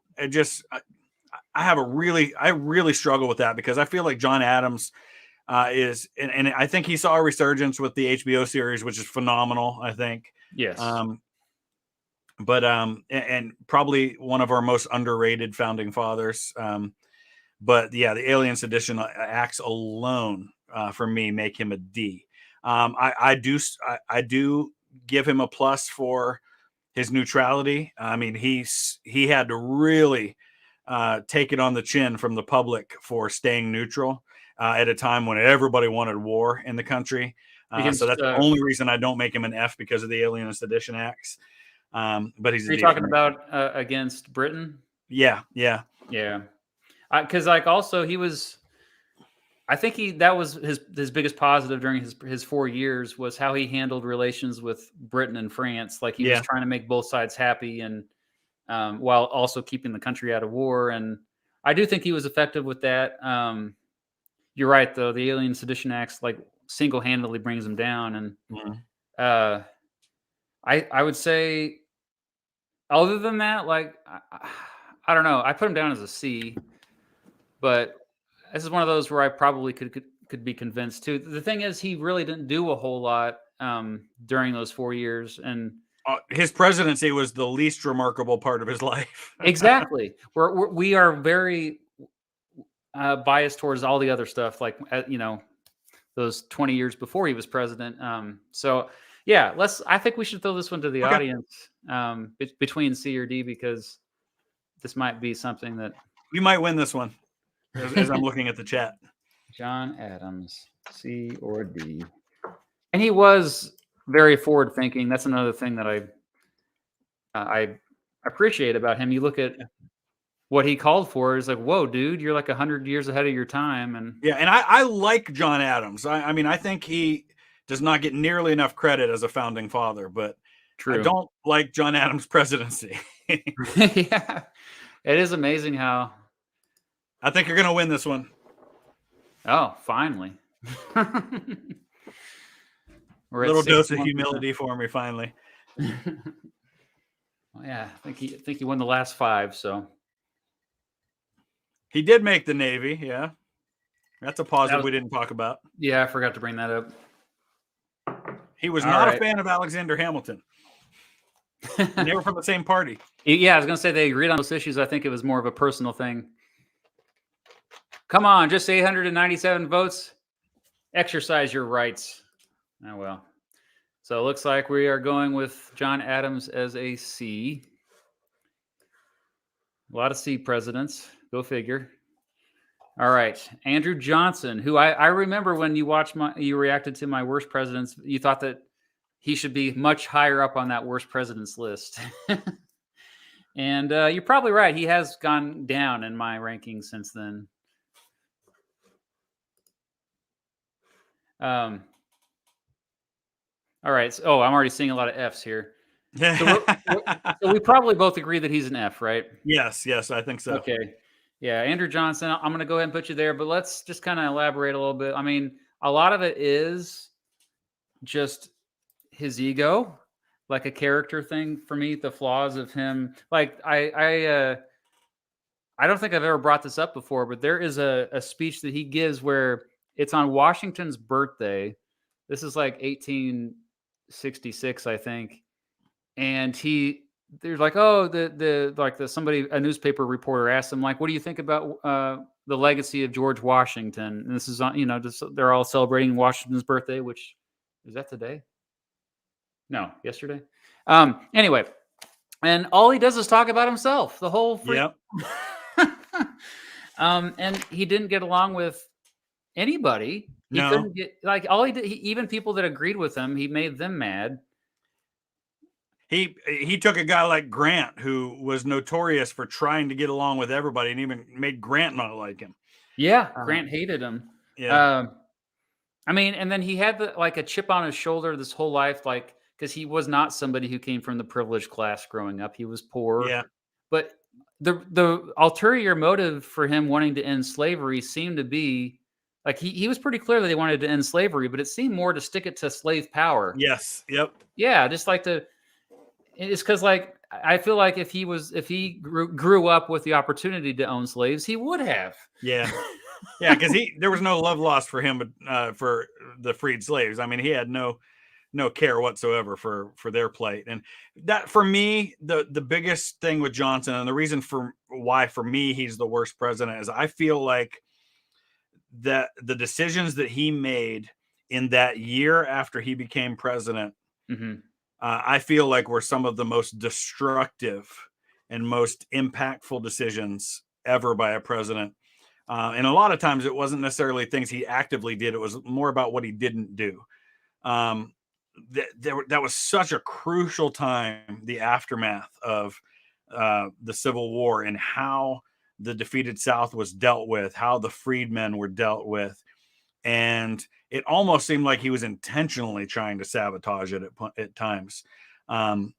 I really struggle with that, because I feel like John Adams is, and I think he saw a resurgence with the HBO series, which is phenomenal, I think. Yes. But and probably one of our most underrated founding fathers. But yeah, the Alien Sedition Acts alone, for me, make him a D. I do give him a plus for his neutrality. I mean, he had to really take it on the chin from the public for staying neutral at a time when everybody wanted war in the country. So that's the only reason I don't make him an F, because of the Alien and Sedition Acts. But he's. Are you talking about against Britain? Yeah. Because like also he was, I think that was his biggest positive during his 4 years, was how he handled relations with Britain and France. Like he was trying to make both sides happy, and while also keeping the country out of war. And I do think he was effective with that. You're right, though. The Alien Sedition Acts like single-handedly brings him down. And I would say, other than that, like, I don't know. I put him down as a C, but this is one of those where I probably could be convinced too. The thing is, he really didn't do a whole lot during those 4 years, and his presidency was the least remarkable part of his life. Exactly. We are very biased towards all the other stuff, like those 20 years before he was president. So yeah, I think we should throw this one to the audience between C or D, because this might be something that you might win this one as I'm looking at the chat. John Adams, C or D. And he was very forward thinking. That's another thing that I appreciate about him. You look at what he called for, is like, whoa, dude, you're like 100 years ahead of your time. And yeah, and I like John Adams. I mean, I think he does not get nearly enough credit as a founding father, but true. I don't like John Adams' presidency. Yeah, it is amazing how. I think you're going to win this one. Oh, finally. A little dose of humility for me, finally. Well, yeah, I think he won the last 5, so. He did make the Navy, yeah. That's a positive we didn't talk about. Yeah, I forgot to bring that up. He was not a fan of Alexander Hamilton. And they were from the same party. Yeah, I was going to say they agreed on those issues. I think it was more of a personal thing. Come on, just 897 votes. Exercise your rights. Oh, well. So it looks like we are going with John Adams as a C. A lot of C presidents. Go figure. All right. Andrew Johnson, who I remember when you reacted to my worst presidents, you thought that he should be much higher up on that worst presidents list. And you're probably right. He has gone down in my rankings since then. All right. So, I'm already seeing a lot of Fs here. So we probably both agree that he's an F, right? Yes, I think so. Okay. Yeah, Andrew Johnson, I'm going to go ahead and put you there, but let's just kind of elaborate a little bit. I mean, a lot of it is just his ego, like a character thing for me, the flaws of him. Like I don't think I've ever brought this up before, but there is a speech that he gives where it's on Washington's birthday. This is like 1866, I think. And they're like, oh, a newspaper reporter asked him, like, what do you think about the legacy of George Washington? And this is on, they're all celebrating Washington's birthday, which is that today? No, yesterday. Anyway, and all he does is talk about himself the whole free. Yep. And he didn't get along with anybody. He couldn't get, like, all he did, even people that agreed with him, he made them mad. He took a guy like Grant, who was notorious for trying to get along with everybody, and even made Grant not like him. Yeah, Grant hated him. Yeah. I mean, and then he had a chip on his shoulder this whole life, like, because he was not somebody who came from the privileged class growing up. He was poor. Yeah. But the ulterior motive for him wanting to end slavery seemed to be, like, he was pretty clear that he wanted to end slavery, but it seemed more to stick it to slave power. Yes. Yep. Yeah, just like it's because, like, I feel like if he grew up with the opportunity to own slaves, he would have. Yeah. Yeah, because there was no love lost for him, for the freed slaves. I mean, he had no care whatsoever for their plight. And that, for me, the biggest thing with Johnson, and the reason why for me he's the worst president, is I feel like that the decisions that he made in that year after he became president, I feel like were some of the most destructive and most impactful decisions ever by a president. And a lot of times it wasn't necessarily things he actively did. It was more about what he didn't do. That was such a crucial time, the aftermath of the Civil War, and how the defeated South was dealt with, how the freedmen were dealt with. And it almost seemed like he was intentionally trying to sabotage it at times. And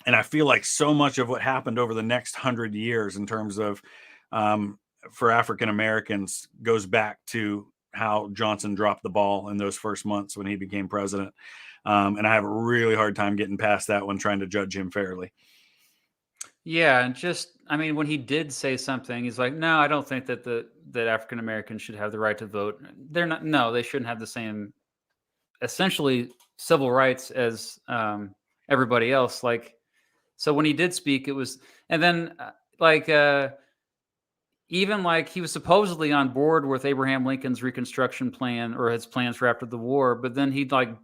I feel like so much of what happened over the next 100 years in terms of for African Americans goes back to how Johnson dropped the ball in those first months when he became president. And I have a really hard time getting past that one, trying to judge him fairly. Yeah, and I mean, when he did say something, he's like, no, I don't think that that African Americans should have the right to vote. They shouldn't have the same, essentially, civil rights as everybody else. Like, so when he did speak, it was, and then even like he was supposedly on board with Abraham Lincoln's Reconstruction plan or his plans for after the war, but then he'd like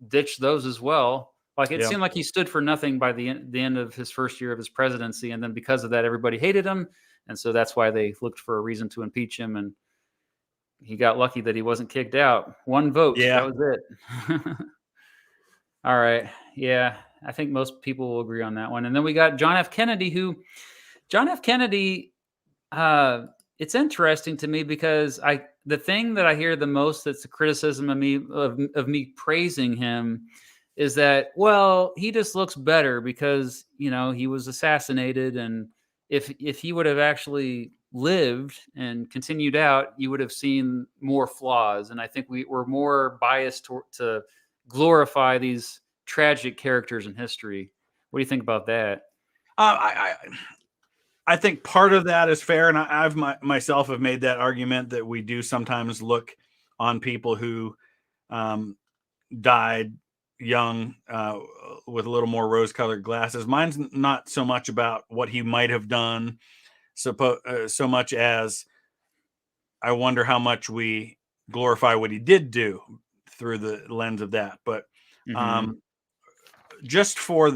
ditch those as well. Like it Yeah. seemed like he stood for nothing by the end of his first year of his presidency, and then because of that, everybody hated him, and so that's why they looked for a reason to impeach him. And he got lucky that he wasn't kicked out. One vote, that Yeah. was it. All right, yeah, I think most people will agree on that one. And then we got John F. Kennedy, who John F. Kennedy. It's interesting to me because the thing that I hear the most that's a criticism of me praising him is that, well, he just looks better because he was assassinated, and if he would have actually lived and continued out, you would have seen more flaws. And I think we're more biased to glorify these tragic characters in history. What do you think about that? I think part of that is fair, and I've myself have made that argument that we do sometimes look on people who died young with a little more rose-colored glasses. Mine's not so much about what he might have done, so much as I wonder how much we glorify what he did do through the lens of that. But just for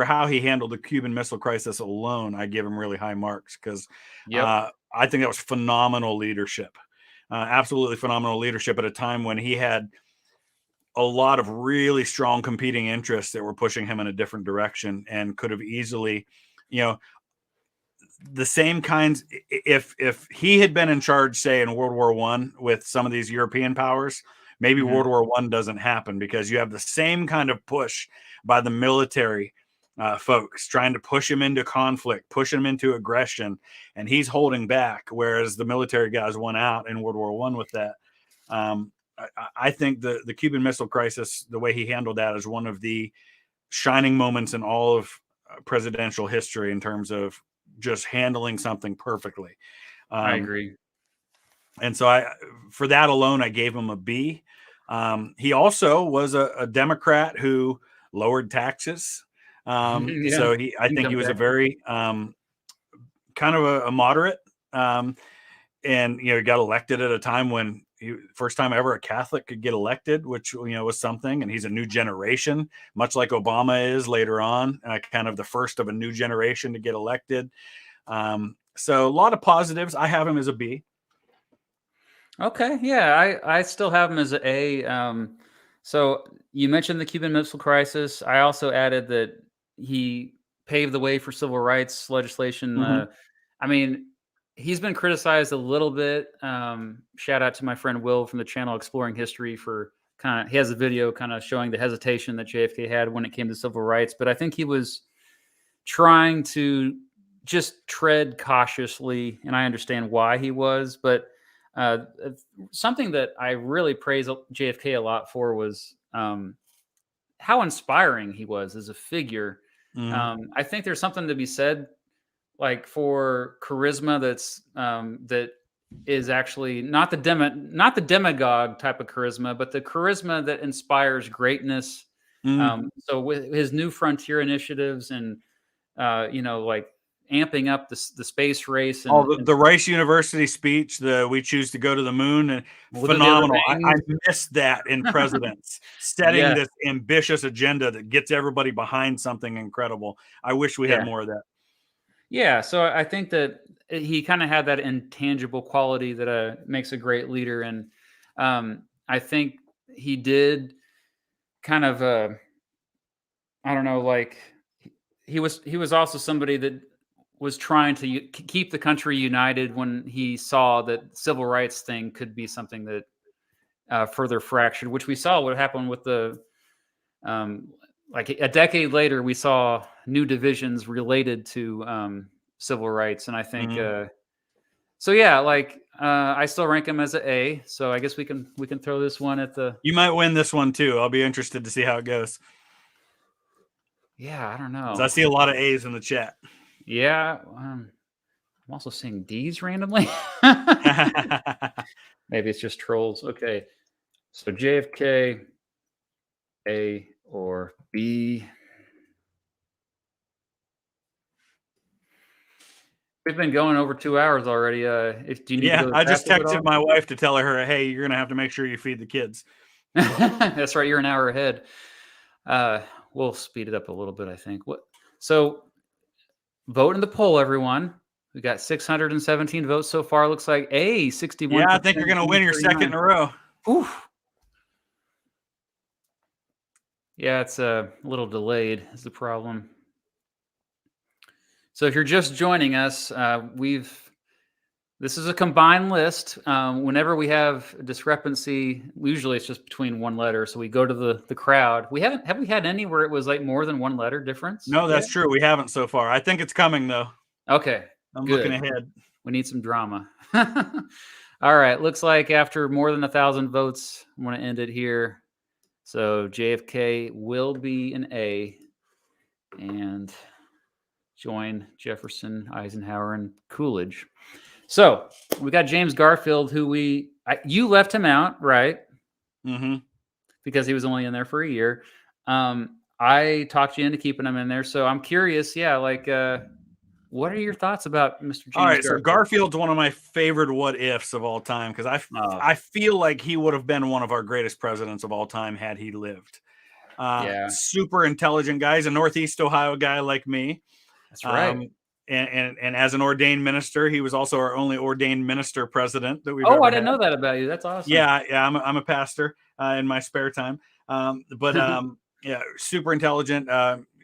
how he handled the Cuban Missile Crisis alone, I give him really high marks because I think that was phenomenal leadership, absolutely phenomenal leadership at a time when he had a lot of really strong competing interests that were pushing him in a different direction and could have easily, the same kinds. If he had been in charge, say in World War I with some of these European powers, maybe World War I doesn't happen because you have the same kind of push by the military folks trying to push him into conflict, push him into aggression, and he's holding back, whereas the military guys won out in World War I with that. I think the Cuban Missile Crisis, the way he handled that, is one of the shining moments in all of presidential history in terms of just handling something perfectly. I agree. And so for that alone, I gave him a B. He also was a Democrat who lowered taxes. So I think he was a very kind of a moderate, and he got elected at a time when first time ever a Catholic could get elected, which was something. And he's a new generation, much like Obama is later on, kind of the first of a new generation to get elected. So a lot of positives. I have him as a B. Okay, yeah, I still have him as an A. So you mentioned the Cuban Missile Crisis. I also added that he paved the way for civil rights legislation. I mean, he's been criticized a little bit. Shout out to my friend Will from the channel Exploring History for he has a video kind of showing the hesitation that JFK had when it came to civil rights. But I think he was trying to just tread cautiously, and I understand why he was. But something that I really praise JFK a lot for was how inspiring he was as a figure. I think there's something to be said like for charisma that is actually not the demagogue type of charisma, but the charisma that inspires greatness. So with his New Frontier initiatives and like amping up the space race and the Rice University speech, we choose to go to the moon, and phenomenal. I missed that in presidents setting this ambitious agenda that gets everybody behind something incredible. I wish we had more of that. Yeah, so I think that he kind of had that intangible quality that makes a great leader, and I think he did kind of I don't know, like he was also somebody that was trying to keep the country united when he saw that civil rights thing could be something that further fractured, which we saw what happened with the like a decade later, we saw new divisions related to civil rights. And I think, so yeah, like I still rank him as an A. So I guess we can throw this one at the. You might win this one too. I'll be interested to see how it goes. Yeah, I don't know. I see a lot of A's in the chat. Yeah. I'm also seeing D's randomly. Maybe it's just trolls. Okay. So JFK, A or B. We've been going over 2 hours already. Do you need to go to the I just bathroom at texted all? my wife to tell her, hey, you're going to have to make sure you feed the kids. That's right. You're an hour ahead. We'll speed it up a little bit, I think. So vote in the poll, everyone. We got 617 votes so far. Looks like 61%. Yeah, I think you're going to win your second in a row. Oof. Yeah, it's a little delayed is the problem. So if you're just joining us, this is a combined list. Whenever we have a discrepancy, usually it's just between one letter. So we go to the crowd. Have we had any where it was like more than one letter difference? No, that's true. We haven't so far. I think it's coming though. Okay. I'm good. looking ahead. We need some drama. All right. Looks like after more than 1,000 votes, I'm going to end it here. So JFK will be an A and join Jefferson, Eisenhower, and Coolidge. So we got James Garfield, who you left him out, right? Mm-hmm. Because he was only in there for a year. I talked you into keeping him in there. So I'm curious. Yeah. What are your thoughts about Mr. James All right. Garfield? So Garfield's one of my favorite what ifs of all time. Cause I feel like he would have been one of our greatest presidents of all time had he lived. Super intelligent guy. He's a Northeast Ohio guy like me. That's right. And as an ordained minister, he was also our only ordained minister president that we've ever I didn't had. know that about you. That's awesome. Yeah, I'm a pastor in my spare time. Super intelligent,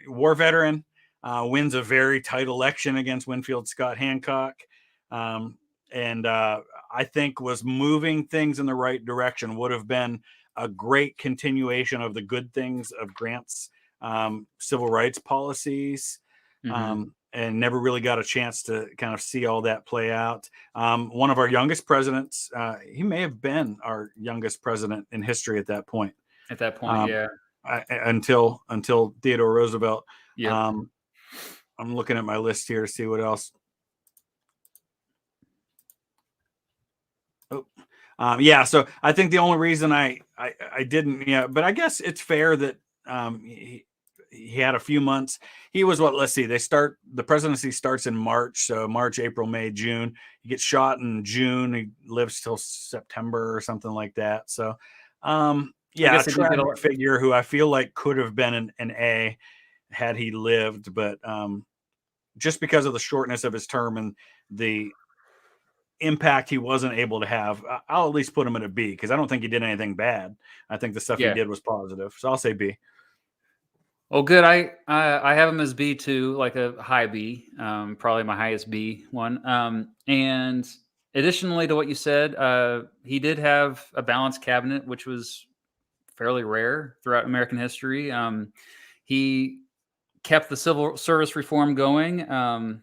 war veteran, wins a very tight election against Winfield Scott Hancock, and I think was moving things in the right direction. Would have been a great continuation of the good things of Grant's civil rights policies. Mm-hmm. And never really got a chance to kind of see all that play out. One of our youngest presidents, he may have been our youngest president in history at that point. At that point, until Theodore Roosevelt. Yep. I'm looking at my list here to see what else. So I think the only reason I didn't, but I guess it's fair that he had a few months. He was the presidency starts in March. So March, April, May, June. He gets shot in June. He lives till September or something like that. So, a tragic figure who I feel like could have been an A had he lived, but just because of the shortness of his term and the impact he wasn't able to have, I'll at least put him at a B because I don't think he did anything bad. I think the stuff he did was positive. So I'll say B. Oh, good. I have him as B too, like a high B, probably my highest B one. And additionally to what you said, he did have a balanced cabinet, which was fairly rare throughout American history. He kept the civil service reform going,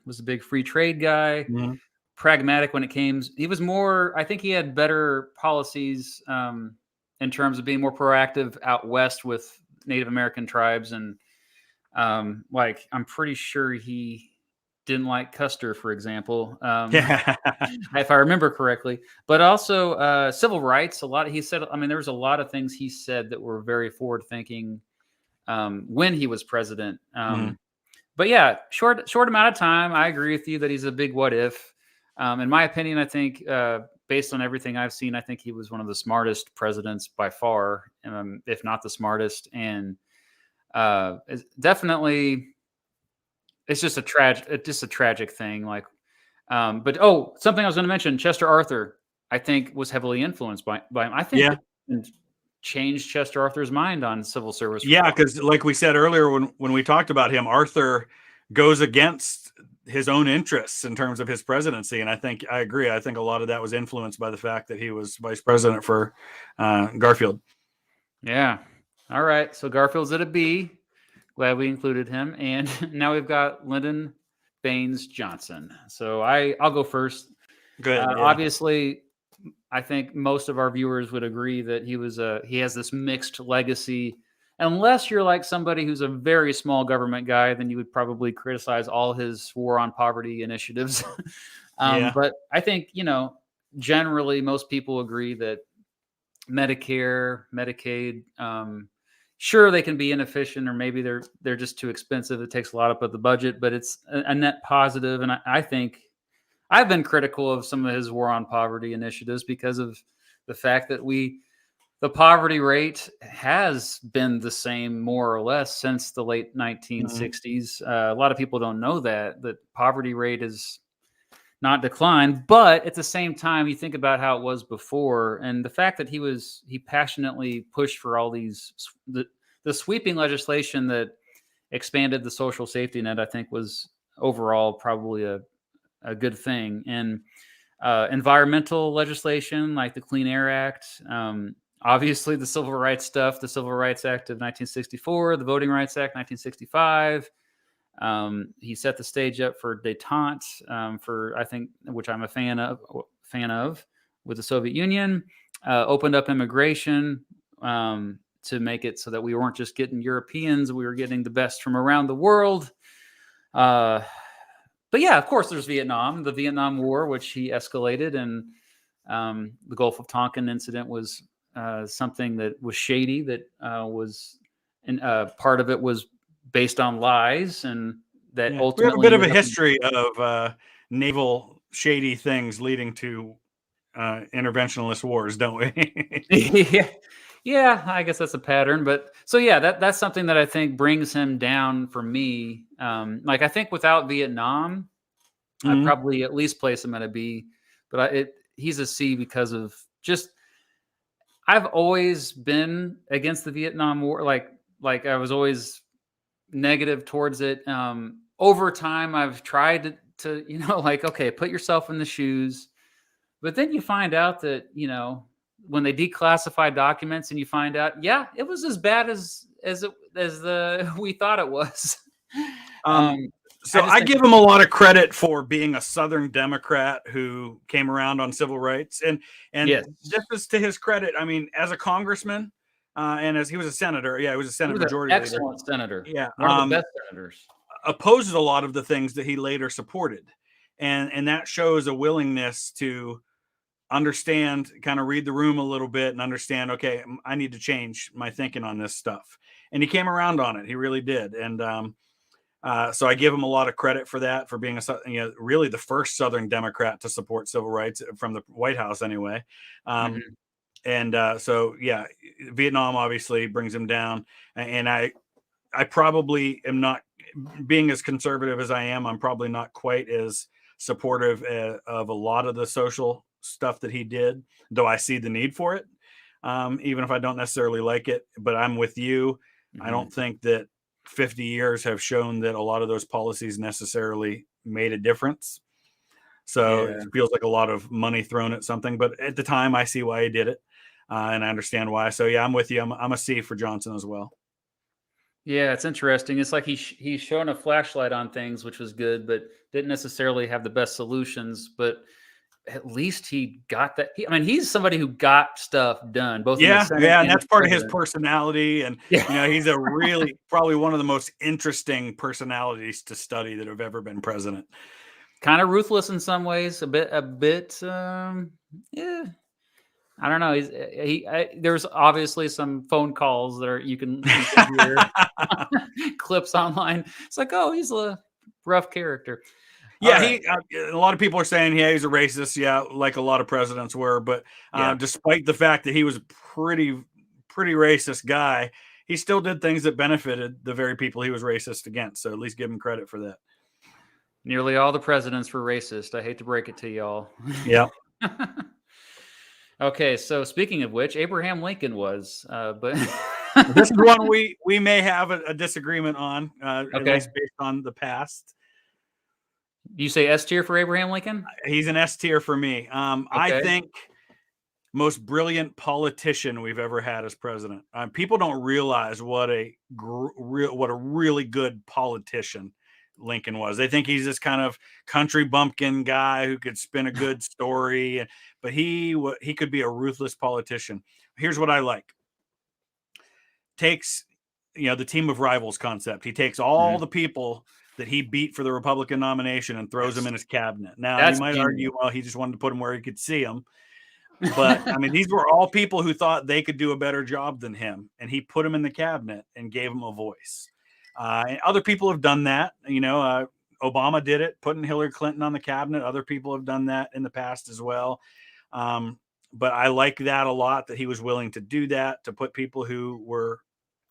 was a big free trade guy, pragmatic when it came. He was I think he had better policies in terms of being more proactive out west with Native American tribes. And I'm pretty sure he didn't like Custer, for example, if I remember correctly, but also civil rights. He said, there was a lot of things he said that were very forward thinking when he was president. But yeah, short amount of time. I agree with you that he's a big what if. In my opinion, I think based on everything I've seen, I think he was one of the smartest presidents by far, if not the smartest. And it's definitely, it's just a tragic thing. But something I was going to mention, Chester Arthur, I think was heavily influenced by him. I think it changed Chester Arthur's mind on civil service. Yeah, because like we said earlier, when we talked about him, Arthur goes against his own interests in terms of his presidency. And I agree. I think a lot of that was influenced by the fact that he was vice president for Garfield. Yeah. All right. So Garfield's at a B. Glad we included him. And now we've got Lyndon Baines Johnson. So I'll go first. Good. Obviously, I think most of our viewers would agree that he has this mixed legacy. Unless you're like somebody who's a very small government guy, then you would probably criticize all his war on poverty initiatives. But I think, generally most people agree that Medicare, Medicaid, sure, they can be inefficient, or maybe they're just too expensive. It takes a lot up of the budget, but it's a net positive. And I think I've been critical of some of his war on poverty initiatives because of the fact that the poverty rate has been the same more or less since the late 1960s. A lot of people don't know that poverty rate is not declined, but at the same time, you think about how it was before, and the fact that he passionately pushed for all the sweeping legislation that expanded the social safety net, I think was overall probably a good thing. And environmental legislation like the Clean Air Act, obviously the civil rights stuff, the Civil Rights Act of 1964, the Voting Rights Act 1965. He set the stage up for détente, for, I think, which I'm a fan of with the Soviet Union. Opened up immigration to make it so that we weren't just getting Europeans, we were getting the best from around the world. But yeah, of course, there's the Vietnam War, which he escalated, and the Gulf of Tonkin incident was something that was shady, that was, and part of it was based on lies, and that ultimately we have a bit of a history of naval shady things leading to interventionist wars, don't we? Yeah, I guess that's a pattern. But so yeah, that's something that I think brings him down for me. Like, I think without Vietnam, I'd probably at least place him at a B, but he's a C because of just, I've always been against the Vietnam War. Like I was always negative towards it. Over time, I've tried to, like, okay, put yourself in the shoes, but then you find out that, when they declassify documents and you find out, yeah, it was as bad as we thought it was. So I give him a lot of credit for being a Southern Democrat who came around on civil rights, and yes, just as to his credit, I mean, as a congressman, and as he was a senator, he was a Senate majority leader. Excellent senator, one of the best senators. Opposes a lot of the things that he later supported, and that shows a willingness to understand, kind of read the room a little bit, and understand, okay, I need to change my thinking on this stuff. And he came around on it. He really did. And so I give him a lot of credit for that, for being really the first Southern Democrat to support civil rights from the White House anyway. And so, yeah, Vietnam obviously brings him down. And I probably am not, being as conservative as I am, I'm probably not quite as supportive of a lot of the social stuff that he did, though I see the need for it, even if I don't necessarily like it. But I'm with you. I don't think that 50 years have shown that a lot of those policies necessarily made a difference. So it feels like a lot of money thrown at something. But at the time, I see why he did it, and I understand why. So yeah, I'm with you. I'm a C for Johnson as well. Yeah, it's interesting. It's like he's shown a flashlight on things, which was good, but didn't necessarily have the best solutions. But at least he got that. He's somebody who got stuff done. Both and that's part of his personality. And he's a really probably one of the most interesting personalities to study that have ever been president. Kind of ruthless in some ways, a bit. Yeah. I don't know. There's obviously some phone calls that you can hear clips online. It's like, oh, he's a rough character. Yeah, a lot of people are saying, yeah, he's a racist. Yeah, like a lot of presidents were. But despite the fact that he was a pretty racist guy, he still did things that benefited the very people he was racist against. So at least give him credit for that. Nearly all the presidents were racist. I hate to break it to y'all. Yeah. Okay, so speaking of which, Abraham Lincoln was, but this is one we may have a disagreement on, at least based on the past. You say S tier for Abraham Lincoln? He's an S tier for me. I think most brilliant politician we've ever had as president. People don't realize what a really good politician Lincoln was. They think he's this kind of country bumpkin guy who could spin a good story, but he could be a ruthless politician. Here's what I like. Takes, the team of rivals concept. He takes all the people that he beat for the Republican nomination and throws them in his cabinet. Now, you might argue, well, he just wanted to put them where he could see them. But these were all people who thought they could do a better job than him, and he put them in the cabinet and gave them a voice. And other people have done that. Obama did it, putting Hillary Clinton on the cabinet. Other people have done that in the past as well. But I like that a lot, that he was willing to do that, to put people who were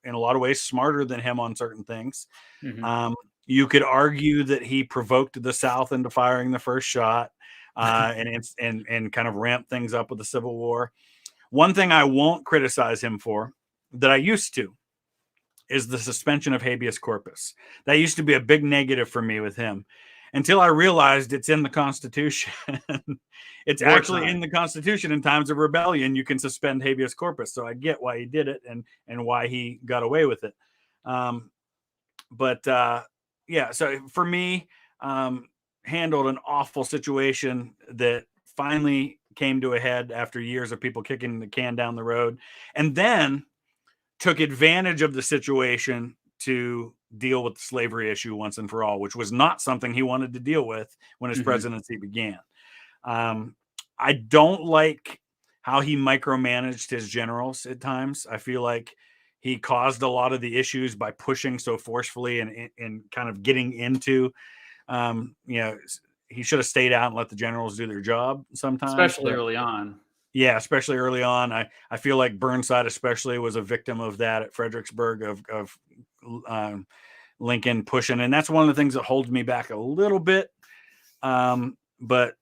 in a lot of ways smarter than him on certain things. Mm-hmm. You could argue that he provoked the South into firing the first shot, and kind of ramped things up with the Civil War. One thing I won't criticize him for, that I used to, is the suspension of habeas corpus. That used to be a big negative for me with him, until I realized it's in the Constitution. It's actually in the Constitution. In times of rebellion, you can suspend habeas corpus. So I get why he did it, and why he got away with it. Yeah, so for me, handled an awful situation that finally came to a head after years of people kicking the can down the road, and then took advantage of the situation to deal with the slavery issue once and for all, which was not something he wanted to deal with when his presidency began. I don't like how he micromanaged his generals at times. I feel like he caused a lot of the issues by pushing so forcefully and kind of getting into, he should have stayed out and let the generals do their job sometimes. Especially early on. Yeah, especially early on. I feel like Burnside especially was a victim of that at Fredericksburg, of Lincoln pushing. And that's one of the things that holds me back a little bit. But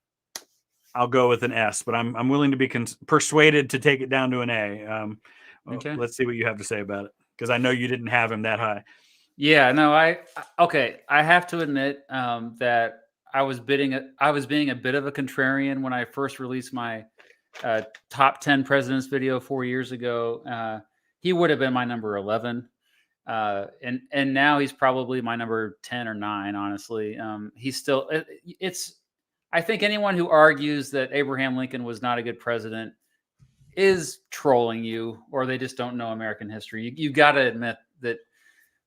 I'll go with an S, but I'm willing to be persuaded to take it down to an A. Okay. Let's see what you have to say about it, because I know you didn't have him that high. Yeah, no, I have to admit that I was being a bit of a contrarian when I first released my top 10 presidents video 4 years ago. He would have been my number 11. And now he's probably my number 10 or 9, honestly. He's still, I think anyone who argues that Abraham Lincoln was not a good president is trolling you, or they just don't know American history. You got to admit that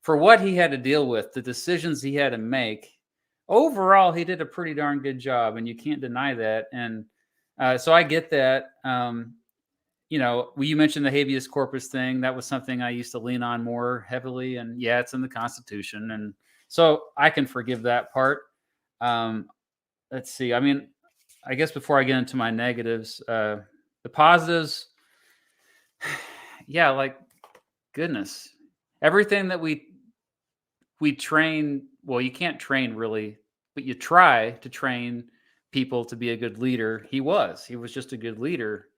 for what he had to deal with, the decisions he had to make, overall, he did a pretty darn good job, and you can't deny that. And so I get that. You mentioned the habeas corpus thing. That was something I used to lean on more heavily. And yeah, it's in the Constitution. And so I can forgive that part. Let's see. I mean, I guess before I get into my negatives, the positives, yeah, like, goodness, everything that we train, well, you can't train really, but you try to train people to be a good leader. He was just a good leader.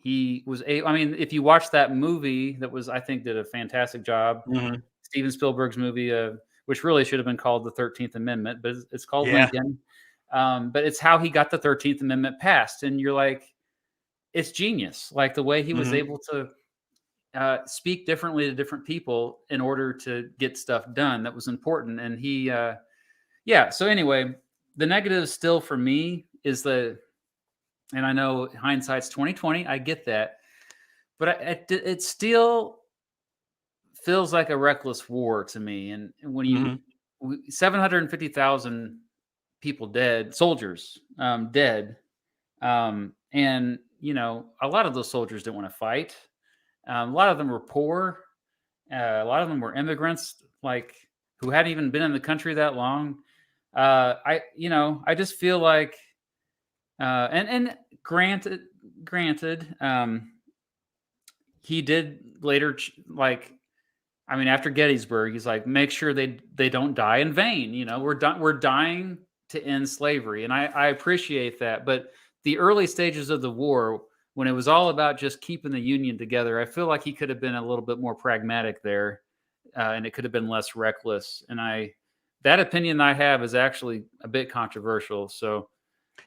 If you watch that movie, I think did a fantastic job. Mm-hmm. Steven Spielberg's movie, which really should have been called The 13th Amendment, but it's called Yeah. Lincoln. But it's how he got the 13th Amendment passed. And you're like, it's genius. Like the way he was able to speak differently to different people in order to get stuff done that was important. And so anyway, the negative still for me is and I know hindsight's 20/20, I get that, but it still feels like a reckless war to me. And when 750,000 people dead, soldiers dead, and a lot of those soldiers didn't want to fight. A lot of them were poor. A lot of them were immigrants, like, who hadn't even been in the country that long. I just feel like, and granted, he did later, after Gettysburg, he's like, make sure they don't die in vain. We're dying to end slavery, and I appreciate that. But the early stages of the war, when it was all about just keeping the Union together, I feel like he could have been a little bit more pragmatic there, and it could have been less reckless. And that opinion I have is actually a bit controversial. So,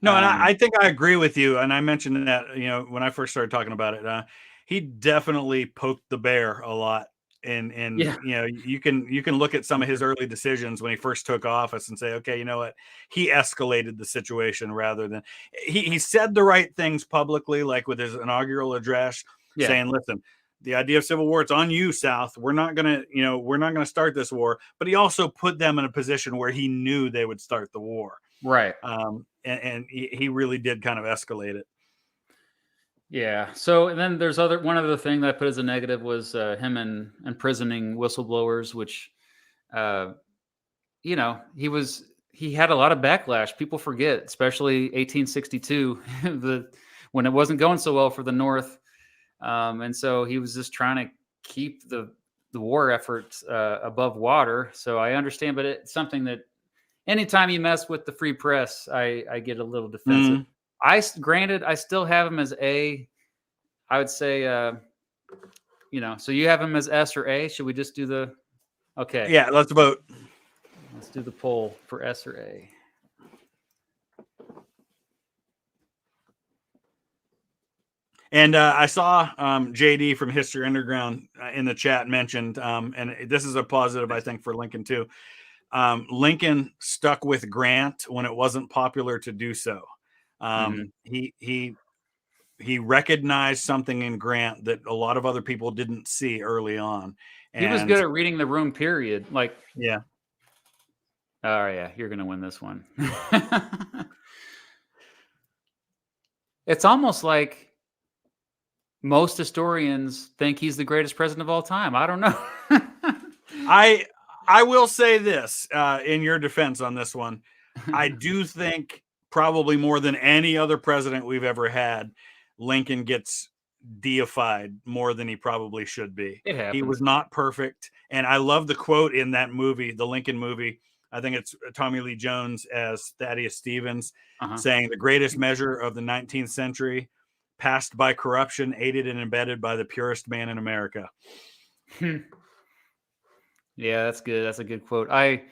no, and I think I agree with you. And I mentioned that, when I first started talking about it, he definitely poked the bear a lot. And you can look at some of his early decisions when he first took office and say, okay, you know what? He escalated the situation rather than he said the right things publicly, like with his inaugural address, saying, listen, the idea of civil war, it's on you, South. We're not going to start this war. But he also put them in a position where he knew they would start the war. Right. And he really did kind of escalate it. Yeah. So, and then there's one other thing that I put as a negative was him imprisoning whistleblowers, which, he was he had a lot of backlash. People forget, especially 1862, when it wasn't going so well for the North. And so he was just trying to keep the war efforts above water. So I understand, but it's something that anytime you mess with the free press, I get a little defensive. Granted, I still have him as A. I would say, so you have him as S or A. Should we just do the? Okay. Yeah, let's vote. Let's do the poll for S or A. And I saw JD from History Underground in the chat mentioned, and this is a positive, I think, for Lincoln too. Lincoln stuck with Grant when it wasn't popular to do so. He recognized something in Grant that a lot of other people didn't see early on. And he was good at reading the room, period. Like, yeah. Oh, yeah, you're going to win this one. It's almost like most historians think he's the greatest president of all time. I don't know. I will say this in your defense on this one. I do think probably more than any other president we've ever had, Lincoln gets deified more than he probably should be. It happens. He was not perfect. And I love the quote in that movie, the Lincoln movie. I think it's Tommy Lee Jones as Thaddeus Stevens saying the greatest measure of the 19th century passed by corruption, aided and embedded by the purest man in America. Yeah, that's good. That's a good quote. I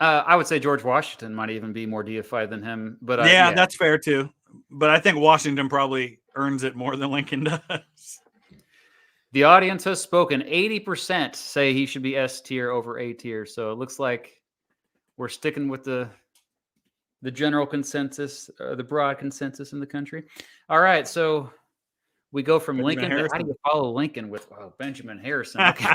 would say George Washington might even be more deified than him, but yeah, that's fair too. But I think Washington probably earns it more than Lincoln does. The audience has spoken. 80% say he should be S tier over A tier. So it looks like we're sticking with the general consensus, the broad consensus in the country. All right, so we go from Lincoln. How do you follow Lincoln with Benjamin Harrison? Okay.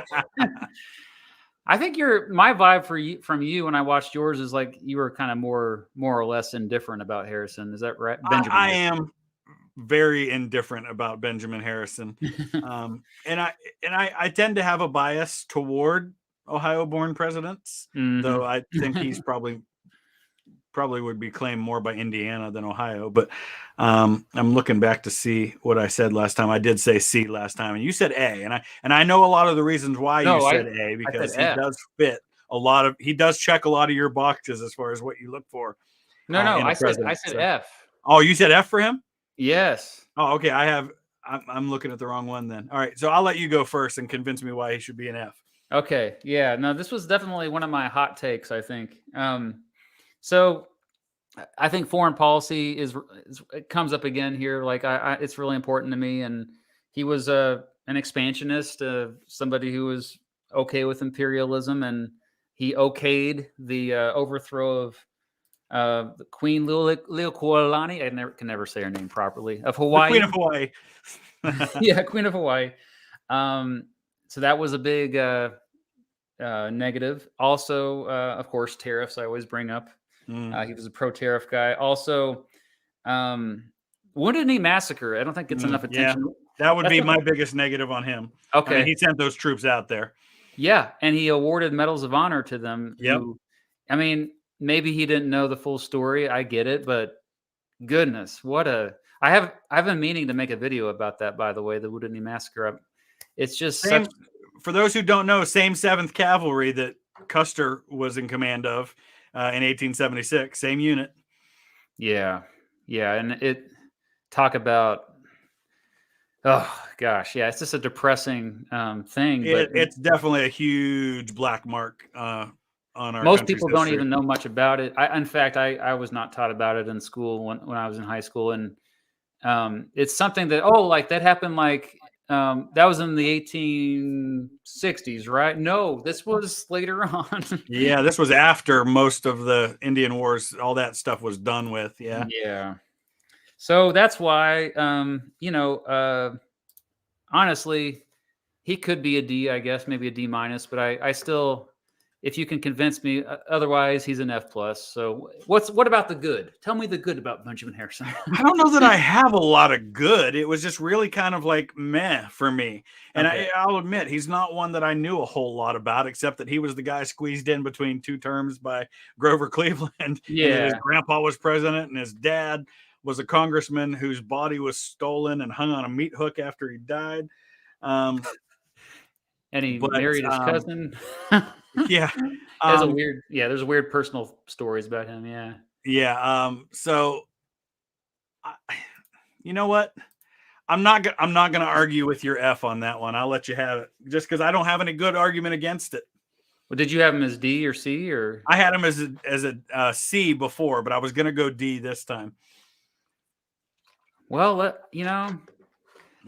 I think my vibe from you when I watched yours is like you were kind of more or less indifferent about Harrison. Is that right? I am very indifferent about Benjamin Harrison, and I tend to have a bias toward Ohio-born presidents, though I think he's probably would be claimed more by Indiana than Ohio. But I'm looking back to see what I said last time. I did say C last time, and you said A, and I know a lot of the reasons why you said A, because he does fit he does check a lot of your boxes as far as what you look for. No, I said F. Oh, you said F for him? Yes. Oh, okay. I'm looking at the wrong one then. All right, so I'll let you go first and convince me why he should be an F. Okay. Yeah. No, this was definitely one of my hot takes, I think. So I think foreign policy it comes up again here. Like it's really important to me. And he was an expansionist, somebody who was okay with imperialism, and he okayed the overthrow of Queen Leokualani. I can never say her name properly, of Hawaii. The Queen of Hawaii. Yeah, Queen of Hawaii. So that was a big negative. Also, of course, tariffs I always bring up. He was a pro-tariff guy. Also, Wounded Knee Massacre. I don't think gets enough attention. Yeah, that would be my biggest negative on him. Okay. I mean, he sent those troops out there. Yeah, and he awarded medals of honor to them. Yep. I mean, maybe he didn't know the full story. I get it, but goodness, I have been meaning to make a video about that, by the way, the Wounded Knee Massacre. It's just for those who don't know, same 7th Cavalry that Custer was in command of in 1876, same unit. Yeah, and talk about, oh gosh, yeah, it's just a depressing thing. It's definitely a huge black mark on our. Most people don't even know much about it. In fact, I was not taught about it in school when I was in high school, and it's something that that happened that was in the 1860s, right? No, this was later on. Yeah, this was after most of the Indian Wars. All that stuff was done with. Yeah. Yeah. So that's why, honestly, he could be a D, I guess, maybe a D minus, but I still, if you can convince me. Otherwise, he's an F plus. So what about the good? Tell me the good about Benjamin Harrison. I don't know that I have a lot of good. It was just really kind of like meh for me. And Okay. I'll admit, he's not one that I knew a whole lot about, except that he was the guy squeezed in between two terms by Grover Cleveland, and that his Yeah. grandpa was president and his dad was a congressman whose body was stolen and hung on a meat hook after he died. Um, And he but married his cousin. yeah, There's a weird personal stories about him. Yeah. yeah. So, you know what? I'm not going to argue with your F on that one. I'll let you have it, just because I don't have any good argument against it. Well, did you have him as D or C, or? I had him as a C before, but I was going to go D this time. Well, I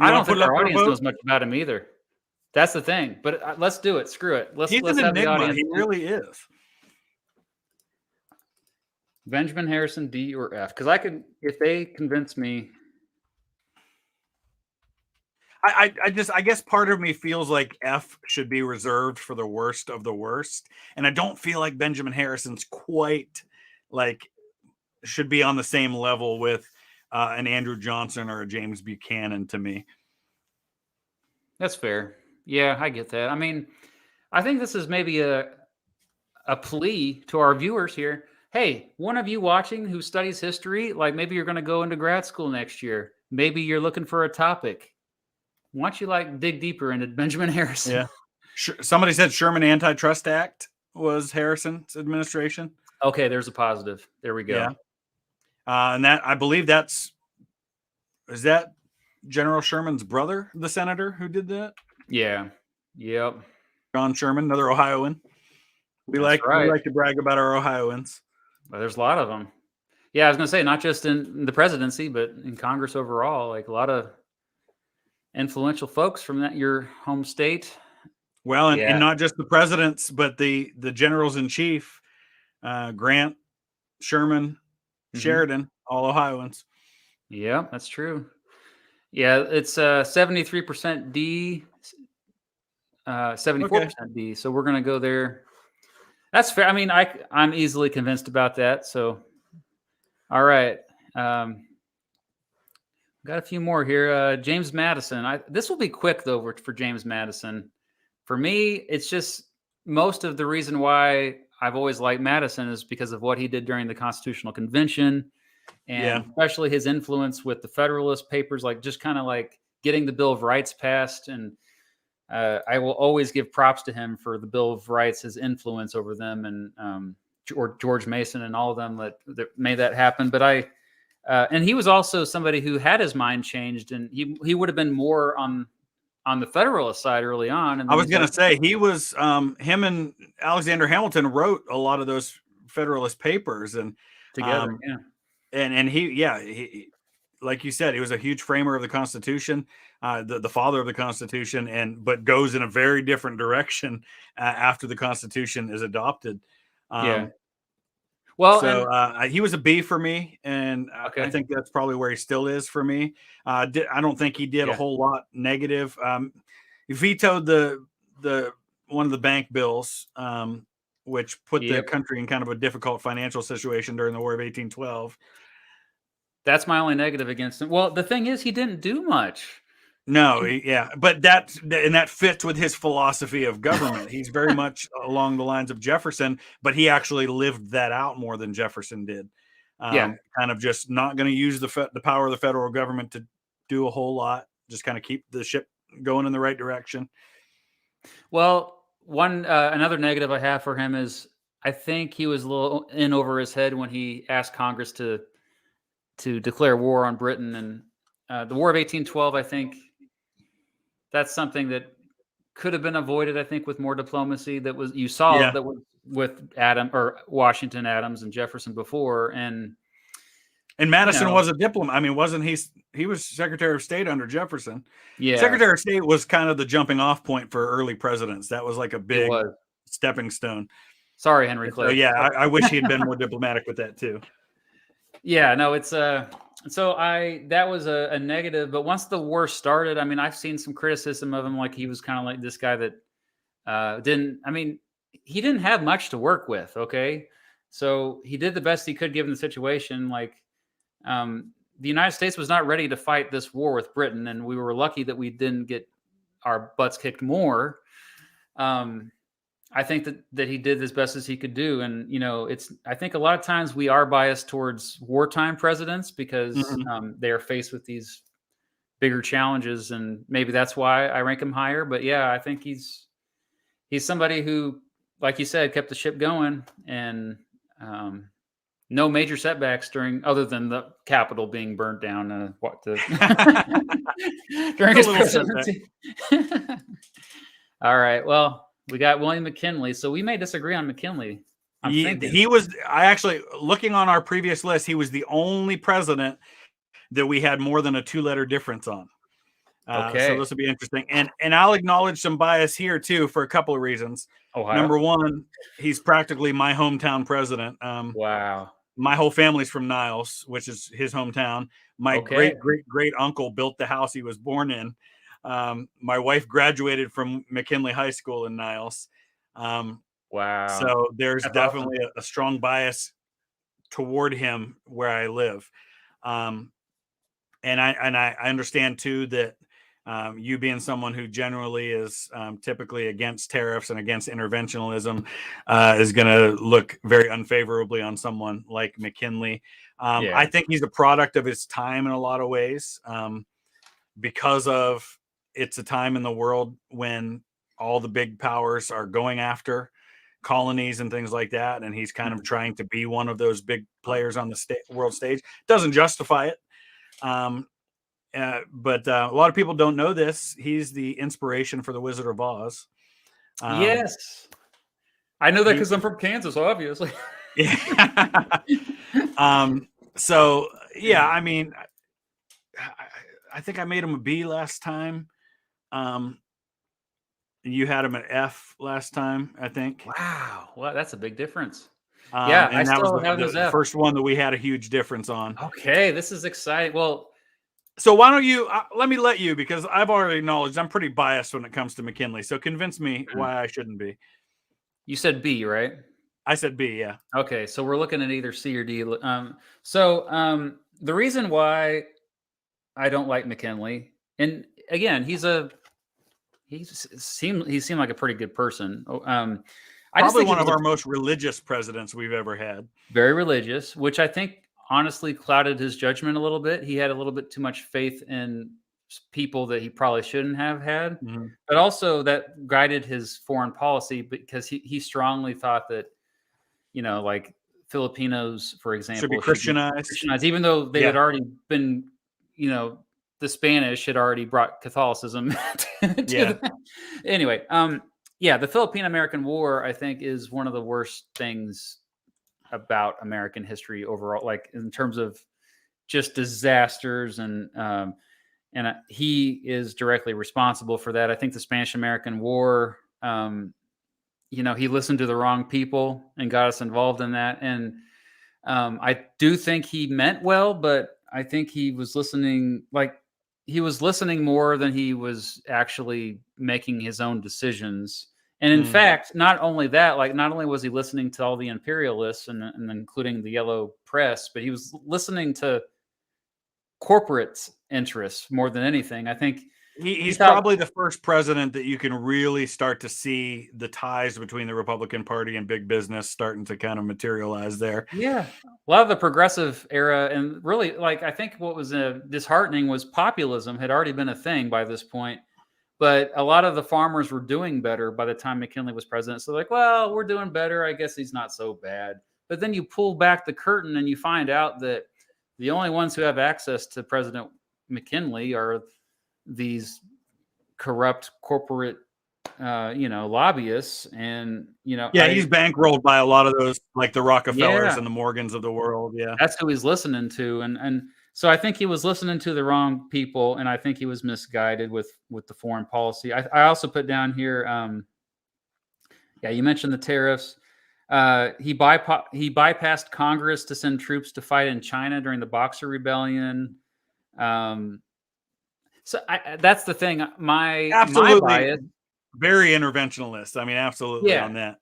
don't think our audience knows much about him either. That's the thing. But let's do it. Screw it. Let's an have enigma. the audience. He really is. Benjamin Harrison, D or F? Because if they convince me. I guess part of me feels like F should be reserved for the worst of the worst, and I don't feel like Benjamin Harrison's quite like should be on the same level with an Andrew Johnson or a James Buchanan to me. That's fair. Yeah, I get that. I mean, I think this is maybe a plea to our viewers here. Hey, one of you watching who studies history, like maybe you're going to go into grad school next year. Maybe you're looking for a topic. Why don't you dig deeper into Benjamin Harrison? Yeah. Somebody said Sherman Antitrust Act was Harrison's administration. Okay, there's a positive. There we go. Yeah. And that, I believe is that General Sherman's brother, the senator who did that? Yeah. Yep. John Sherman, another Ohioan. We like to brag about our Ohioans. Well, there's a lot of them. Yeah, I was going to say, not just in the presidency, but in Congress overall, like a lot of influential folks from your home state. Well, and not just the presidents, but the generals in chief, Grant, Sherman, Sheridan, all Ohioans. Yeah, that's true. Yeah, it's 73% D, 74% D. So we're going to go there. That's fair. I mean, I'm easily convinced about that. So, all right. Got a few more here. James Madison. This will be quick, though, for James Madison. For me, it's just most of the reason why I've always liked Madison is because of what he did during the Constitutional Convention, and especially his influence with the Federalist Papers, just kind of getting the Bill of Rights passed. And I will always give props to him for the Bill of Rights, his influence over them, and or George Mason and all of them that made that happen. But and he was also somebody who had his mind changed, and he would have been more on the Federalist side early on. And I was going to say he was him and Alexander Hamilton wrote a lot of those Federalist Papers and together. And he like you said, he was a huge framer of the Constitution, the father of the Constitution, but goes in a very different direction after the Constitution is adopted. Well, so he was a B for me, and I think that's probably where he still is for me. I don't think he did a whole lot negative. He vetoed the one of the bank bills, which put the country in kind of a difficult financial situation during the War of 1812. That's my only negative against him. Well, the thing is, he didn't do much. No, but that fits with his philosophy of government. He's very much along the lines of Jefferson, but he actually lived that out more than Jefferson did. Kind of just not going to use the power of the federal government to do a whole lot. Just kind of keep the ship going in the right direction. Well, another negative I have for him is I think he was a little in over his head when he asked Congress to declare war on Britain, and the War of 1812. I think that's something that could have been avoided, I think, with more diplomacy. That was that was with Washington, Adams, and Jefferson before, and Madison was a diplomat. I mean, wasn't he was Secretary of State under Jefferson? Yeah, Secretary of State was kind of the jumping off point for early presidents. That was like a big stepping stone. Sorry, Henry Clay. So, I wish he had been more diplomatic with that too. Yeah, no, it's so that was a negative, but once the war started, I mean, I've seen some criticism of him, like he was kind of like this guy that didn't. I mean, he didn't have much to work with. Okay, so he did the best he could given the situation. Like, the United States was not ready to fight this war with Britain, and we were lucky that we didn't get our butts kicked more. I think that he did as best as he could do, and I think a lot of times we are biased towards wartime presidents because they are faced with these bigger challenges, and maybe that's why I rank him higher. But yeah, I think he's somebody who, like you said, kept the ship going, and no major setbacks other than the Capitol being burnt down. During his presidency. All right. Well, we got William McKinley, so we may disagree on McKinley. He was. I actually, looking on our previous list, he was the only president that we had more than a 2-letter difference on. Okay. So this will be interesting, and I'll acknowledge some bias here too for a couple of reasons. Ohio. Number one, he's practically my hometown president. Wow. My whole family's from Niles, which is his hometown. My great uncle built the house he was born in. My wife graduated from McKinley High School in Niles. Wow. So there's That's definitely awesome. a strong bias toward him where I live. And I understand too that you being someone who generally is typically against tariffs and against interventionism is going to look very unfavorably on someone like McKinley. I think he's a product of his time in a lot of ways, because of it's a time in the world when all the big powers are going after colonies and things like that, and he's kind of trying to be one of those big players on the world stage. Doesn't justify it. But a lot of people don't know this. He's the inspiration for the Wizard of Oz. Yes, I know that because I'm from Kansas, obviously. Yeah. So yeah, I mean, I think I made him a B last time. You had him at F last time, I think. Wow, well, that's a big difference. Yeah, and I that still was have his the F. first one that we had a huge difference on. Okay, this is exciting. Well, so why don't you let me let you, because I've already acknowledged I'm pretty biased when it comes to McKinley. So convince me why I shouldn't be. You said B, right? I said B, yeah. Okay, so we're looking at either C or D. The reason why I don't like McKinley, and again, he seemed like a pretty good person. Probably one of our most religious presidents we've ever had. Very religious, which I think honestly clouded his judgment a little bit. He had a little bit too much faith in people that he probably shouldn't have had, but also that guided his foreign policy, because he strongly thought that, like Filipinos, for example, should be Christianized, even though they had already been, the Spanish had already brought Catholicism to them. Anyway, the Philippine-American War, I think, is one of the worst things about American history overall, like in terms of just disasters, and he is directly responsible for that. I think the Spanish-American War, he listened to the wrong people and got us involved in that. And I do think he meant well, but I think he was listening more than he was actually making his own decisions. And in fact, not only that, not only was he listening to all the imperialists and including the Yellow Press, but he was listening to corporate interests more than anything. I think he's probably the first president that you can really start to see the ties between the Republican Party and big business starting to kind of materialize there. Yeah. A lot of the progressive era, and really, I think what was disheartening was populism had already been a thing by this point. But a lot of the farmers were doing better by the time McKinley was president. So well, we're doing better. I guess he's not so bad. But then you pull back the curtain and you find out that the only ones who have access to President McKinley are these corrupt corporate, lobbyists. And, he's bankrolled by a lot of those, like the Rockefellers and the Morgans of the world. Yeah. That's who he's listening to. And so I think he was listening to the wrong people, and I think he was misguided with the foreign policy. I also put down here, you mentioned the tariffs. He bypassed Congress to send troops to fight in China during the Boxer Rebellion. So that's the thing. My bias, very interventionalist. I mean, absolutely on that.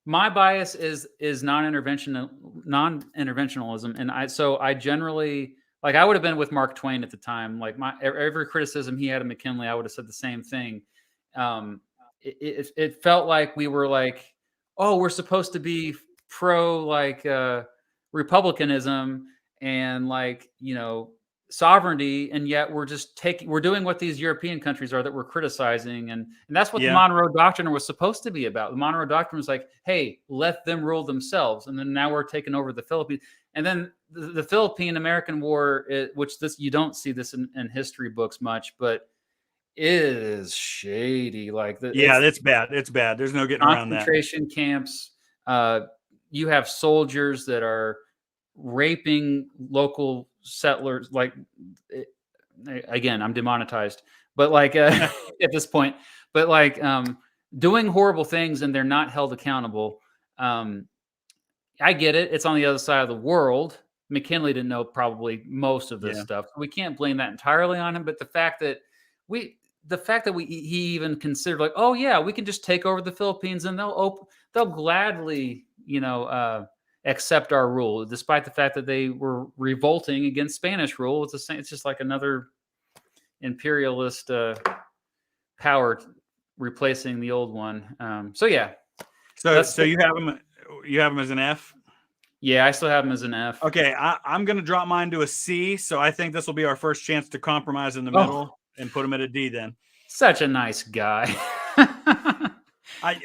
my bias is non-interventionalism, and I generally like I would have been with Mark Twain at the time. Like every criticism he had of McKinley, I would have said the same thing. It felt like we were like, oh, we're supposed to be pro like republicanism and like sovereignty, and yet we're doing what these European countries are that we're criticizing, and that's what the Monroe Doctrine was supposed to be about. The Monroe Doctrine was like, hey, let them rule themselves, and then now we're taking over the Philippines, and then the Philippine-American War, which you don't see this in history books much, but it is shady. Like it's bad. It's bad. There's no getting around that. Concentration camps. You have soldiers that are raping local settlers. Like, again, I'm demonetized, but like at this point, but like doing horrible things, and they're not held accountable. I get it. It's on the other side of the world. McKinley didn't know probably most of this stuff. We can't blame that entirely on him, but the fact that he even considered like, oh yeah, we can just take over the Philippines and they'll gladly, accept our rule, despite the fact that they were revolting against Spanish rule. It's the same. It's just like another imperialist power replacing the old one. So yeah. So you have him as an F? Yeah, I still have him as an F. Okay, I'm going to drop mine to a C. So I think this will be our first chance to compromise in the middle and put him at a D. Then. Such a nice guy.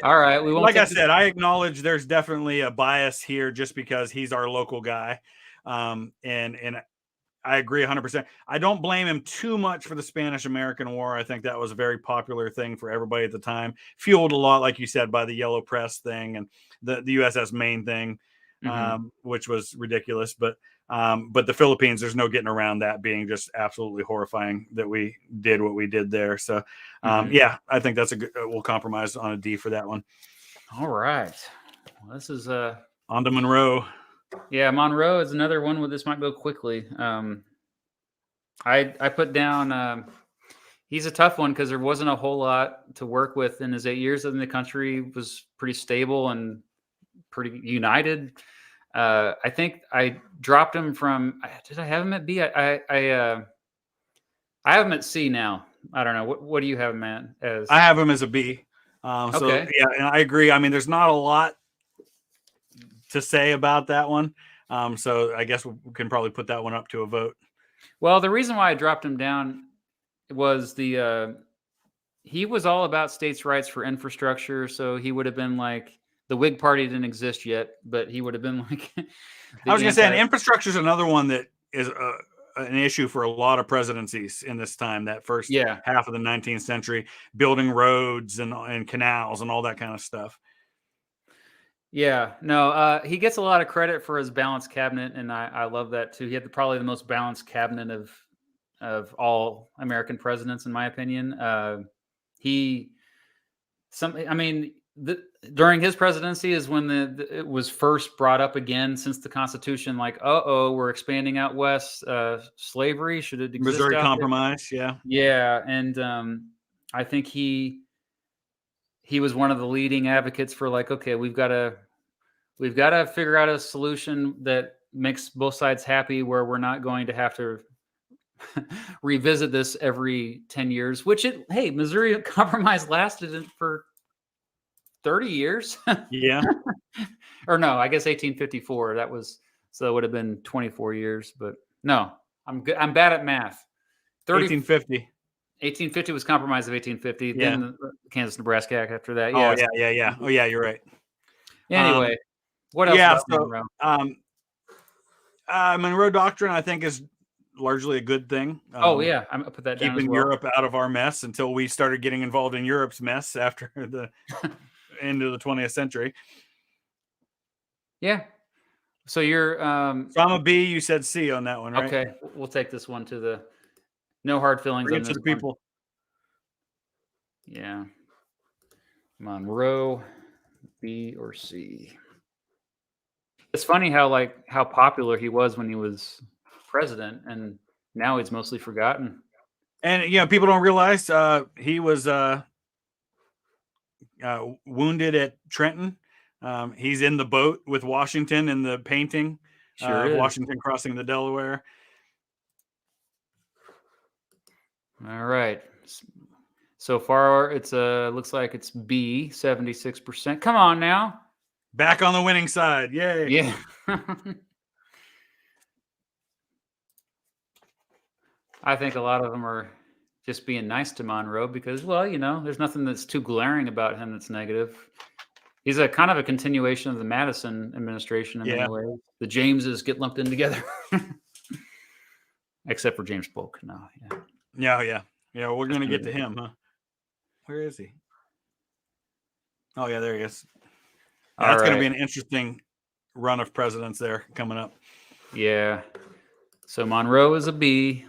All right, we won't. Like I said, I acknowledge there's definitely a bias here just because he's our local guy, and I agree 100%. I don't blame him too much for the Spanish-American War. I think that was a very popular thing for everybody at the time, fueled a lot, like you said, by the Yellow Press thing and the USS Maine thing, which was ridiculous. But the Philippines, there's no getting around that being just absolutely horrifying that we did what we did there. So, yeah, I think that's we'll compromise on a D for that one. All right. Well, this is on to Monroe. Yeah, Monroe is another one where this might go quickly. I put down he's a tough one because there wasn't a whole lot to work with in his 8 years in the country. Was pretty stable and pretty united. I think I dropped him from. Did I have him at B? I have him at C now. I don't know. What do you have him at as? I have him as a B. Okay. So yeah, and I agree. I mean, there's not a lot to say about that one. So I guess we can probably put that one up to a vote. Well, the reason why I dropped him down was he was all about states' rights for infrastructure. So he would have been like, the Whig Party didn't exist yet, but he would have been like. I was going to say, and infrastructure is another one that is an issue for a lot of presidencies in this time, that first half of the 19th century, building roads and canals and all that kind of stuff. Yeah, no, he gets a lot of credit for his balanced cabinet, and I love that too. He had probably the most balanced cabinet of all American presidents, in my opinion. During his presidency is when it was first brought up again since the Constitution. Like, we're expanding out west. Slavery, should it exist? Missouri Compromise, yeah, and I think he was one of the leading advocates for like, okay, we've got to figure out a solution that makes both sides happy, where we're not going to have to revisit this every 10 years, which Missouri Compromise lasted for 30 years. Yeah. Or no, I guess 1854. So it would have been 24 years, but no, I'm good. I'm bad at math. 1850. 1850 was Compromise of 1850. Yeah. Then the Kansas-Nebraska Act after that. Yeah. Oh, yeah. Oh, yeah, you're right. Anyway, what else? Yeah, Monroe Doctrine, I think, is largely a good thing. I'm gonna put that down. Keeping Europe out of our mess until we started getting involved in Europe's mess after the end of the 20th century. Yeah. So you're so I'm a B, you said C on that one, right? Okay. We'll take this one to the no hard feelings. Bring it to the people. Yeah. Monroe, B or C. It's funny how popular he was when he was president, and now he's mostly forgotten. And people don't realize he was wounded at Trenton He's in the boat with Washington in the painting Sure of is. Washington crossing the Delaware. All right. So far, it's looks like it's B, 76%. Come on now. Back on the winning side. Yay. Yeah. I think a lot of them are just being nice to Monroe because, well, there's nothing that's too glaring about him that's negative. He's a kind of a continuation of the Madison administration in many ways. The Jameses get lumped in together. Except for James Polk. No. Yeah. We're going to get to him, huh? Where is he? Oh, yeah, there he is. That's going to be an interesting run of presidents there coming up. Yeah. So Monroe is a B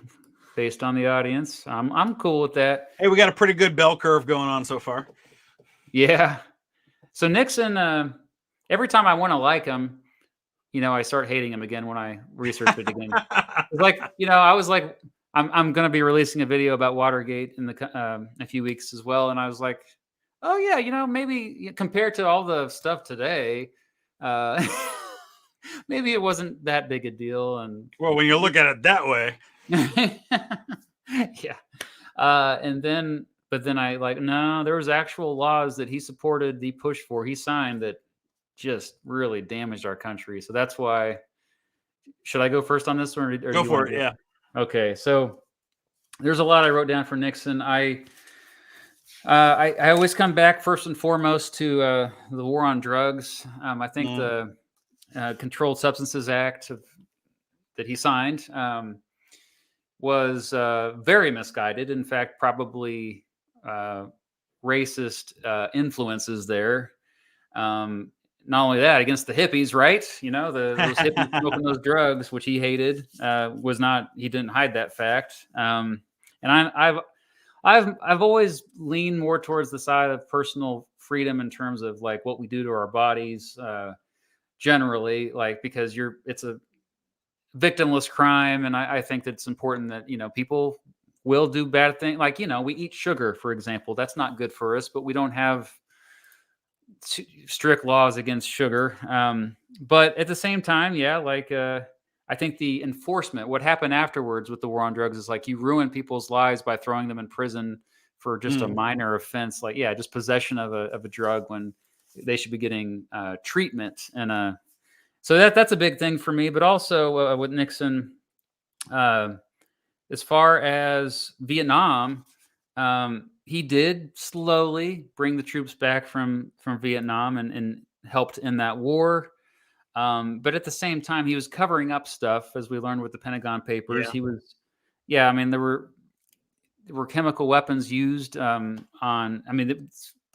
based on the audience. I'm cool with that. Hey, we got a pretty good bell curve going on so far. Yeah. So Nixon, every time I want to like him, I start hating him again when I research it again. It's like, I was like, I'm going to be releasing a video about Watergate in a few weeks as well. And I was like, oh yeah, maybe compared to all the stuff today, maybe it wasn't that big a deal. And well, when you look at it that way. Yeah. But then I no, there was actual laws that he supported the push for. He signed that just really damaged our country. So that's why. Should I go first on this one? Or go for it. Yeah. Okay. So there's a lot I wrote down for Nixon. I always come back first and foremost to the war on drugs. I think the Controlled Substances Act that he signed was very misguided. In fact, probably racist influences there. Not only that, against the hippies, right? Those hippies smoking those drugs, which he hated, he didn't hide that fact. And I've always leaned more towards the side of personal freedom in terms of like what we do to our bodies, generally, because it's a victimless crime. And I think that it's important that, people will do bad things. Like, we eat sugar, for example, that's not good for us, but we don't have strict laws against sugar. But at the same time, I think the enforcement, what happened afterwards with the war on drugs is like you ruin people's lives by throwing them in prison for just a minor offense. Just possession of a drug when they should be getting treatment. And so that's a big thing for me. But also with Nixon, as far as Vietnam, he did slowly bring the troops back from Vietnam and helped in that war. But at the same time, he was covering up stuff, as we learned with the Pentagon Papers. Yeah. He was, there were chemical weapons used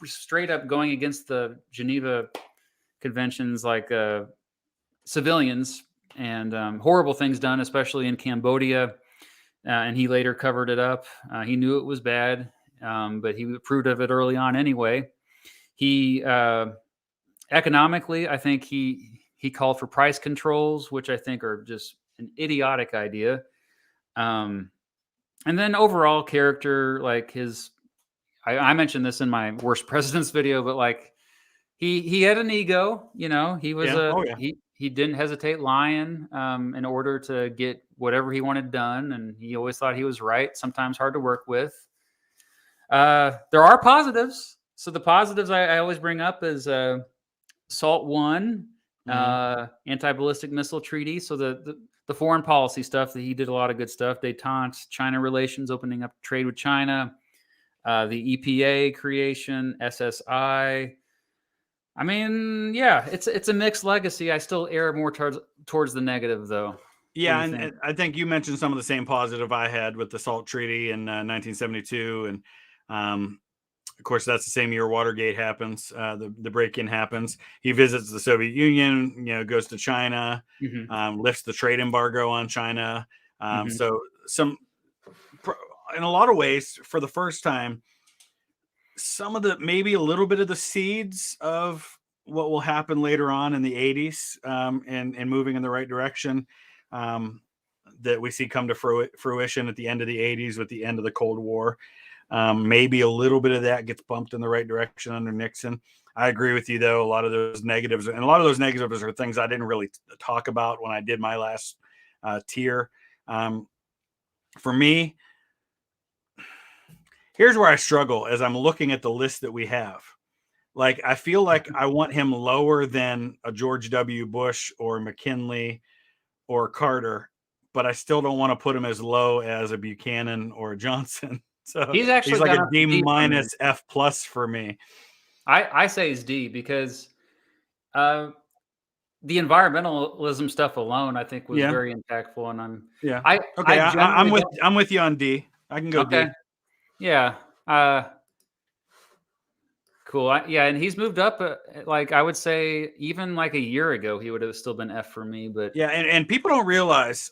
straight up going against the Geneva Conventions, civilians, and horrible things done, especially in Cambodia. And he later covered it up. He knew it was bad. But he approved of it early on anyway. He economically, I think he called for price controls, which I think are just an idiotic idea. And then overall character, I mentioned this in my worst presidents video, but he had an ego. He was he didn't hesitate lying in order to get whatever he wanted done, and he always thought he was right. Sometimes hard to work with. There are positives. So the positives I always bring up is SALT I, anti-ballistic missile treaty. So the foreign policy stuff that he did a lot of good stuff. Détente, China relations, opening up trade with China, the EPA creation, SSI. I mean, it's a mixed legacy. I still err more towards the negative, though. Yeah, and I think you mentioned some of the same positive I had with the SALT Treaty in 1972, and of course that's the same year Watergate happens. The break-in happens. He visits the Soviet Union, goes to China, lifts the trade embargo on China. So in a lot of ways, for the first time, maybe a little bit of the seeds of what will happen later on in the 80s and moving in the right direction. That we see come to fruition at the end of the 80s with the end of the Cold War. Maybe a little bit of that gets bumped in the right direction under Nixon. I agree with you, though. A lot of those negatives are things I didn't really talk about when I did my last tier. For me, here's where I struggle as I'm looking at the list that we have. Like, I feel like I want him lower than a George W. Bush or McKinley or Carter, but I still don't want to put him as low as a Buchanan or a Johnson. So He's actually he's like gone a up to D D minus F plus for me. I say he's D because the environmentalism stuff alone, I think, was very impactful, and Okay. I'm I'm with you on D. I can go okay. D. Yeah. Cool. And he's moved up. Like, I would say, even like a year ago, he would have still been F for me. But yeah, and people don't realize,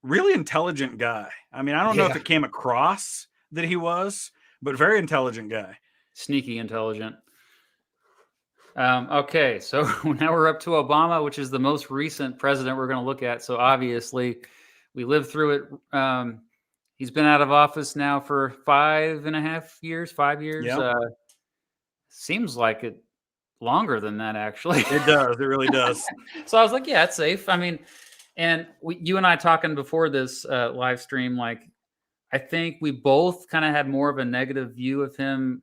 really intelligent guy. I mean, I don't know if it came across that he was, but very intelligent guy. Sneaky intelligent. Okay, so now we're up to Obama, which is the most recent president we're going to look at. So obviously, we lived through it. He's been out of office now for 5.5 years, 5 years. Yep. Seems like it longer than that, actually. It does. It really does. So I was like, yeah, it's safe. I mean, and you and I talking before this live stream, like, I think we both kind of had more of a negative view of him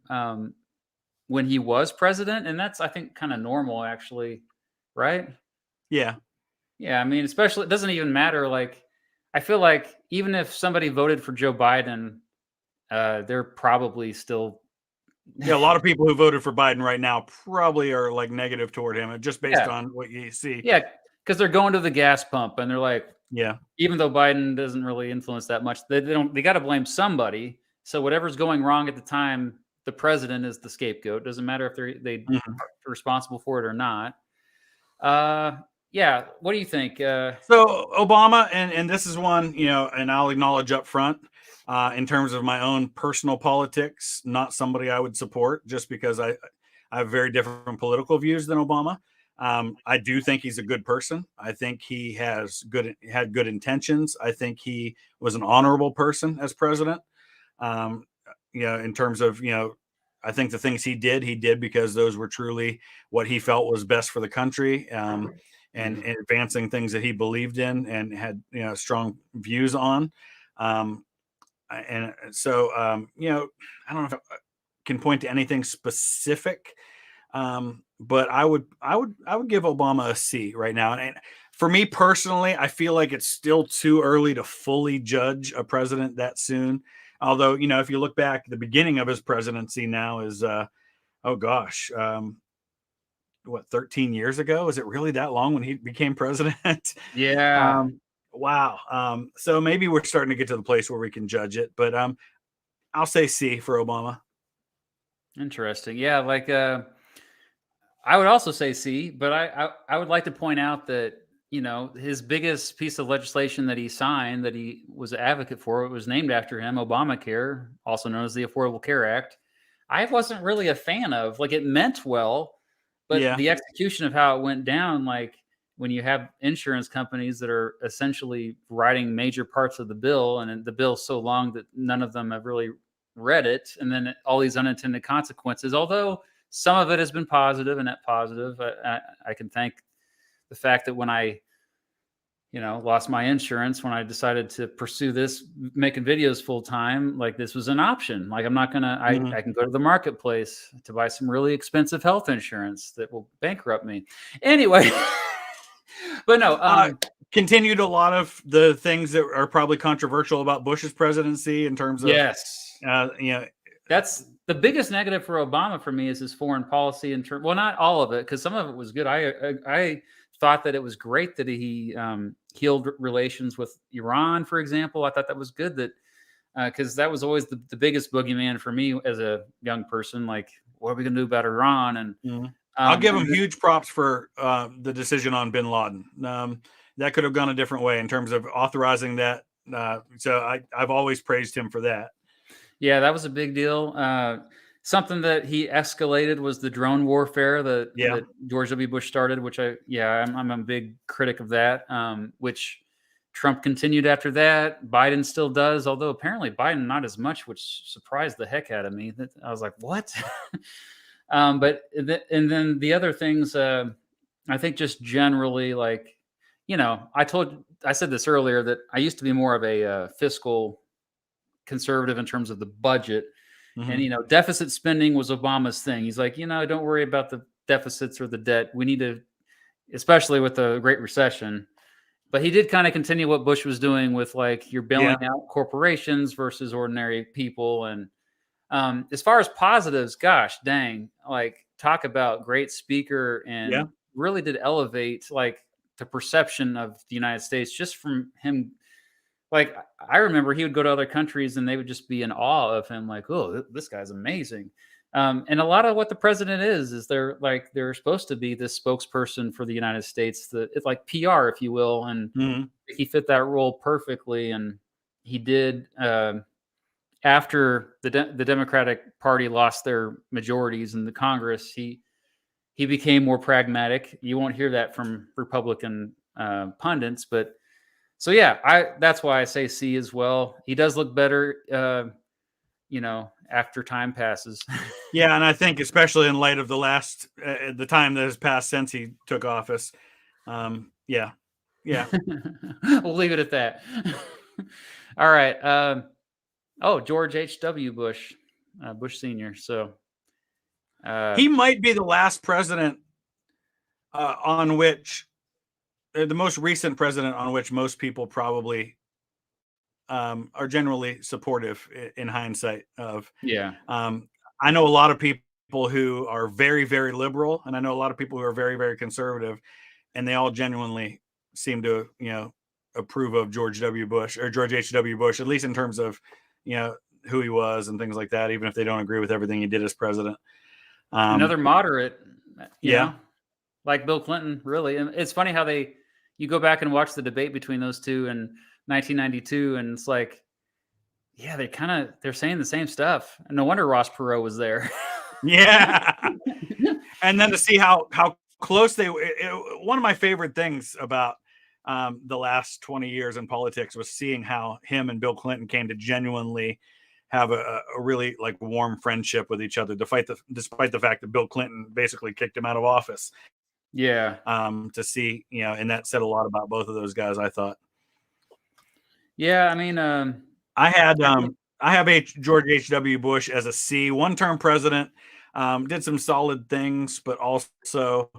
when he was president. And that's, I think, kind of normal, actually. Right? Yeah. Yeah. I mean, especially, it doesn't even matter. Like, I feel like even if somebody voted for Joe Biden, they're probably still... Yeah, a lot of people who voted for Biden right now probably are like negative toward him, just based on what you see. Yeah, because they're going to the gas pump and they're like, yeah, even though Biden doesn't really influence that much, they got to blame somebody. So whatever's going wrong at the time, the president is the scapegoat. Doesn't matter if they're responsible for it or not. Yeah, what do you think? So Obama, and this is one, and I'll acknowledge up front, in terms of my own personal politics, not somebody I would support, just because I have very different political views than Obama. I do think he's a good person. I think he had good intentions. I think he was an honorable person as president. In terms of, I think the things he did because those were truly what he felt was best for the country, and advancing things that he believed in and had, strong views on. And so, I don't know if I can point to anything specific, but I would give Obama a C right now. And for me personally, I feel like it's still too early to fully judge a president that soon. Although, if you look back, the beginning of his presidency now is, 13 years ago? Is it really that long when he became president? Yeah. Wow. So maybe we're starting to get to the place where we can judge it, but I'll say C for Obama. Interesting. Yeah, like I would also say C, but I would like to point out that, his biggest piece of legislation that he signed, that he was an advocate for, it was named after him, Obamacare, also known as the Affordable Care Act. I wasn't really a fan of. Like, it meant well, but the execution of how it went down, like, when you have insurance companies that are essentially writing major parts of the bill, and the bill's so long that none of them have really read it, and then all these unintended consequences, although some of it has been positive and net positive. I can thank the fact that when I, lost my insurance, when I decided to pursue this, making videos full time, like, this was an option. Like, I'm not going to, I can go to the marketplace to buy some really expensive health insurance that will bankrupt me. Anyway. But no, continued a lot of the things that are probably controversial about Bush's presidency in terms of, that's the biggest negative for Obama for me, is his foreign policy well, not all of it, because some of it was good. I thought that it was great that he healed relations with Iran, for example. I thought that was good, that because that was always the biggest boogeyman for me as a young person. Like, what are we going to do about Iran? And I'll give him huge props for the decision on bin Laden. That could have gone a different way in terms of authorizing that. So I've always praised him for that. Yeah, that was a big deal. Something that he escalated was the drone warfare that George W. Bush started, which I'm a big critic of that, which Trump continued after that. Biden still does, although apparently Biden not as much, which surprised the heck out of me. I was like, what? And then the other things, I think just generally, like, I said this earlier, that I used to be more of a fiscal conservative in terms of the budget. Mm-hmm. And, deficit spending was Obama's thing. He's like, don't worry about the deficits or the debt. We need to, especially with the Great Recession. But he did kind of continue what Bush was doing with, like, you're bailing out corporations versus ordinary people. And as far as positives, gosh, dang, like, talk about great speaker, and really did elevate, like, the perception of the United States just from him. Like, I remember he would go to other countries and they would just be in awe of him, like, oh, this guy's amazing. And a lot of what the president is they're supposed to be this spokesperson for the United States, it's like PR, if you will. And he fit that role perfectly. And he did, after the Democratic Party lost their majorities in the Congress, he became more pragmatic. You won't hear that from Republican pundits, but so yeah, that's why I say C as well. He does look better, after time passes. Yeah, and I think especially in light of the time that has passed since he took office. Yeah. We'll leave it at that. All right. George H.W. Bush, Bush Sr. So he might be the last president on which the most recent president on which most people probably are generally supportive in hindsight of. Yeah. I know a lot of people who are very, very liberal, and I know a lot of people who are very, very conservative, and they all genuinely seem to, approve of George W. Bush or George H.W. Bush, at least in terms of, who he was and things like that, even if they don't agree with everything he did as president. Another moderate, yeah, like Bill Clinton, really. And it's funny how you go back and watch the debate between those two in 1992, and it's like, yeah, they're saying the same stuff. And no wonder Ross Perot was there. Yeah. And then to see how close one of my favorite things about the last 20 years in politics was seeing how him and Bill Clinton came to genuinely have a really, like, warm friendship with each other, despite the fact that Bill Clinton basically kicked him out of office. Yeah. To see, and that said a lot about both of those guys, I thought. Yeah, I mean, I have George H.W. Bush as a C, one-term president, did some solid things, but also,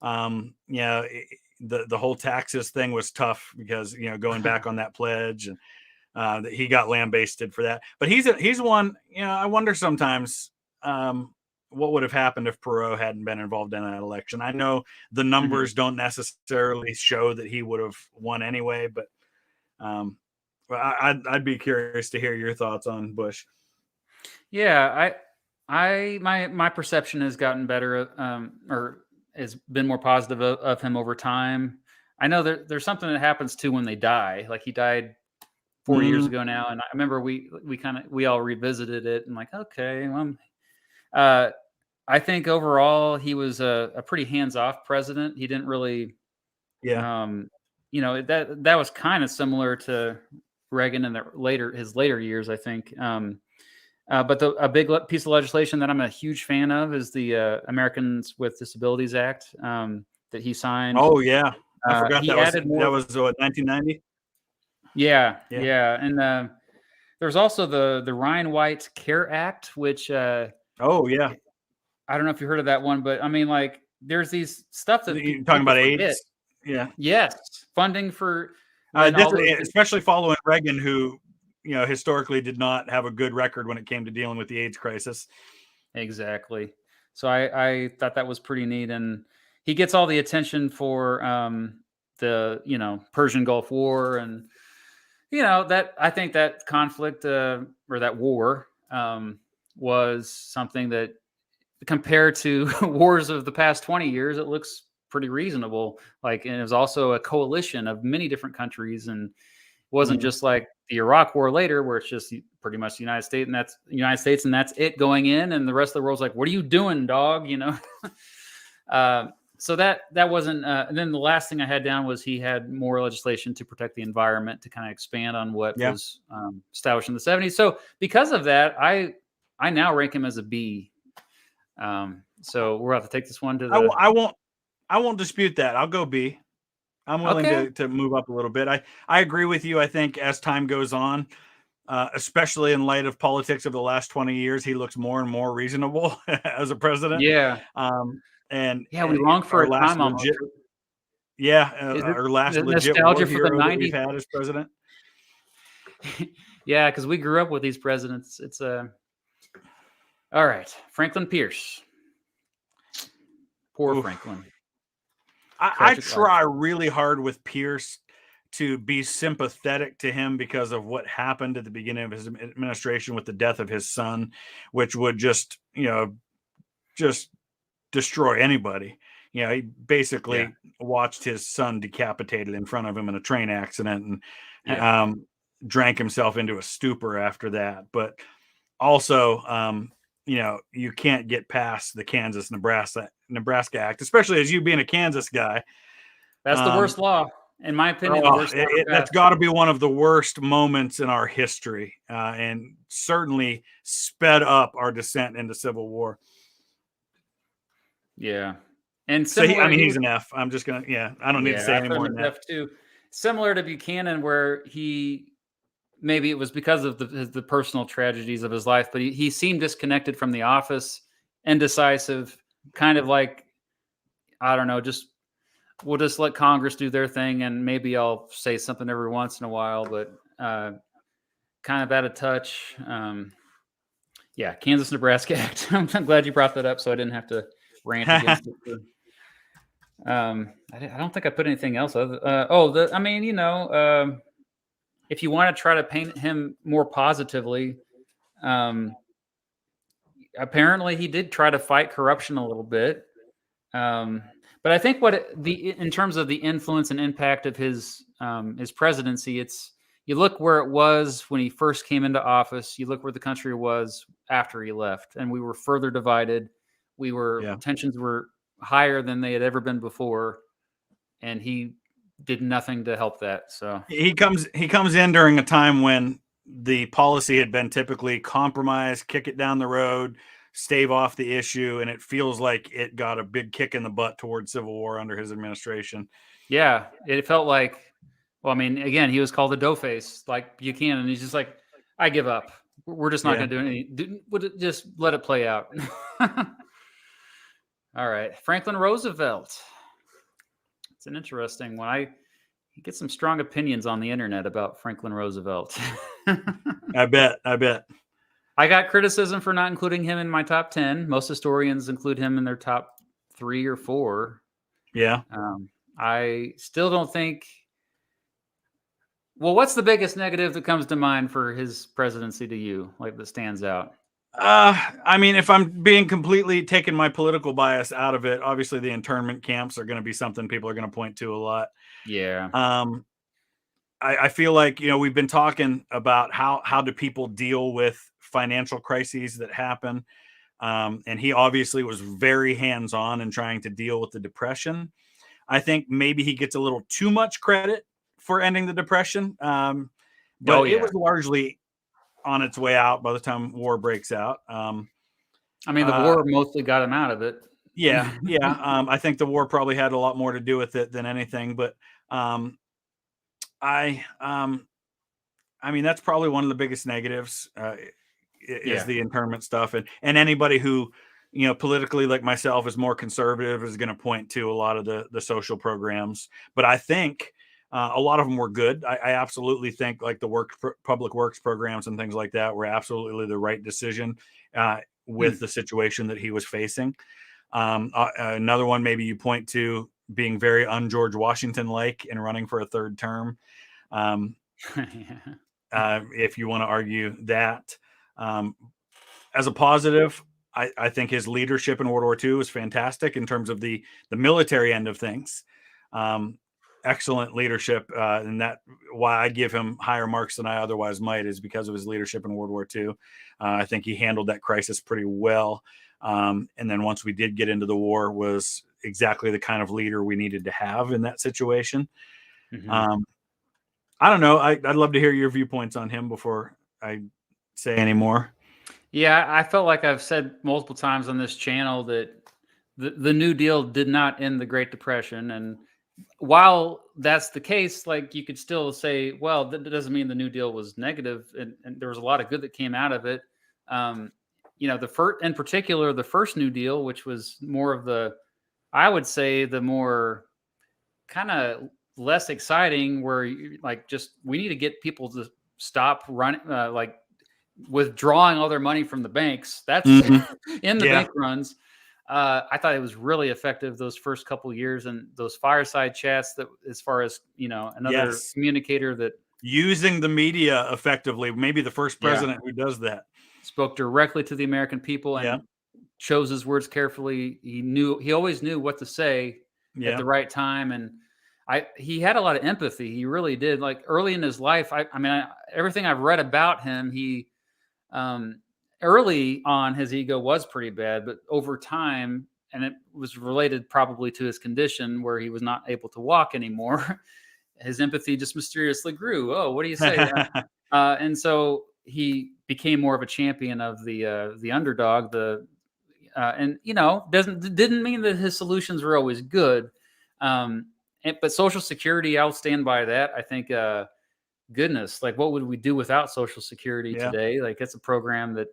the whole taxes thing was tough because, going back on that pledge, and that he got lambasted for that. But he's one, I wonder sometimes what would have happened if Perot hadn't been involved in that election. I know the numbers don't necessarily show that he would have won anyway, but I'd be curious to hear your thoughts on Bush. Yeah, my perception has gotten better, or has been more positive of him over time. I know there's something that happens too when they die. Like, he died 4 years ago now, and I remember we all revisited it and, like, okay, I think overall he was a pretty hands-off president. He didn't really, that was kind of similar to Reagan in his later years, I think. But a big piece of legislation that I'm a huge fan of is the Americans with Disabilities Act that he signed. Oh yeah, I forgot he that was what, 1990. Yeah. And there's also the Ryan White Care Act, which oh yeah, I don't know if you heard of that one, but I mean, like, there's these stuff that you're talking about AIDS. Yeah. Yes, funding for especially following Reagan, who historically did not have a good record when it came to dealing with the AIDS crisis. Exactly. So I thought that was pretty neat, and he gets all the attention for the Persian Gulf War, and that I think that conflict or that war was something that, compared to wars of the past 20 years, it looks pretty reasonable. Like, and it was also a coalition of many different countries, and it wasn't just like the Iraq War later, where it's just pretty much the United States, and that's it going in, and the rest of the world's like, "What are you doing, dog?" so that wasn't. And then the last thing I had down was he had more legislation to protect the environment, to kind of expand on what was established in the 70s. So because of that, I now rank him as a B. So we're about to take this one to the. I won't dispute that. I'll go B. I'm willing to move up a little bit. I agree with you. I think as time goes on, especially in light of politics of the last 20 years, he looks more and more reasonable as a president. Yeah. And we longed for a time almost. Our last legit war hero that we've had as president. Yeah, because we grew up with these presidents. It's all right. Franklin Pierce. Poor Franklin. I try really hard with Pierce to be sympathetic to him because of what happened at the beginning of his administration with the death of his son, which would just destroy anybody. He basically watched his son decapitated in front of him in a train accident and drank himself into a stupor after that. But also, you can't get past the Kansas-Nebraska Act, especially as you being a Kansas guy. That's the worst law, in my opinion. That's got to be one of the worst moments in our history, and certainly sped up our descent into civil war. Yeah. And so he's an F. I'm just going to, I don't need to say any more than that. F too. Similar to Buchanan, where maybe it was because of the personal tragedies of his life, but he seemed disconnected from the office, indecisive, kind of like, I don't know, we'll just let Congress do their thing, and maybe I'll say something every once in a while, but kind of out of touch. Kansas-Nebraska Act. I'm glad you brought that up, so I didn't have to rant against it. I don't think I put anything else. If you want to try to paint him more positively, apparently he did try to fight corruption a little bit. But I think in terms of the influence and impact of his presidency, you look where it was when he first came into office, you look where the country was after he left, and we were further divided. Tensions were higher than they had ever been before, and he did nothing to help that. So he comes in during a time when the policy had been typically compromise, kick it down the road, stave off the issue, and it feels like it got a big kick in the butt towards civil war under his administration. Yeah, it felt like, again, he was called a doughface like Buchanan. He's just like, I give up. We're just not going to do anything. Just let it play out. All right, Franklin Roosevelt. It's an interesting one. You get some strong opinions on the internet about Franklin Roosevelt. I bet. I got criticism for not including him in my top 10. Most historians include him in their top 3 or 4. Yeah. I still don't think. Well, what's the biggest negative that comes to mind for his presidency to you, like that stands out? If I'm being completely taking my political bias out of it, obviously the internment camps are going to be something people are going to point to a lot. Yeah. I feel like, we've been talking about how do people deal with financial crises that happen. And he obviously was very hands-on in trying to deal with the Depression. I think maybe he gets a little too much credit for ending the Depression. But it was largely on its way out by the time war breaks out. The war mostly got him out of it. Yeah. I think the war probably had a lot more to do with it than anything, but that's probably one of the biggest negatives is the internment stuff. And anybody who, politically like myself is more conservative is going to point to a lot of the social programs. But I think a lot of them were good. I absolutely think like the public works programs and things like that were absolutely the right decision with the situation that he was facing. Another one, maybe you point to being very un-George Washington-like in running for a third term. If you want to argue that. As a positive, I think his leadership in World War II was fantastic in terms of the military end of things. Excellent leadership, and that why I give him higher marks than I otherwise might is because of his leadership in World War II. I think he handled that crisis pretty well. And then once we did get into the war, was exactly the kind of leader we needed to have in that situation. Mhm. I don't know. I'd love to hear your viewpoints on him before I say any more. Yeah, I felt like I've said multiple times on this channel that the New Deal did not end the Great Depression. And while that's the case, like you could still say, well, that doesn't mean the New Deal was negative, and there was a lot of good that came out of it. Um, the first, in particular, the first New Deal, which was more of the, I would say, the more kind of less exciting, where like just we need to get people to stop running, like withdrawing all their money from the banks. That's Mhm. in the Yeah. bank runs. I thought it was really effective those first couple years, and those fireside chats, that as far as another Yes. communicator that Using the media effectively. Maybe the first yeah president who does that. spoke directly to the American people Yeah. and chose his words carefully. He always knew what to say at Yeah. the right time, and he had a lot of empathy. He really did. Like early in his life, everything I've read about him, he um, early on his ego was pretty bad, but over time, and it was related probably to his condition where he was not able to walk anymore. His empathy just mysteriously grew. Oh, what do you say? And so he became more of a champion of the underdog. And didn't mean that his solutions were always good. But Social Security, I'll stand by that. I think goodness, like what would we do without Social Security Yeah. today? Like it's a program that,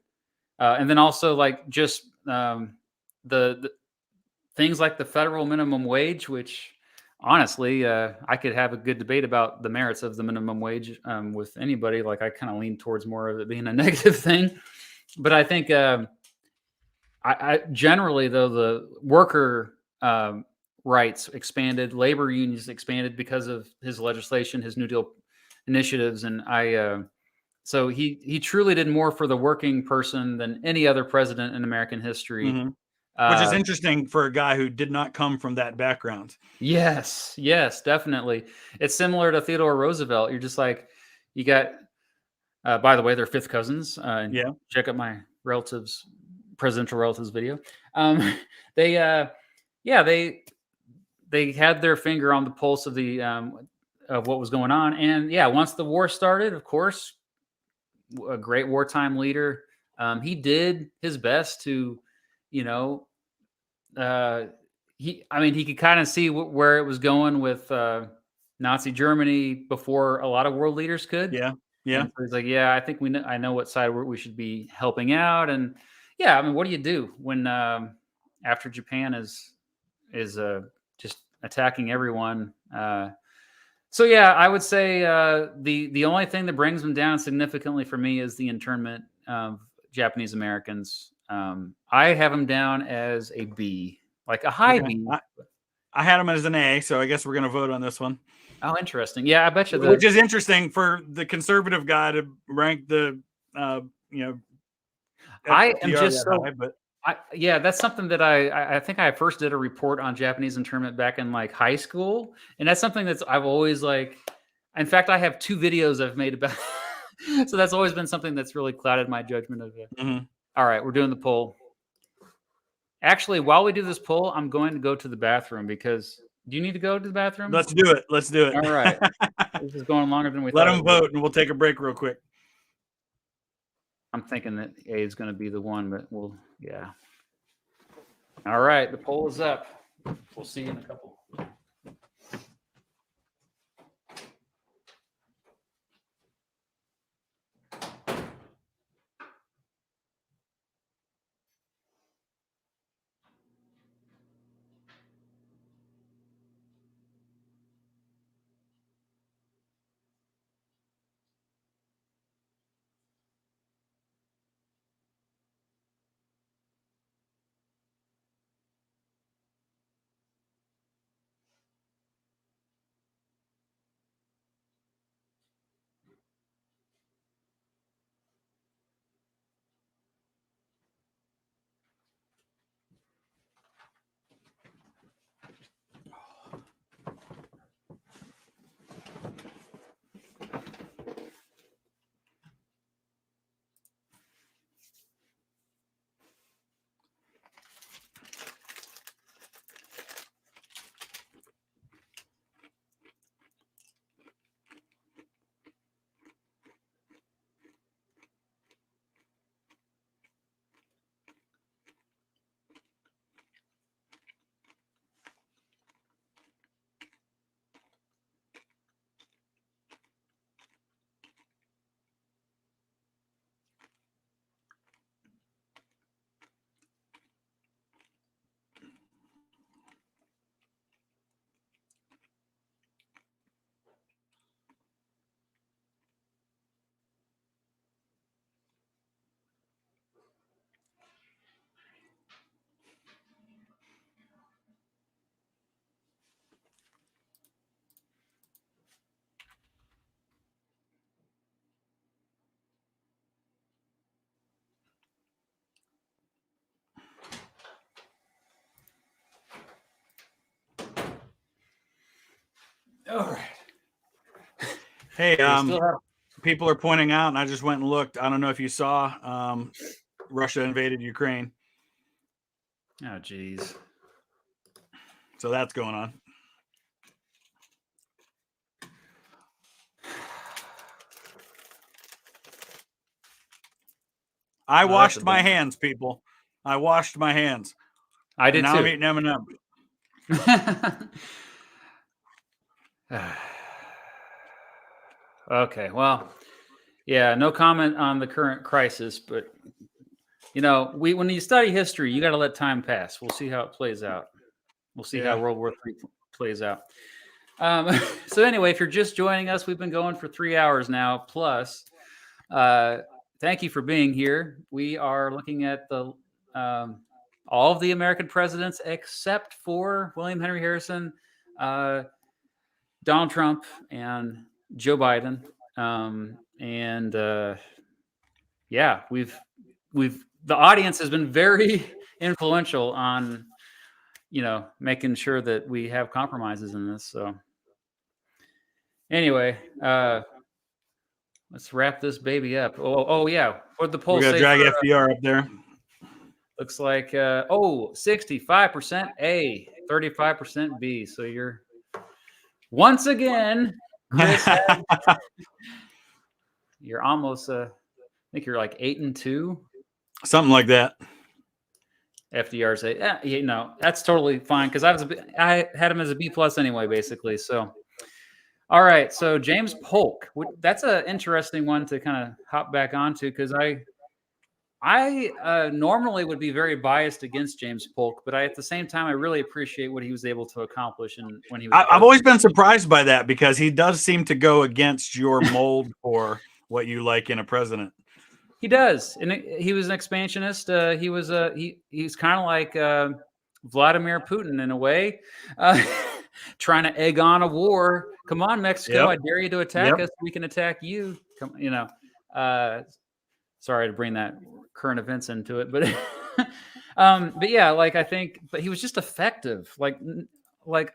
and then also like just the things like the federal minimum wage, which honestly, I could have a good debate about the merits of the minimum wage with anybody. Like I kind of lean towards more of it being a negative thing, but I think I generally though the worker rights expanded, labor unions expanded because of his legislation, his New Deal initiatives, and so he truly did more for the working person than any other president in American history. Hmm. Which is Uh, interesting for a guy who did not come from that background. yes, definitely. It's similar to Theodore Roosevelt. You're just like, you got. By the way, they're fifth cousins. Yeah. Check out my relatives, presidential relatives video. They, yeah, they had their finger on the pulse of the of what was going on, and yeah, once the war started, of course, a great wartime leader. He did his best to, you know, uh, he could kind of see where it was going with Nazi Germany before a lot of world leaders could. Yeah. Yeah. And so he's like, yeah, I think I know what side we should be helping out. And yeah, I mean, what do you do when after Japan is just attacking everyone? So yeah, I would say the only thing that brings them down significantly for me is the internment of Japanese Americans. I have them down as a B, like a high Okay. B. I had him as an A, so I guess we're going to vote on this one. Oh, interesting. Yeah, I bet you Which is interesting for the conservative guy to rank the, I am FDR just that so high, but yeah, that's something that I think I first did a report on Japanese internment back in like high school, and that's something that's I've always like. In fact, I have 2 videos I've made about. So that's always been something that's really clouded my judgment of it. mhm. All right, we're doing the poll. Actually, while we do this poll, I'm going to go to the bathroom because do you need to go to the bathroom? Let's do it. Let's do it. All right, this is going longer than we Let thought it them would. vote, and we'll take a break real quick. I'm thinking that A is going to be the one, but yeah. All right, the poll is up. We'll see you in a couple. All right. Hey, Still have... people are pointing out, and I just went and looked. I don't know if you saw, Russia invaded Ukraine. Oh, geez. So that's going on. I washed my hands, people. I washed my hands. I did now too. I'm eating M&M. Okay, well, yeah, no comment on the current crisis, but when you study history, you got to let time pass. We'll see how it plays out. We'll see how World War III plays out. So anyway, if you're just joining us, we've been going for 3 hours now. Plus, thank you for being here. We are looking at the all of the American presidents except for William Henry Harrison, Donald Trump, and Joe Biden. Yeah, the audience has been very influential on making sure that we have compromises in this. So anyway, let's wrap this baby up. Oh yeah, what the poll We're gonna drag FDR up there. Looks like 65% A, 35% B. So you're once again, Chris, you're almost I think you're like 8-2, something like that. FDR say, that's totally fine because I had him as a B plus anyway, basically. So, all right. So James Polk, that's an interesting one to kind of hop back onto because I normally would be very biased against James Polk, but at the same time, I really appreciate what he was able to accomplish. And when he was, I've always been surprised by that because he does seem to go against your mold for what you like in a president. He does, and he was an expansionist. He's kind of like Vladimir Putin in a way, trying to egg on a war. Come on, Mexico! I dare you to attack us. We can attack you. Sorry to bring that current events into it, but yeah, I think, but he was just effective, like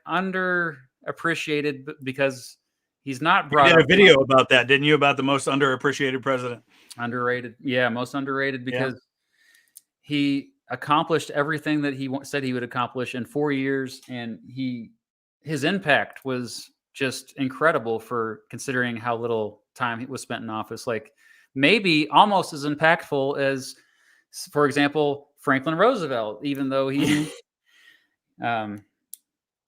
underappreciated because he's not brought. You did a video about that, didn't you? About the most underappreciated president. Underrated, yeah, most underrated because he accomplished everything that he said he would accomplish in 4 years, and his impact was just incredible for considering how little time he was spent in office. Like maybe almost as impactful as, for example, Franklin Roosevelt, even though he, I don't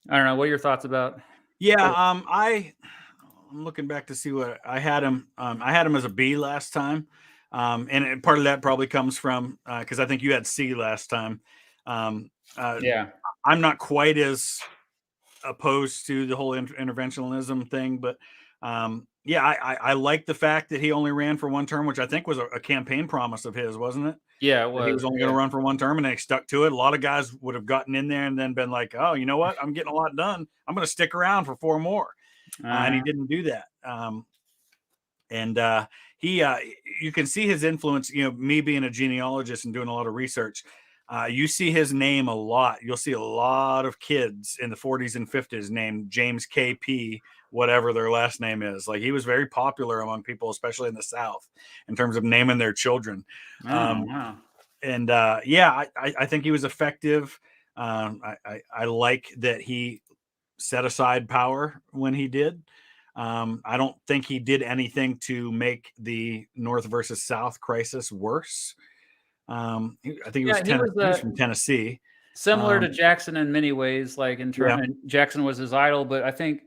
know. What are your thoughts about? Yeah, I'm looking back to see what I had him. I had him as a B last time, and part of that probably comes from because I think you had C last time. I'm not quite as opposed to the whole interventionism thing, but I like the fact that he only ran for one term, which I think was a campaign promise of his, wasn't it? Yeah, it was. He was only going to run for one term, and they stuck to it. A lot of guys would have gotten in there and then been like, "Oh, you know what? I'm getting a lot done. I'm going to stick around for 4 more." And he didn't do that. You can see his influence. Me being a genealogist and doing a lot of research, you see his name a lot. You'll see a lot of kids in the 40s and 50s named James KP, whatever their last name is. Like he was very popular among people, especially in the South, in terms of naming their children. Wow. I think he was effective. I like that he set aside power when he did. I don't think he did anything to make the North versus South crisis worse. I think he was from Tennessee. Similar to Jackson in many ways, like in terms, Jackson was his idol, but I think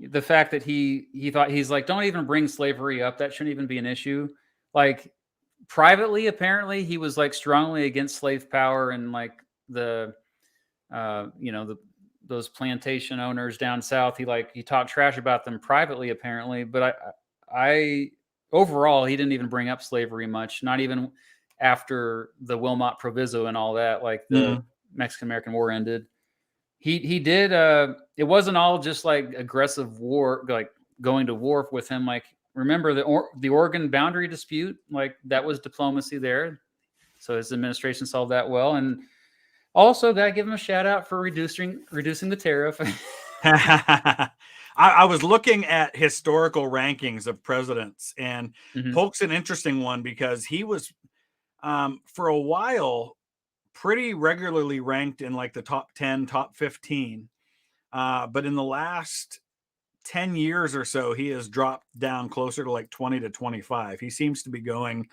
the fact that he thought he's like, don't even bring slavery up. That shouldn't even be an issue. Like privately, apparently he was like strongly against slave power and like those plantation owners down south. He talked trash about them privately, apparently, but I overall, he didn't even bring up slavery much, not even after the Wilmot Proviso and all that, like the Mexican-American War ended. He did, it wasn't all just like aggressive war, like going to war with him. Like, remember the Oregon boundary dispute, like that was diplomacy there. So his administration solved that well. And also got to give him a shout out for reducing the tariff. I was looking at historical rankings of presidents, and Mhm. Polk's an interesting one because he was, for a while, pretty regularly ranked in like the top 10, top 15. But in the last 10 years or so, he has dropped down closer to like 20 to 25. He seems to be going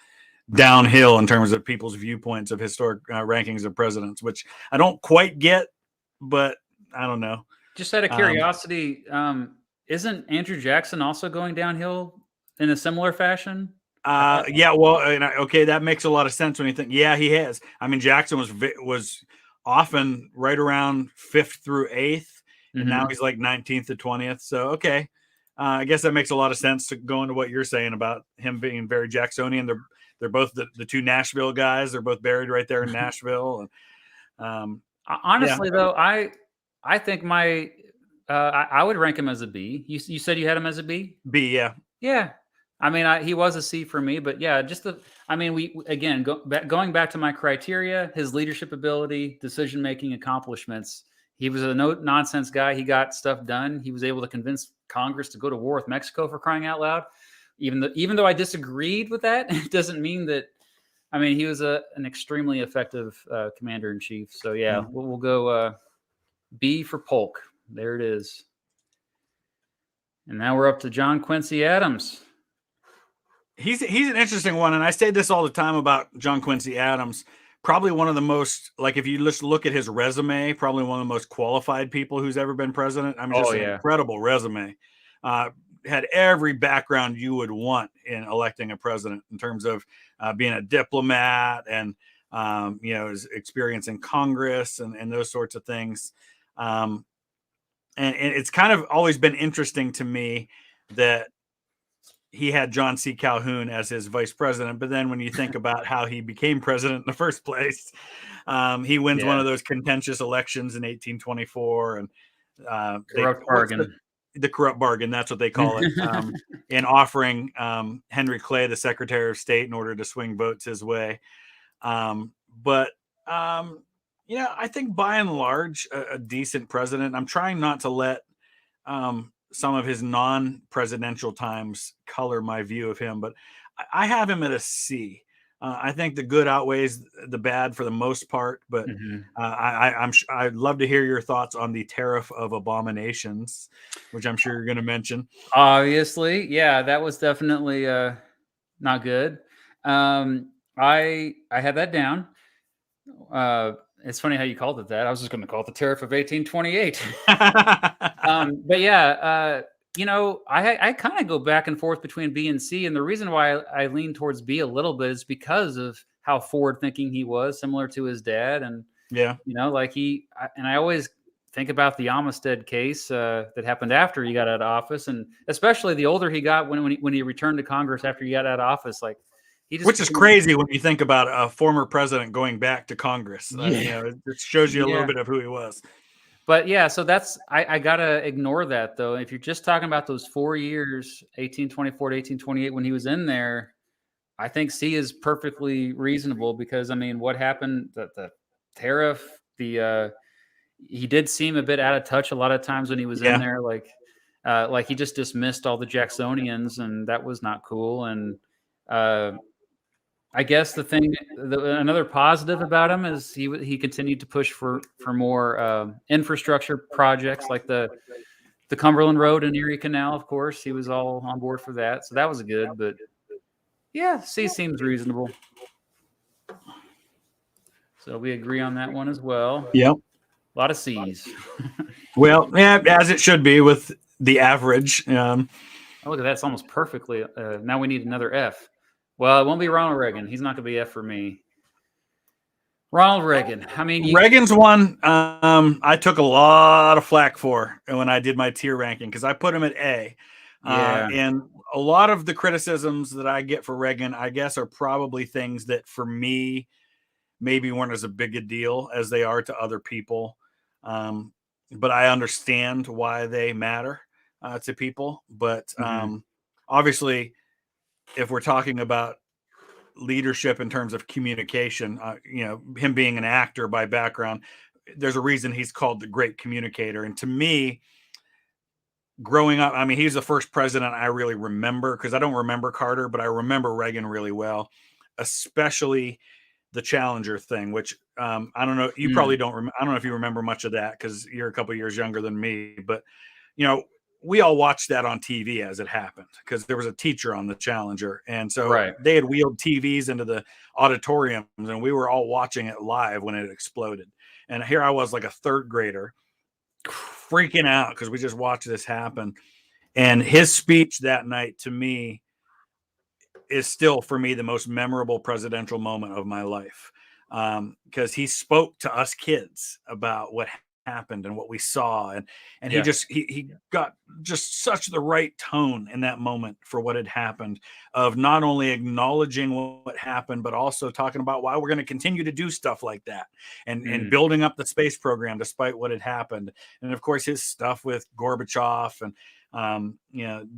downhill in terms of people's viewpoints of historic rankings of presidents, which I don't quite get, but I don't know. Just out of curiosity, isn't Andrew Jackson also going downhill in a similar fashion? Yeah, well, okay, that makes a lot of sense when you think. Yeah, he has. I mean, Jackson was often right around 5th through 8th, and now he's like 19th to 20th. So, okay, I guess that makes a lot of sense to go into what you're saying about him being very Jacksonian. They're both the two Nashville guys. They're both buried right there in Nashville. And, honestly, though, I think I would rank him as a B. You said you had him as a B? B, yeah. Yeah. I mean, he was a C for me, but yeah, going back to my criteria, his leadership ability, decision-making accomplishments. He was a no-nonsense guy. He got stuff done. He was able to convince Congress to go to war with Mexico, for crying out loud. Even though I disagreed with that, it doesn't mean that. I mean, he was an extremely effective commander-in-chief. So yeah, we'll go B for Polk. There it is. And now we're up to John Quincy Adams. He's an interesting one, and I say this all the time about John Quincy Adams. Probably one of the most, like, if you just look at his resume, probably one of the most qualified people who's ever been president. I mean, just an incredible resume. Had every background you would want in electing a president in terms of being a diplomat and his experience in Congress and those sorts of things. And it's kind of always been interesting to me that he had John C. Calhoun as his vice president. But then when you think about how he became president in the first place, he wins one of those contentious elections in 1824. And corrupt bargain. The corrupt bargain, that's what they call it, in offering Henry Clay, the Secretary of State, in order to swing votes his way. But I think by and large, a decent president. I'm trying not to let some of his non-presidential times color my view of him, but I have him at a C. I think the good outweighs the bad for the most part, but I'd love to hear your thoughts on the tariff of abominations, which I'm sure you're going to mention. Obviously, yeah, that was definitely not good. I had that down. It's funny how you called it that. I was just going to call it the tariff of 1828. But yeah, I kind of go back and forth between B and C. And the reason why I lean towards B a little bit is because of how forward thinking he was, similar to his dad. And, I always think about the Amistad case that happened after he got out of office. And especially the older he got when he returned to Congress after he got out of office, like, which is crazy when you think about a former president going back to Congress. It shows you a little bit of who he was. But yeah, so I gotta ignore that though. If you're just talking about those 4 years, 1824 to 1828, when he was in there, I think C is perfectly reasonable because what happened? The tariff, he did seem a bit out of touch a lot of times when he was in there. Like he just dismissed all the Jacksonians, and that was not cool. And I guess another positive about him is he continued to push for more infrastructure projects like the Cumberland Road and Erie Canal. Of course, he was all on board for that, so that was good. But yeah, C seems reasonable. So we agree on that one as well. Yep, a lot of C's. Well, yeah, as it should be with the average. Oh, look at that! It's almost perfectly. Now we need another F. Well, it won't be Ronald Reagan. He's not going to be F for me. Ronald Reagan. Reagan's one I took a lot of flack for when I did my tier ranking because I put him at A. And a lot of the criticisms that I get for Reagan, I guess, are probably things that for me maybe weren't as a big a deal as they are to other people. But I understand why they matter to people. But obviously, if we're talking about leadership in terms of communication, him being an actor by background, there's a reason he's called the great communicator. And to me, growing up, I mean, he's the first president I really remember, because I don't remember Carter, but I remember Reagan really well, especially the Challenger thing, which I don't know. You probably don't. I don't know if you remember much of that because you're a couple of years younger than me. But we all watched that on TV as it happened because there was a teacher on the Challenger, and so they had wheeled TVs into the auditoriums, and we were all watching it live when it exploded. And here I was, like a third grader, freaking out because we just watched this happen. And his speech that night, to me, is still, for me, the most memorable presidential moment of my life, because he spoke to us kids about what happened and what we saw, and he got just such the right tone in that moment for what had happened, of not only acknowledging what happened, but also talking about why we're going to continue to do stuff like that, and building up the space program despite what had happened. And of course his stuff with Gorbachev and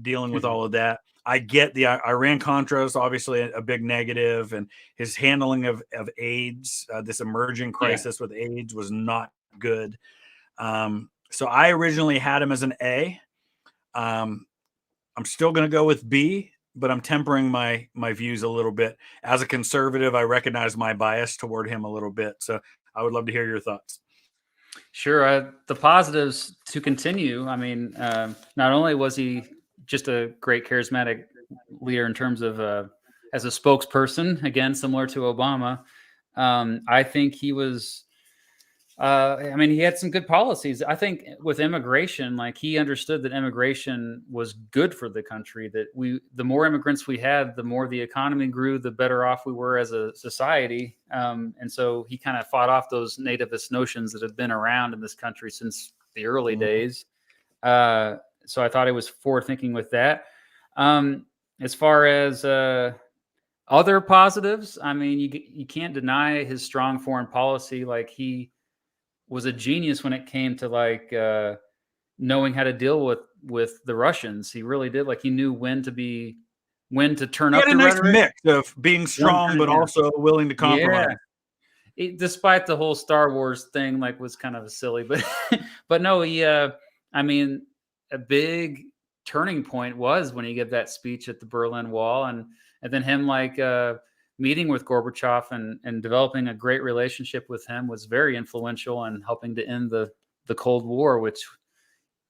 dealing with all of that. I get the Iran-Contra is obviously a big negative, and his handling of AIDS, this emerging crisis with AIDS, was not good. So I originally had him as an A. I'm still going to go with B, but I'm tempering my views a little bit. As a conservative, I recognize my bias toward him a little bit. So I would love to hear your thoughts. Sure. The positives to continue. I mean, not only was he just a great charismatic leader in terms of as a spokesperson, again, similar to Obama, I think he was, he had some good policies. I think with immigration, like, he understood that immigration was good for the country, that the more immigrants we had, the more the economy grew, the better off we were as a society. And so he kind of fought off those nativist notions that have been around in this country since the early days. So I thought he was forward thinking with that. As far as other positives, I mean, you can't deny his strong foreign policy. Like, he was a genius when it came to knowing how to deal with the Russians. He really did. Like, he knew when to turn up the nice rhetoric. mix of being strong, but also willing to compromise. Yeah. Despite the whole Star Wars thing, like, was kind of silly, but no, he, a big turning point was when he gave that speech at the Berlin Wall, and then him meeting with Gorbachev and developing a great relationship with him was very influential in helping to end the Cold War, which,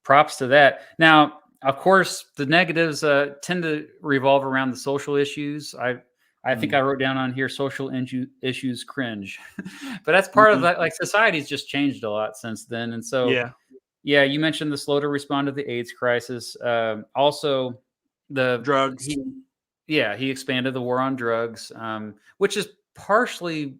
props to that. Now, of course, the negatives tend to revolve around the social issues. I think I wrote down on here, social issues cringe, but that's part of that. Like, society's just changed a lot since then. And so, yeah, you mentioned the slow to respond to the AIDS crisis. Also, the drugs. He expanded the war on drugs, which is partially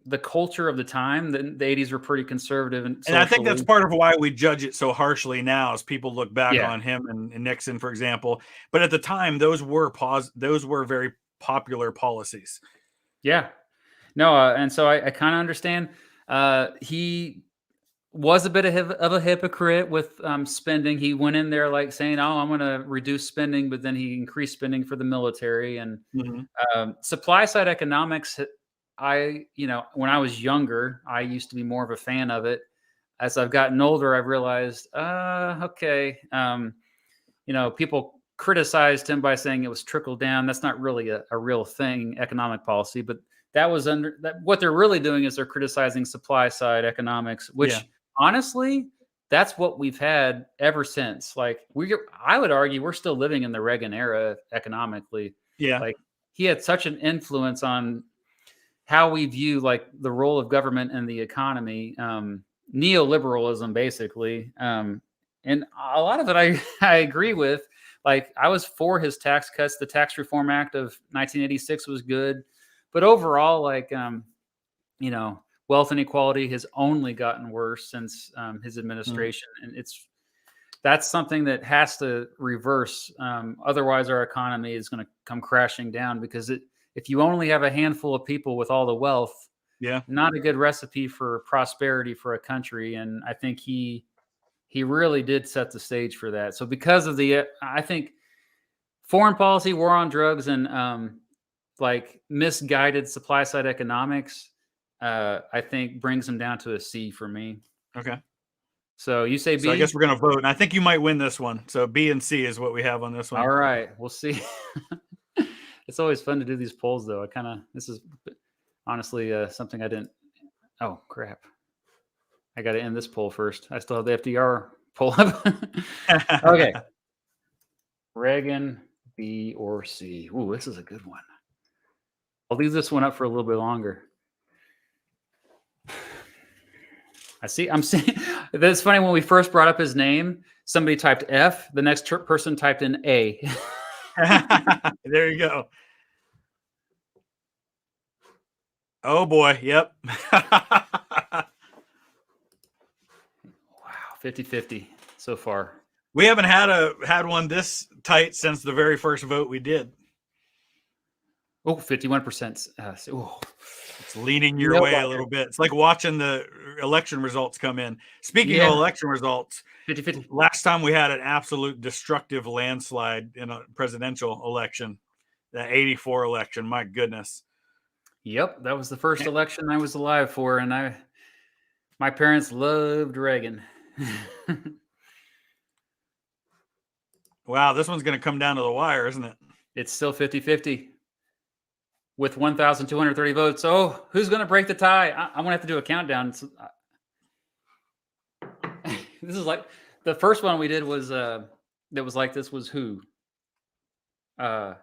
the culture of the time. The 80s were pretty conservative, and I think that's part of why we judge it so harshly now, as people look back on him and Nixon, for example. But at the time, those were very popular policies. Yeah, no, and so I kind of understand. He was a bit of a hypocrite with spending. He went in there like saying, "Oh, I'm going to reduce spending," but then he increased spending for the military and supply side economics. When I was younger, I used to be more of a fan of it. As I've gotten older, I've realized, people criticized him by saying it was trickle down. That's not really a real thing, economic policy, but that was what they're really doing is they're criticizing supply side economics, which honestly, that's what we've had ever since. Like, I would argue we're still living in the Reagan era economically. Yeah. Like, he had such an influence on how we view like the role of government and the economy, neoliberalism, basically. And a lot of it I agree with. Like, I was for his tax cuts. The Tax Reform Act of 1986 was good. But overall, wealth inequality has only gotten worse since his administration. And that's something that has to reverse. Otherwise, our economy is going to come crashing down, because if you only have a handful of people with all the wealth, not a good recipe for prosperity for a country. And I think he really did set the stage for that. So because of I think foreign policy, war on drugs, and misguided supply side economics, I think brings him down to a C for me. Okay. So you say B? So I guess we're going to vote. And I think you might win this one. So B and C is what we have on this one. All right. We'll see. It's always fun to do these polls, though. This is honestly something I didn't. Oh, crap. I got to end this poll first. I still have the FDR poll up. Okay. Reagan, B or C? Ooh, this is a good one. I'll leave this one up for a little bit longer. I'm seeing. That's funny. When we first brought up his name, somebody typed F. The next person typed in A. There you go. Oh boy. Yep. Wow. 50-50 so far. We haven't had one this tight since the very first vote we did. Oh, 51%. It's leaning your way a little bit. It's like watching the election results come in. Speaking of election results, 50-50. Last time we had an absolute destructive landslide in a presidential election, the 84 election. My goodness. Yep, that was the first election I was alive for, and my parents loved Reagan. Wow, this one's going to come down to the wire, isn't it? It's still 50-50 with 1,230 votes. Oh, who's going to break the tie? I'm going to have to do a countdown. This is like the first one we did was that was like this was who? It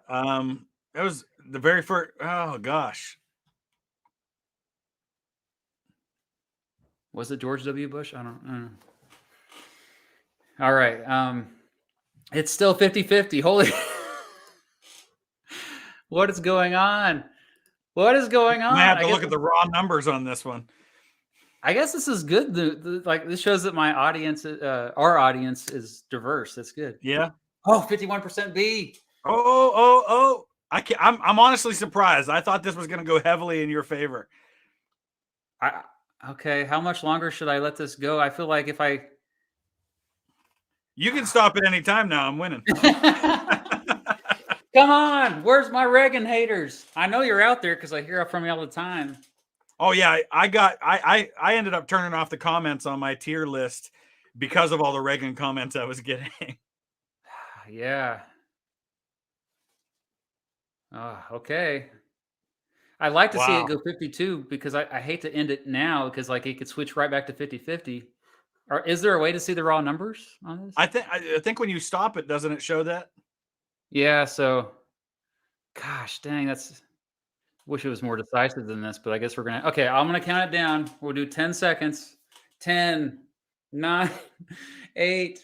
was the very first. Oh gosh, was it George W. Bush? I don't know. All right. It's still 50-50. Holy. What is going on? What is going on? I have to look at the raw numbers on this one. I guess this is good. Like this shows that my audience, our audience, is diverse. That's good. Yeah. Oh, 51% B. Oh! I'm honestly surprised. I thought this was going to go heavily in your favor. Okay. How much longer should I let this go? I feel like if I. You can stop at any time now. I'm winning. Come on. Where's my Reagan haters? I know you're out there because I hear from you all the time. Oh yeah, I ended up turning off the comments on my tier list because of all the Reagan comments I was getting. Yeah. Okay. I like to see it go 52 because I hate to end it now because like it could switch right back to 50-50. Or is there a way to see the raw numbers on this? I think when you stop it, doesn't it show that? Yeah. So, gosh, dang, wish it was more decisive than this, but I guess we're gonna. Okay, I'm gonna count it down. We'll do 10 seconds. 10, 9, 8,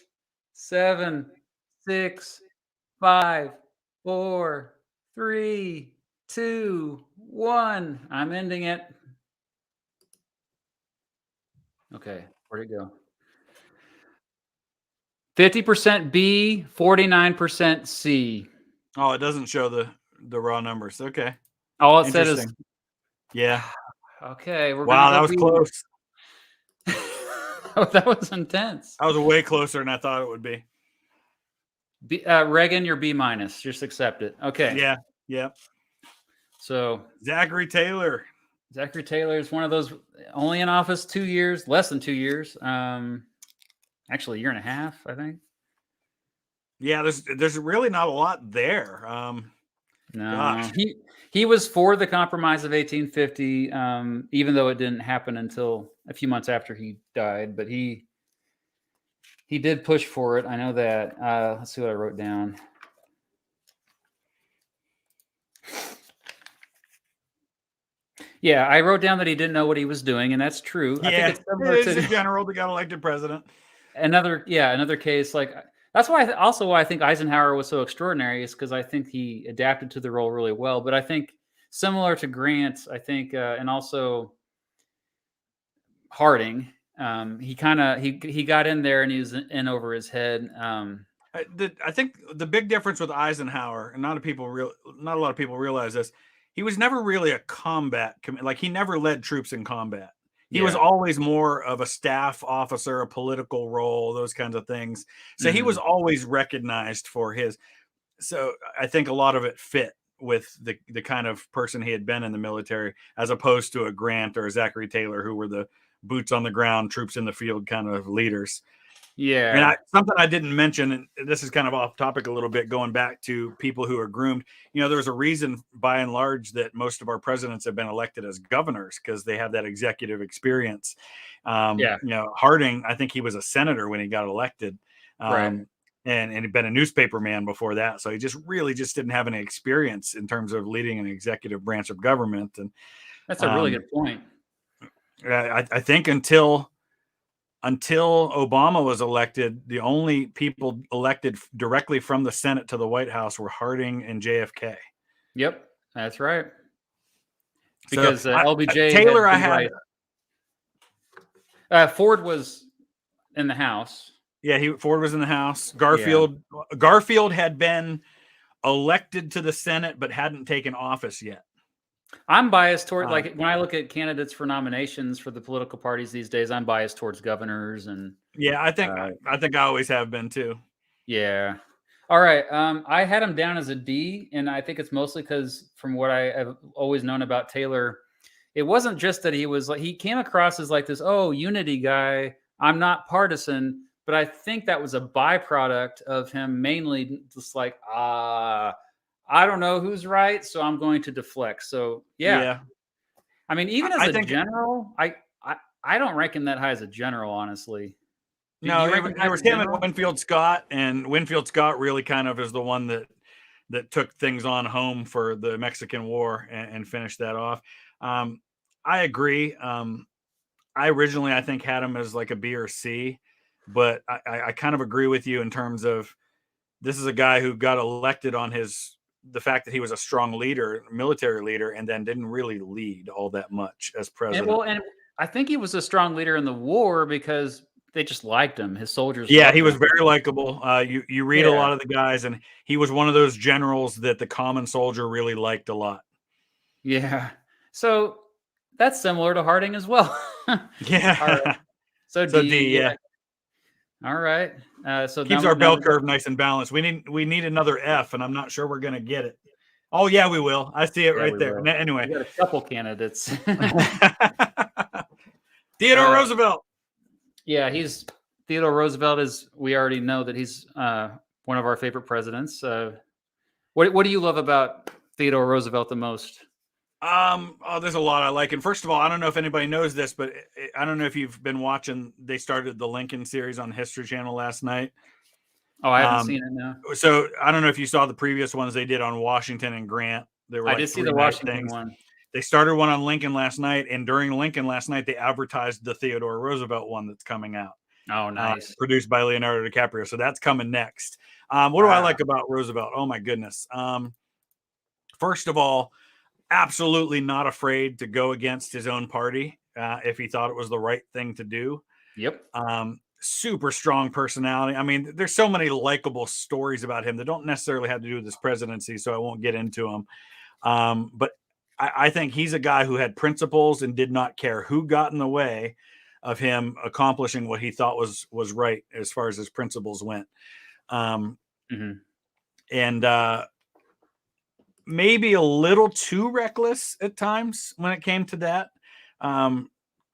7, 6, 5, 4, 3, 2, 1. I'm ending it. Okay, where'd it go? 50% B, 49% C. Oh, it doesn't show the raw numbers. Okay. All it said is. Yeah. Okay. Wow, that was close. That was intense. That was way closer than I thought it would be. Reagan, you're B minus. Just accept it. Okay. Yeah. Yeah. So Zackary Taylor. Zackary Taylor is one of those only in office 2 years, less than 2 years. Actually, a year and a half, I think. Yeah, there's really not a lot there. No, gosh. He was for the Compromise of 1850, even though it didn't happen until a few months after he died. But he did push for it. I know that. Let's see what I wrote down. Yeah, I wrote down that he didn't know what he was doing, and that's true. Yeah, I think it's similar to the general that got elected president. Another case like. That's why I think Eisenhower was so extraordinary is because I think he adapted to the role really well. But I think similar to Grant, I think, and also Harding, he got in there and he was in over his head. I think the big difference with Eisenhower, and not a lot of people realize this, he was never really a combat like he never led troops in combat. He was always more of a staff officer, a political role, those kinds of things. So he was always recognized for his. So I think a lot of it fit with the kind of person he had been in the military, as opposed to a Grant or a Zackary Taylor, who were the boots on the ground, troops in the field kind of leaders. Yeah. And something I didn't mention, and this is kind of off topic a little bit, going back to people who are groomed. There's a reason, by and large, that most of our presidents have been elected as governors, because they have that executive experience. Harding, I think he was a senator when he got elected, Right. and he'd been a newspaper man before that. So he just didn't have any experience in terms of leading an executive branch of government. And That's a really good point. I think until Obama was elected, the only people elected directly from the Senate to the White House were Harding and JFK. Yep, that's right. Because so, LBJ Taylor, Ford was in the House. Yeah, Ford was in the House. Garfield had been elected to the Senate but hadn't taken office yet. I'm biased toward, like, when I look at candidates for nominations for the political parties these days, I'm biased towards governors. And yeah, I think I always have been too. Yeah. All right. I had him down as a D, and I think it's mostly because, from what I have always known about Taylor, it wasn't just that he came across as like this, unity guy. I'm not partisan, but I think that was a byproduct of him mainly just like, I don't know who's right, so I'm going to deflect. So yeah. I mean, even as a general, I don't rank him that high as a general, honestly. No, there was him and Winfield Scott, and Winfield Scott really kind of is the one that took things on home for the Mexican War and finished that off. I agree. I originally, I think, had him as like a B or C, but I kind of agree with you in terms of, this is a guy who got elected on the fact that he was a strong leader, military leader, and then didn't really lead all that much as president. And I think he was a strong leader in the war because they just liked him. His soldiers. Yeah, he was very likable. You read a lot of the guys, and he was one of those generals that the common soldier really liked a lot. Yeah. So that's similar to Harding as well. Yeah. All right. So D. Yeah. All right. So keeps our bell curve nice and balanced. We need another F, and I'm not sure we're going to get it. Oh yeah, we will. I see it right there. Anyway, we got a couple candidates. Theodore Roosevelt. Yeah, Theodore Roosevelt we already know that he's one of our favorite presidents. What do you love about Theodore Roosevelt the most? There's a lot I like. And first of all, I don't know if anybody knows this, but I don't know if you've been watching. They started the Lincoln series on History Channel last night. Oh, I haven't seen it now. So I don't know if you saw the previous ones they did on Washington and Grant. I did see the Washington one. They started one on Lincoln last night, and during Lincoln last night, they advertised the Theodore Roosevelt one that's coming out. Oh, nice. Produced by Leonardo DiCaprio. So that's coming next. What do I like about Roosevelt? Oh my goodness. First of all, absolutely not afraid to go against his own party if he thought it was the right thing to do. Yep. Super strong personality. I mean, there's so many likable stories about him that don't necessarily have to do with his presidency, so I won't get into them. But I think he's a guy who had principles and did not care who got in the way of him accomplishing what he thought was right as far as his principles went. And maybe a little too reckless at times when it came to that.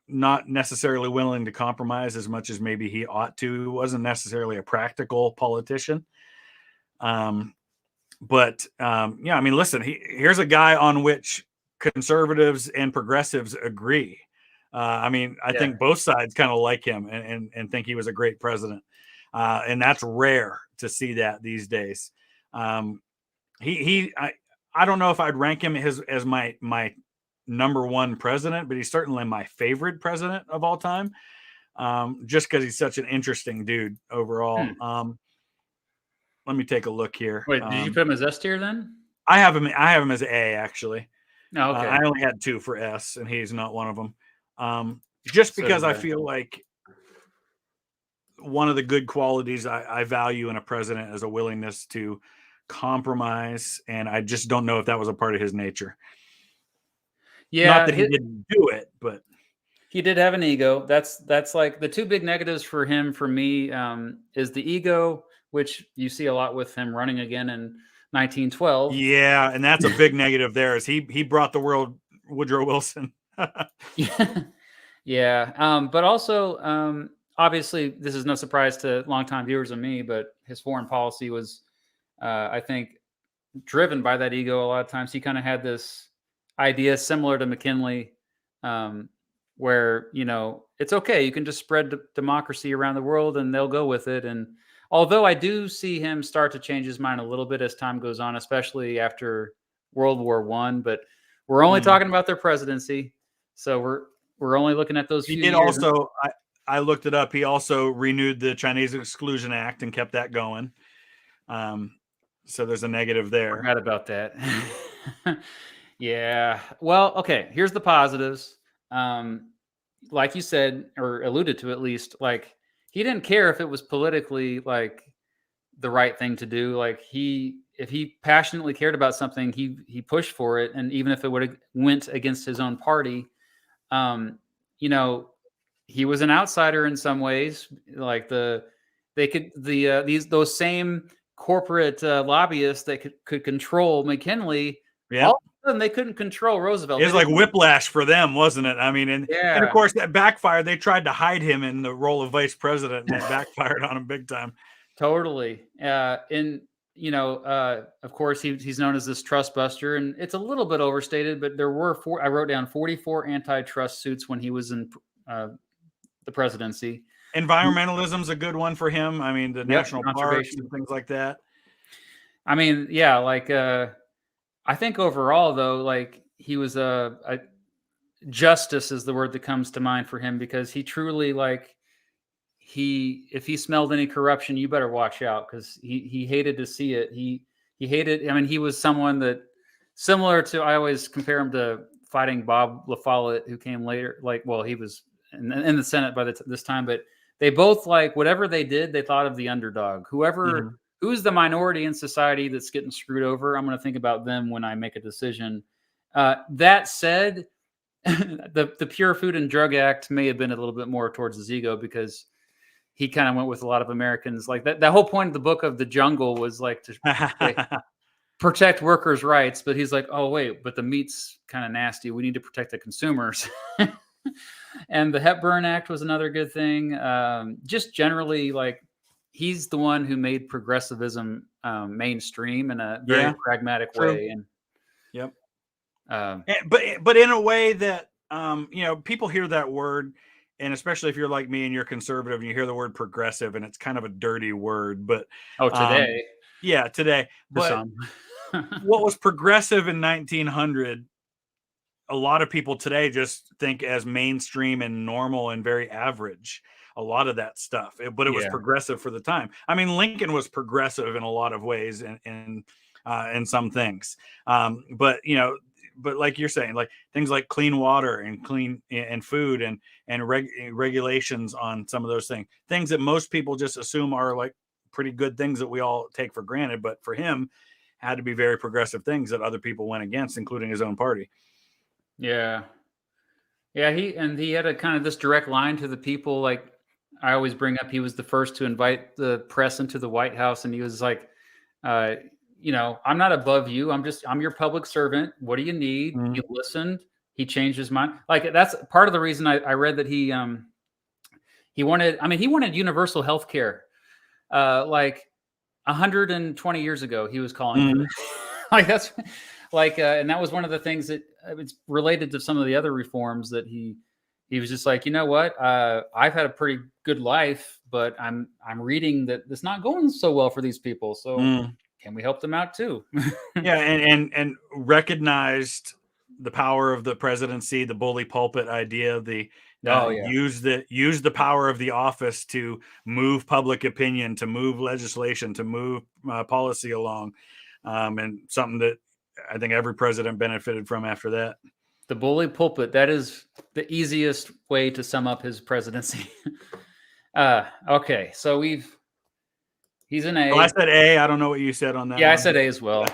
Not necessarily willing to compromise as much as maybe he ought to. He wasn't necessarily a practical politician. Yeah, I mean, listen, here's a guy on which conservatives and progressives agree. I mean, I think both sides kind of like him and think he was a great president. And that's rare to see that these days. I don't know if I'd rank him as my number one president, but he's certainly my favorite president of all time. Just because he's such an interesting dude overall. Let me take a look here. Wait, did you put him as S tier then? I have him as A, actually. Oh, okay. I only had 2 for S, and he's not one of them. Just because I feel like one of the good qualities I value in a president is a willingness to compromise, and I just don't know if that was a part of his nature. Yeah, not that he didn't do it, but he did have an ego. That's like the 2 big negatives for him. For me, is the ego, which you see a lot with him running again in 1912. Yeah, and that's a big negative there. Is he brought the world Woodrow Wilson? Yeah. Yeah. But also, obviously, this is no surprise to longtime viewers of me, but his foreign policy was, I think, driven by that ego a lot of times. He kind of had this idea similar to McKinley, um, where, it's okay. You can just spread democracy around the world and they'll go with it. And although I do see him start to change his mind a little bit as time goes on, especially after World War One, but we're only talking about their presidency. So we're only looking at those He few did years. also, I looked it up. He also renewed the Chinese Exclusion Act and kept that going. So there's a negative there. Forgot about that. Yeah. Well, okay. Here's the positives. Like you said, or alluded to at least, like he didn't care if it was politically like the right thing to do. Like if he passionately cared about something, he pushed for it, and even if it would have went against his own party, um, you know, he was an outsider in some ways. Like those same corporate lobbyists that could control McKinley. Yeah. All of a sudden, they couldn't control Roosevelt. It was like whiplash for them, wasn't it? I mean, and of course that backfired. They tried to hide him in the role of vice president, and that backfired on him big time. Totally. Of course, he's known as this trust buster, and it's a little bit overstated, but there were I wrote down 44 antitrust suits when he was in the presidency. Environmentalism's a good one for him. I mean, the national parks and things like that. I mean, yeah, like I think overall though, like he was a justice is the word that comes to mind for him, because he truly if he smelled any corruption, you better watch out, because he hated to see it. He hated. I mean, he was someone that similar to, I always compare him to Fighting Bob La Follette, who came later. He was in the Senate by this time, but they both, like, whatever they did, they thought of the underdog. Who's the minority in society that's getting screwed over, I'm going to think about them when I make a decision. That said, the Pure Food and Drug Act may have been a little bit more towards his ego, because he kind of went with a lot of Americans. Like that whole point of the book of The Jungle was like to protect workers' rights. But he's like, oh, wait, but the meat's kind of nasty. We need to protect the consumers. And the Hepburn Act was another good thing. Just generally, like, he's the one who made progressivism mainstream in a very pragmatic way. And but in a way that people hear that word, and especially if you're like me and you're conservative and you hear the word progressive, and it's kind of a dirty word. But today, today. But what was progressive in 1900? A lot of people today just think as mainstream and normal and very average. A lot of that stuff, but it was progressive for the time. I mean, Lincoln was progressive in a lot of ways, and in some things. But like you're saying, like things like clean water and clean and food and regulations on some of those things that most people just assume are like pretty good things that we all take for granted. But for him, had to be very progressive things that other people went against, including his own party. Yeah. He had a kind of this direct line to the people. Like I always bring up, he was the first to invite the press into the White House, and he was like, I'm not above you. I'm your public servant. What do you need? Mm-hmm. He listened. He changed his mind. Like, that's part of the reason I read that he wanted universal health care. Like 120 years ago, he was calling for like, that's like, and that was one of the things that it's related to some of the other reforms that he was just like, you know what? I've had a pretty good life, but I'm reading that it's not going so well for these people. So can we help them out too? and recognized the power of the presidency, the bully pulpit idea, use the power of the office to move public opinion, to move legislation, to move policy along, and something that I think every president benefited from after that. The bully pulpit, that is the easiest way to sum up his presidency. Okay, so he's an A. Oh, I said A. I don't know what you said on that. Yeah, I said A as well.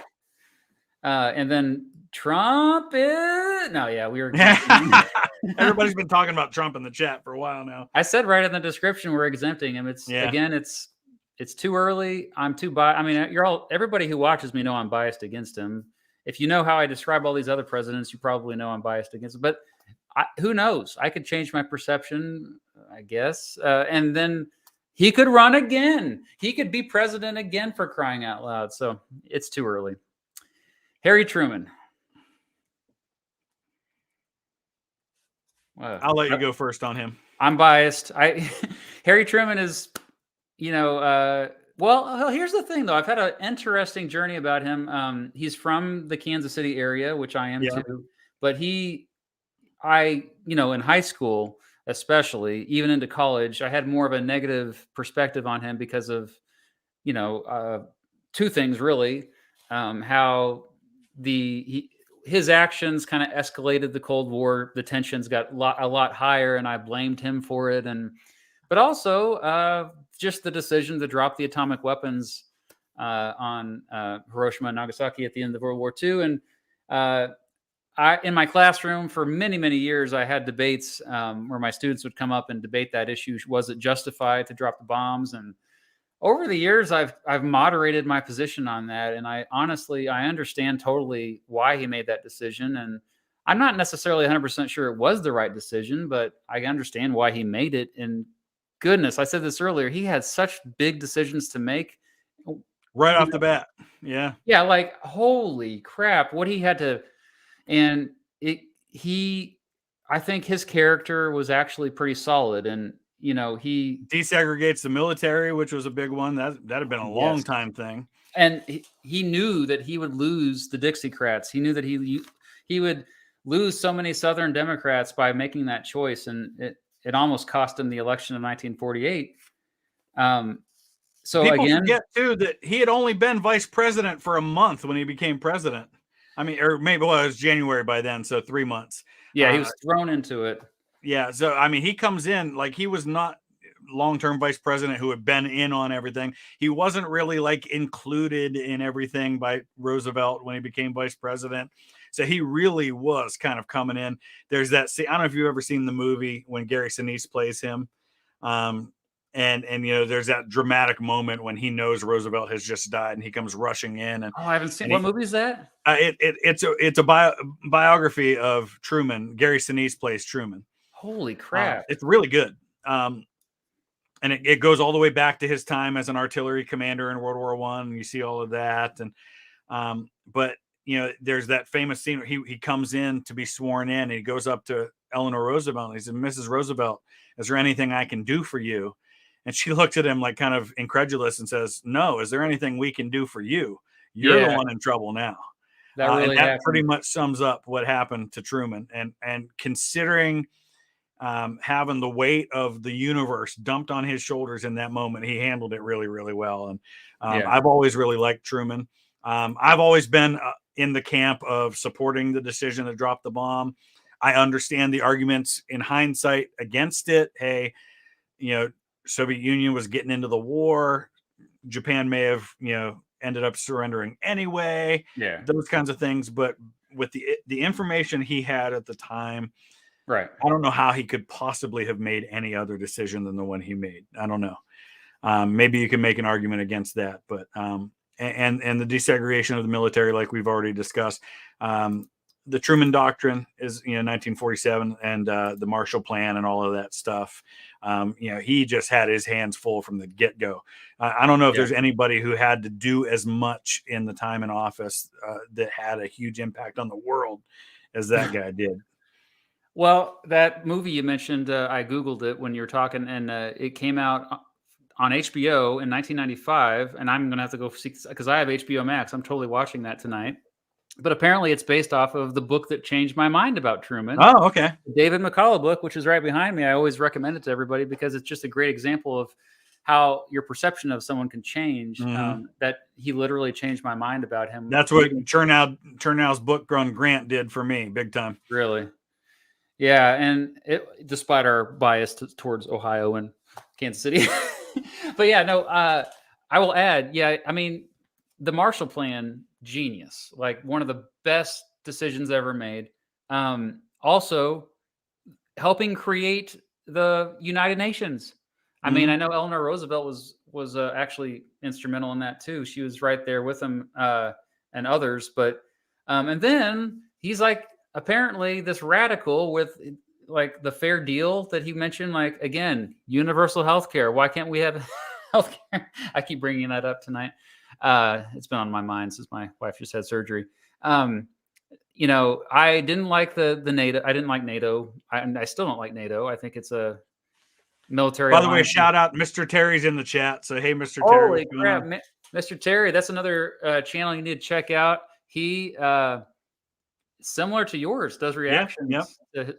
And then Trump is... No, yeah, we were... Everybody's been talking about Trump in the chat for a while now. I said right in the description, we're exempting him. Again, it's too early. I'm too biased. I mean, everybody who watches me know I'm biased against him. If you know how I describe all these other presidents, you probably know I'm biased against him. But who knows? I could change my perception, I guess. And then he could run again. He could be president again, for crying out loud. So it's too early. Harry Truman. I'll let you go first on him. I'm biased. Harry Truman is, well, here's the thing, though. I've had an interesting journey about him. He's from the Kansas City area, which I am too. But in high school, especially, even into college, I had more of a negative perspective on him because of, two things really. How his actions kind of escalated the Cold War. The tensions got a lot higher, and I blamed him for it. But also just the decision to drop the atomic weapons on Hiroshima and Nagasaki at the end of World War II. And in my classroom for many, many years, I had debates where my students would come up and debate that issue. Was it justified to drop the bombs? And over the years, I've moderated my position on that. And I understand totally why he made that decision. And I'm not necessarily 100% sure it was the right decision, but I understand why he made it. And goodness, I said this earlier, he had such big decisions to make. Right off the bat. Yeah. Yeah, like, holy crap, what he had to... And I think his character was actually pretty solid. And, he desegregates the military, which was a big one. That had been a long time thing. And he knew that he would lose the Dixiecrats. He knew that he would lose so many Southern Democrats by making that choice. And it almost cost him the election of 1948. So people again, forget too that he had only been vice president for a month when he became president. I mean, or maybe it was January by then, so 3 months. Yeah, he was thrown into it. Yeah, so I mean, he comes in like he was not long-term vice president who had been in on everything. He wasn't really like included in everything by Roosevelt when he became vice president. So he really was kind of coming in. There's that scene. I don't know if you've ever seen the movie when Gary Sinise plays him. And there's that dramatic moment when he knows Roosevelt has just died and he comes rushing in. And I haven't seen. What movie is that? It's a biography of Truman. Gary Sinise plays Truman. Holy crap! It's really good. And it goes all the way back to his time as an artillery commander in World War I. And you see all of that. And but there's that famous scene where he comes in to be sworn in, and he goes up to Eleanor Roosevelt and he said, "Mrs. Roosevelt, is there anything I can do for you?" And she looked at him like kind of incredulous and says, "No, is there anything we can do for you? You're the one in trouble now." That pretty much sums up what happened to Truman. And considering having the weight of the universe dumped on his shoulders in that moment, he handled it really, really well. And I've always really liked Truman. I've always been in the camp of supporting the decision to drop the bomb. I understand the arguments in hindsight against it. Hey, Soviet Union was getting into the war. Japan may have, ended up surrendering anyway. Yeah. Those kinds of things. But with the information he had at the time, right, I don't know how he could possibly have made any other decision than the one he made. I don't know. Maybe you can make an argument against that, but and the desegregation of the military, like we've already discussed, the Truman Doctrine is 1947, and the Marshall Plan and all of that stuff. He just had his hands full from the get-go. I don't know if there's anybody who had to do as much in the time in office that had a huge impact on the world as that guy did. Well, that movie you mentioned, I Googled it when you were talking, and it came out on HBO in 1995, and I'm going to have to go see, because I have HBO Max. I'm totally watching that tonight. But apparently it's based off of the book that changed my mind about Truman. Oh, okay. The David McCullough book, which is right behind me. I always recommend it to everybody because it's just a great example of how your perception of someone can change. That he literally changed my mind about him. That's what Chernow's book on Grant did for me, big time. Really? Yeah, and despite our bias towards Ohio and Kansas City. But yeah, no, I will add, I mean, the Marshall Plan, genius, like one of the best decisions ever made. Also helping create the United Nations. I mean, I know Eleanor Roosevelt was actually instrumental in that too. She was right there with him and others. But and then he's like, apparently this radical with like the fair deal that he mentioned, like again, universal health care. Why can't we have health care? I keep bringing that up tonight. It's been on my mind since my wife just had surgery. I didn't like the NATO. I didn't like NATO. I still don't like NATO. I think it's a military By the way, alliance. shout out, Mr. Terry's in the chat. So, hey, Mr. Terry, Holy what's going crap, on? Mr. Terry, that's another channel you need to check out. He, similar to yours, does reactions to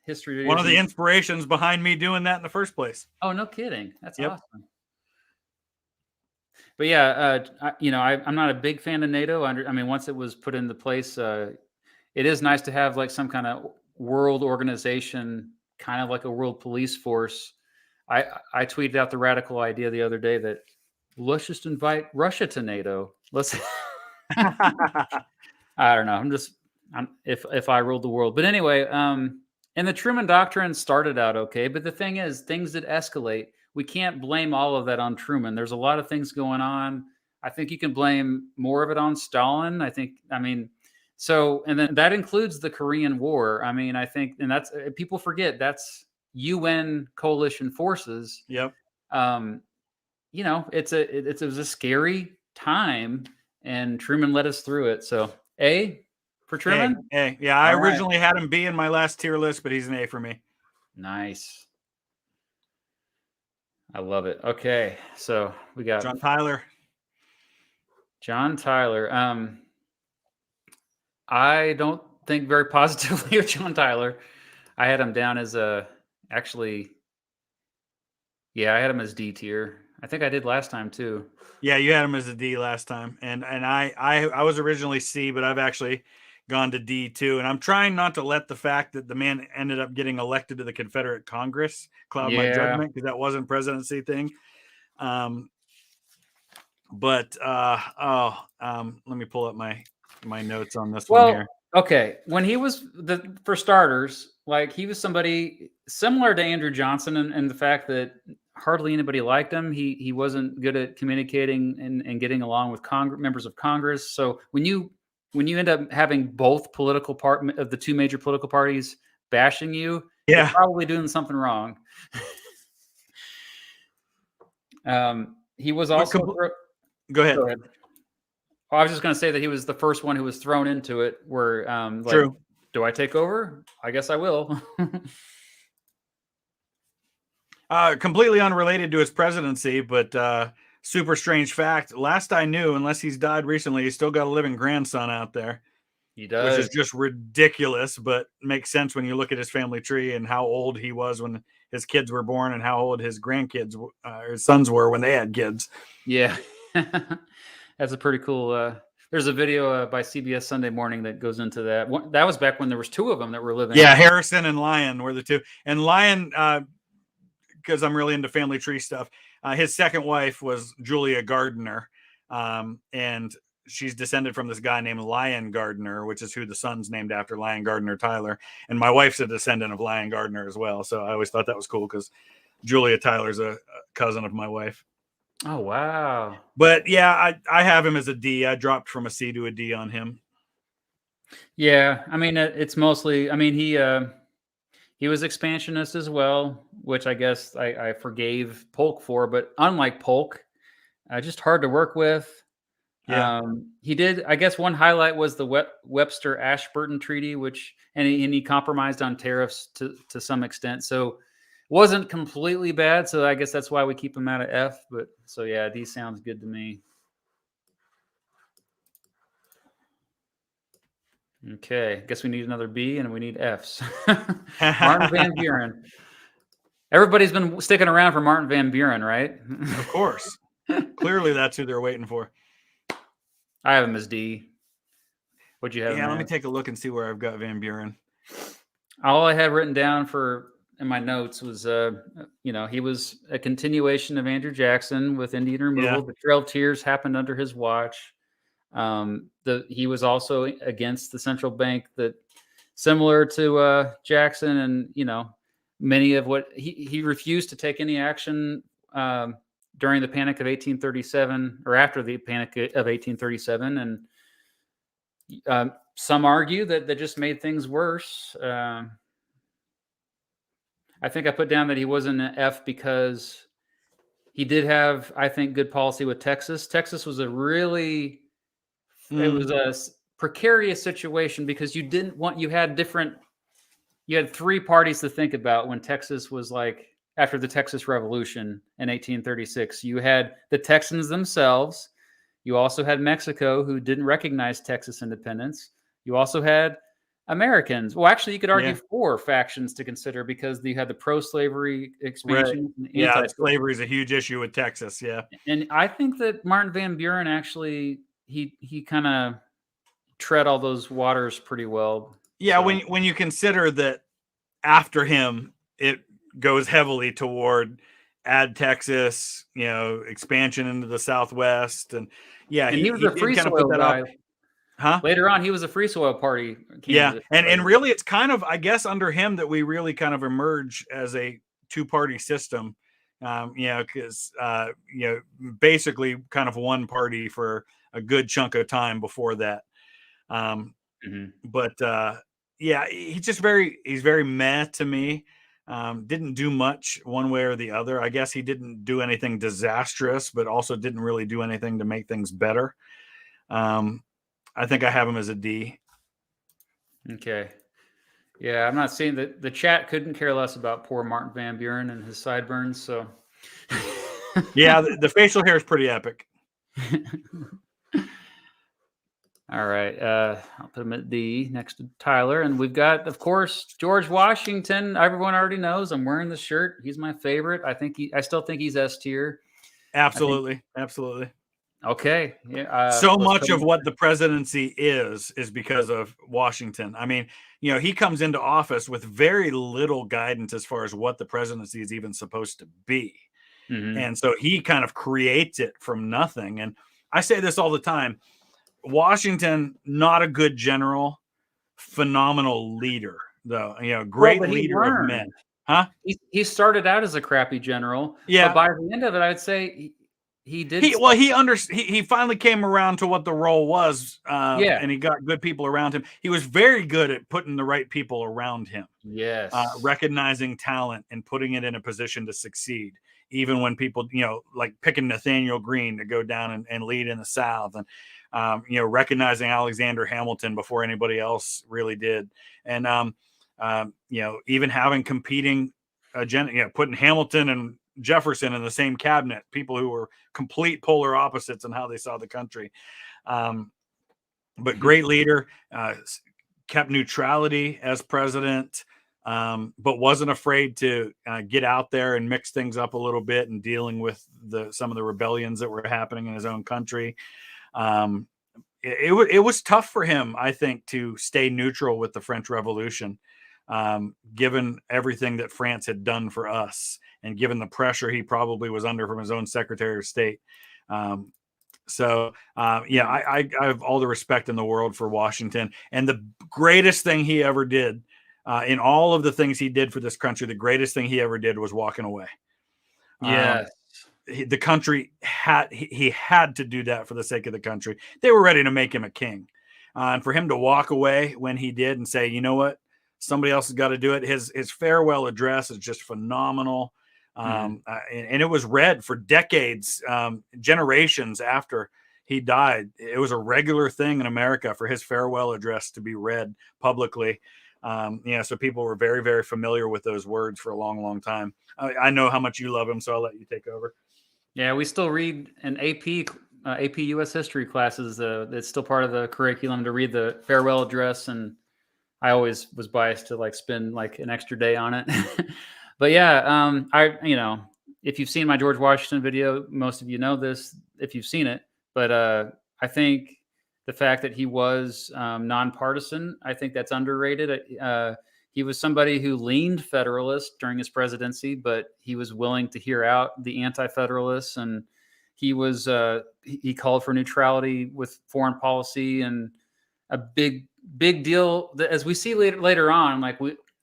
history videos. One of the inspirations behind me doing that in the first place. Oh, no kidding. That's awesome. But yeah, I'm not a big fan of NATO. I mean, once it was put into place, it is nice to have like some kind of world organization, kind of like a world police force. I tweeted out the radical idea the other day that let's just invite Russia to NATO. Let's. I don't know. If I ruled the world, but anyway, and the Truman Doctrine started out okay, but the thing is, things that escalate. We can't blame all of that on Truman. There's a lot of things going on. I think you can blame more of it on Stalin. And then that includes the Korean War. I mean, I think, and that's, people forget that's UN coalition forces. Yep. It was a scary time, and Truman led us through it. So A for Truman. A. Yeah, I originally had him B in my last tier list, but he's an A for me. Nice. I love it. Okay, so we got John Tyler. I don't think very positively of John Tyler. I had him down as I had him as D tier. I think I did last time too. Yeah, you had him as a D last time, and I was originally C, but I've actually gone to D too. And I'm trying not to let the fact that the man ended up getting elected to the Confederate Congress cloud my judgment, because that wasn't a presidency thing. Let me pull up my notes on this one here. Okay, when he was for starters, like he was somebody similar to Andrew Johnson, and the fact that hardly anybody liked him. He wasn't good at communicating and getting along with members of Congress. So when you end up having both political part of the two major political parties bashing you, you're probably doing something wrong. He was also. Go ahead. I was just going to say that he was the first one who was thrown into it. Where True. Do I take over? I guess I will. Completely unrelated to his presidency, but super strange fact. Last I knew, unless he's died recently, he's still got a living grandson out there. He does. Which is just ridiculous, but makes sense when you look at his family tree and how old he was when his kids were born and how old his grandkids, his sons were when they had kids. Yeah. That's a pretty cool. There's a video by CBS Sunday Morning that goes into that. That was back when there was two of them that were living. Yeah, Harrison and Lyon were the two. And Lyon, because I'm really into family tree stuff, his second wife was Julia Gardner, and she's descended from this guy named Lyon Gardner, which is who the son's named after, Lyon Gardner Tyler. And my wife's a descendant of Lyon Gardner as well. So I always thought that was cool because Julia Tyler's a cousin of my wife. Oh, wow. But yeah, I have him as a D. I dropped from a C to a D on him. Yeah. I mean, it's mostly, I mean, he was expansionist as well, which I guess I forgave Polk for, but unlike Polk, just hard to work with. Yeah. He did, I guess one highlight was the Webster-Ashburton Treaty, and he compromised on tariffs to some extent. So wasn't completely bad. So I guess that's why we keep him out of F. But so yeah, D sounds good to me. Okay, guess we need another B and we need Fs. Martin Van Buren. Everybody's been sticking around for Martin Van Buren, right? Of course. Clearly that's who they're waiting for. I have him as D. What'd you have? Yeah, let me take a look and see where I've got Van Buren. All I had written down in my notes was, he was a continuation of Andrew Jackson with Indian removal. Yeah. The Trail of Tears happened under his watch. He was also against the central bank, that similar to Jackson, and many of what he refused to take any action during the Panic of 1837 or after the Panic of 1837, and Some argue that just made things worse. I think I put down that he wasn't an F because he did have, I think, good policy with Texas. Texas was it was a precarious situation because you had three parties to think about when Texas was like, after the Texas Revolution in 1836. You had the Texans themselves. You also had Mexico, who didn't recognize Texas independence. You also had Americans. Well, actually, you could argue four factions to consider because you had the pro-slavery expansion. Right. Yeah, slavery is a huge issue with Texas. Yeah, and I think that Martin Van Buren actually he kind of tread all those waters pretty well. Yeah, so when you consider that after him, it goes heavily toward add Texas, expansion into the Southwest, and he was a free soil guy. Huh? Later on, he was a free soil party candidate. Yeah, and really, it's kind of, I guess, under him that we really kind of emerge as a two-party system. Because basically, kind of one party for a good chunk of time before that. But he's very meh to me. Didn't do much one way or the other. I guess he didn't do anything disastrous, but also didn't really do anything to make things better. I think I have him as a D. Okay. Yeah, I'm not saying that the chat couldn't care less about poor Martin Van Buren and his sideburns. So, yeah, the facial hair is pretty epic. All right. I'll put him at D next to Tyler. And we've got, of course, George Washington. Everyone already knows I'm wearing the shirt. He's my favorite. I still think he's S tier. Absolutely. Absolutely. Okay. Yeah. So much of what the presidency is because of Washington. I mean, he comes into office with very little guidance as far as what the presidency is even supposed to be. Mm-hmm. And so he kind of creates it from nothing. And I say this all the time. Washington, not a good general, phenomenal leader, though. Great leader of men. Huh? He started out as a crappy general. Yeah. But by the end of it, I'd say he did. He finally came around to what the role was. And he got good people around him. He was very good at putting the right people around him. Yes. Recognizing talent and putting it in a position to succeed. Even when people, like picking Nathaniel Greene to go down and lead in the South, and recognizing Alexander Hamilton before anybody else really did. And, even having competing agenda, putting Hamilton and Jefferson in the same cabinet, people who were complete polar opposites in how they saw the country. But great leader, kept neutrality as president, but wasn't afraid to get out there and mix things up a little bit and dealing with some of the rebellions that were happening in his own country. It was tough for him, I think, to stay neutral with the French Revolution, given everything that France had done for us and given the pressure he probably was under from his own Secretary of State. I have all the respect in the world for Washington. And the greatest thing he ever did, in all of the things he did for this country, the greatest thing he ever did was walking away. Yes. The country he had to do that for the sake of the country. They were ready to make him a king. And for him to walk away when he did and say, you know what, somebody else has got to do it. His farewell address is just phenomenal. And it was read for decades, generations after he died. It was a regular thing in America for his farewell address to be read publicly. So people were very, very familiar with those words for a long, long time. I know how much you love him, so I'll let you take over. Yeah, we still read in AP U.S. history classes. It's still part of the curriculum to read the farewell address, and I always was biased to spend an extra day on it. But yeah, if you've seen my George Washington video, most of you know this if you've seen it. But I think the fact that he was nonpartisan, I think that's underrated. He was somebody who leaned Federalist during his presidency, but he was willing to hear out the anti-Federalists, and he called for neutrality with foreign policy, and a big deal that, as we see later on,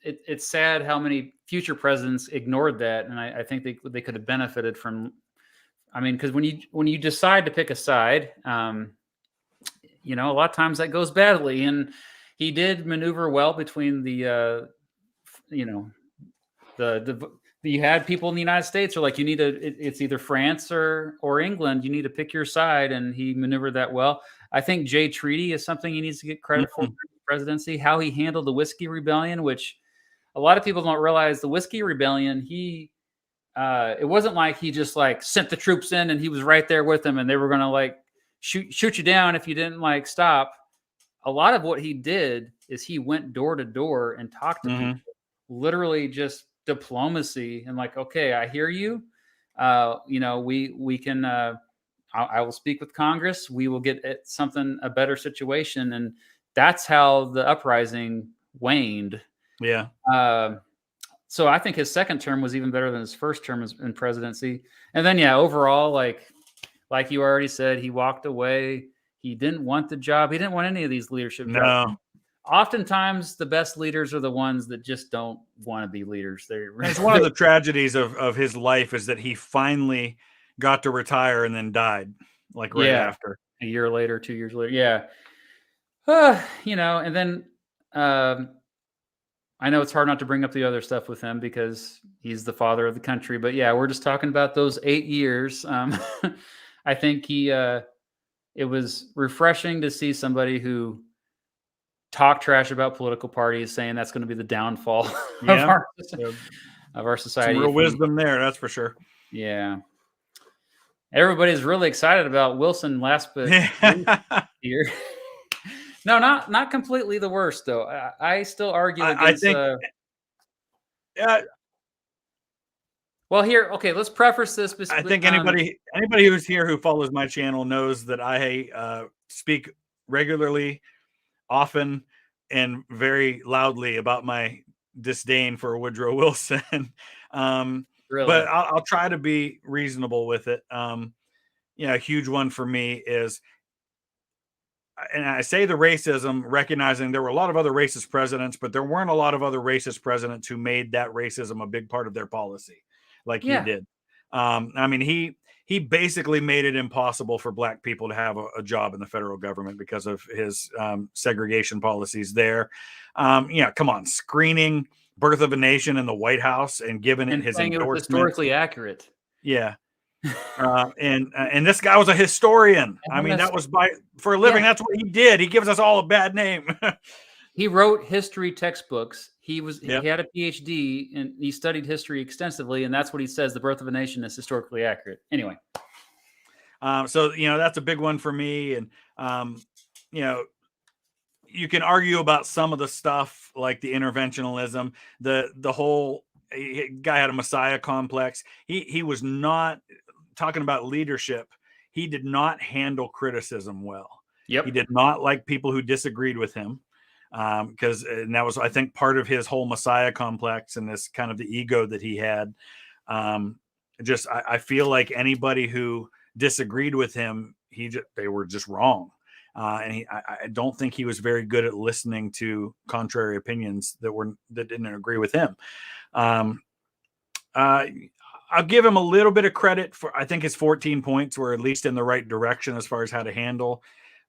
it's sad how many future presidents ignored that, and I think they could have benefited from. I mean, because when you decide to pick a side, a lot of times that goes badly. And he did maneuver well between the you had people in the United States are like, it's either France or England. You need to pick your side, and he maneuvered that well. I think Jay Treaty is something he needs to get credit for in the presidency. How he handled the Whiskey Rebellion, which a lot of people don't realize. The Whiskey Rebellion, it wasn't like he just like sent the troops in and he was right there with them and they were going to like shoot you down if you didn't like stop. A lot of what he did is he went door to door and talked to people, literally just diplomacy and like, okay, I hear you. We can, I will speak with Congress. We will get a better situation. And that's how the uprising waned. Yeah. So I think his second term was even better than his first term in presidency. And then, overall, like you already said, he walked away. He didn't want the job. He didn't want any of these leadership jobs. Oftentimes, the best leaders are the ones that just don't want to be leaders. It's one of the tragedies of his life is that he finally got to retire and then died, like right after. A year later, 2 years later. Yeah. And then I know it's hard not to bring up the other stuff with him because he's the father of the country. But yeah, we're just talking about those 8 years. I think it was refreshing to see somebody who talked trash about political parties, saying that's going to be the downfall of our society. Some real wisdom there, that's for sure. Yeah. Everybody's really excited about Wilson last year. No, not completely the worst though. I still argue against. Well, here, okay. Let's preface this. I think anybody who's here who follows my channel knows that I speak regularly, often, and very loudly about my disdain for Woodrow Wilson. Really? But I'll try to be reasonable with it. A huge one for me is. And I say the racism, recognizing there were a lot of other racist presidents, but there weren't a lot of other racist presidents who made that racism a big part of their policy, like he did. I mean, he basically made it impossible for black people to have a job in the federal government because of his segregation policies there. Come on, screening Birth of a Nation in the White House and giving it his endorsement. It was historically accurate. Yeah. And this guy was a historian. I mean, that was for a living. That's what he did. He gives us all a bad name. He wrote history textbooks. He had a PhD and he studied history extensively. And that's what he says. The Birth of a Nation is historically accurate. Anyway. So, that's a big one for me. And, you can argue about some of the stuff like the interventionalism, the whole guy had a Messiah complex. He was not talking about leadership. He did not handle criticism well. Yep. He did not like people who disagreed with him. Because that was, I think, part of his whole Messiah complex and this kind of the ego that he had. I feel like anybody who disagreed with him, they were just wrong. And I don't think he was very good at listening to contrary opinions that didn't agree with him. I'll give him a little bit of credit for, I think his 14 points were at least in the right direction as far as how to handle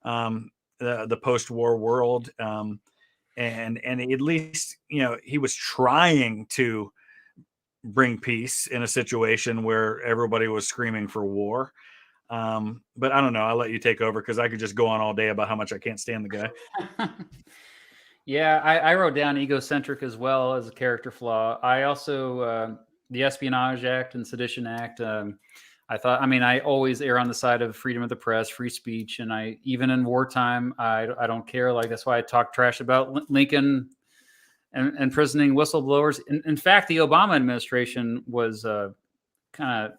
the post-war world. And at least, he was trying to bring peace in a situation where everybody was screaming for war. But I don't know. I'll let you take over because I could just go on all day about how much I can't stand the guy. Yeah, I wrote down egocentric as well as a character flaw. I also, the Espionage Act and Sedition Act, I always err on the side of freedom of the press, free speech. And even in wartime, I don't care. Like, that's why I talk trash about Lincoln and imprisoning whistleblowers. In fact, the Obama administration was kind of,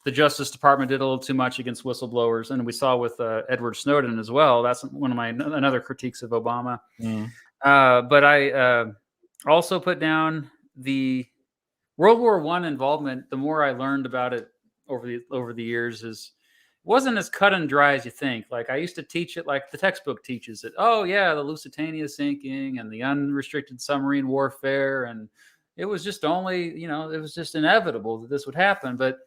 the Justice Department did a little too much against whistleblowers. And we saw with Edward Snowden as well. That's one of another critiques of Obama. But I also put down the World War I involvement. The more I learned about it over the years, it wasn't as cut and dry as you think. Like, I used to teach it like the textbook teaches it. Oh yeah, the Lusitania sinking and the unrestricted submarine warfare, and it was just only, it was just inevitable that this would happen. But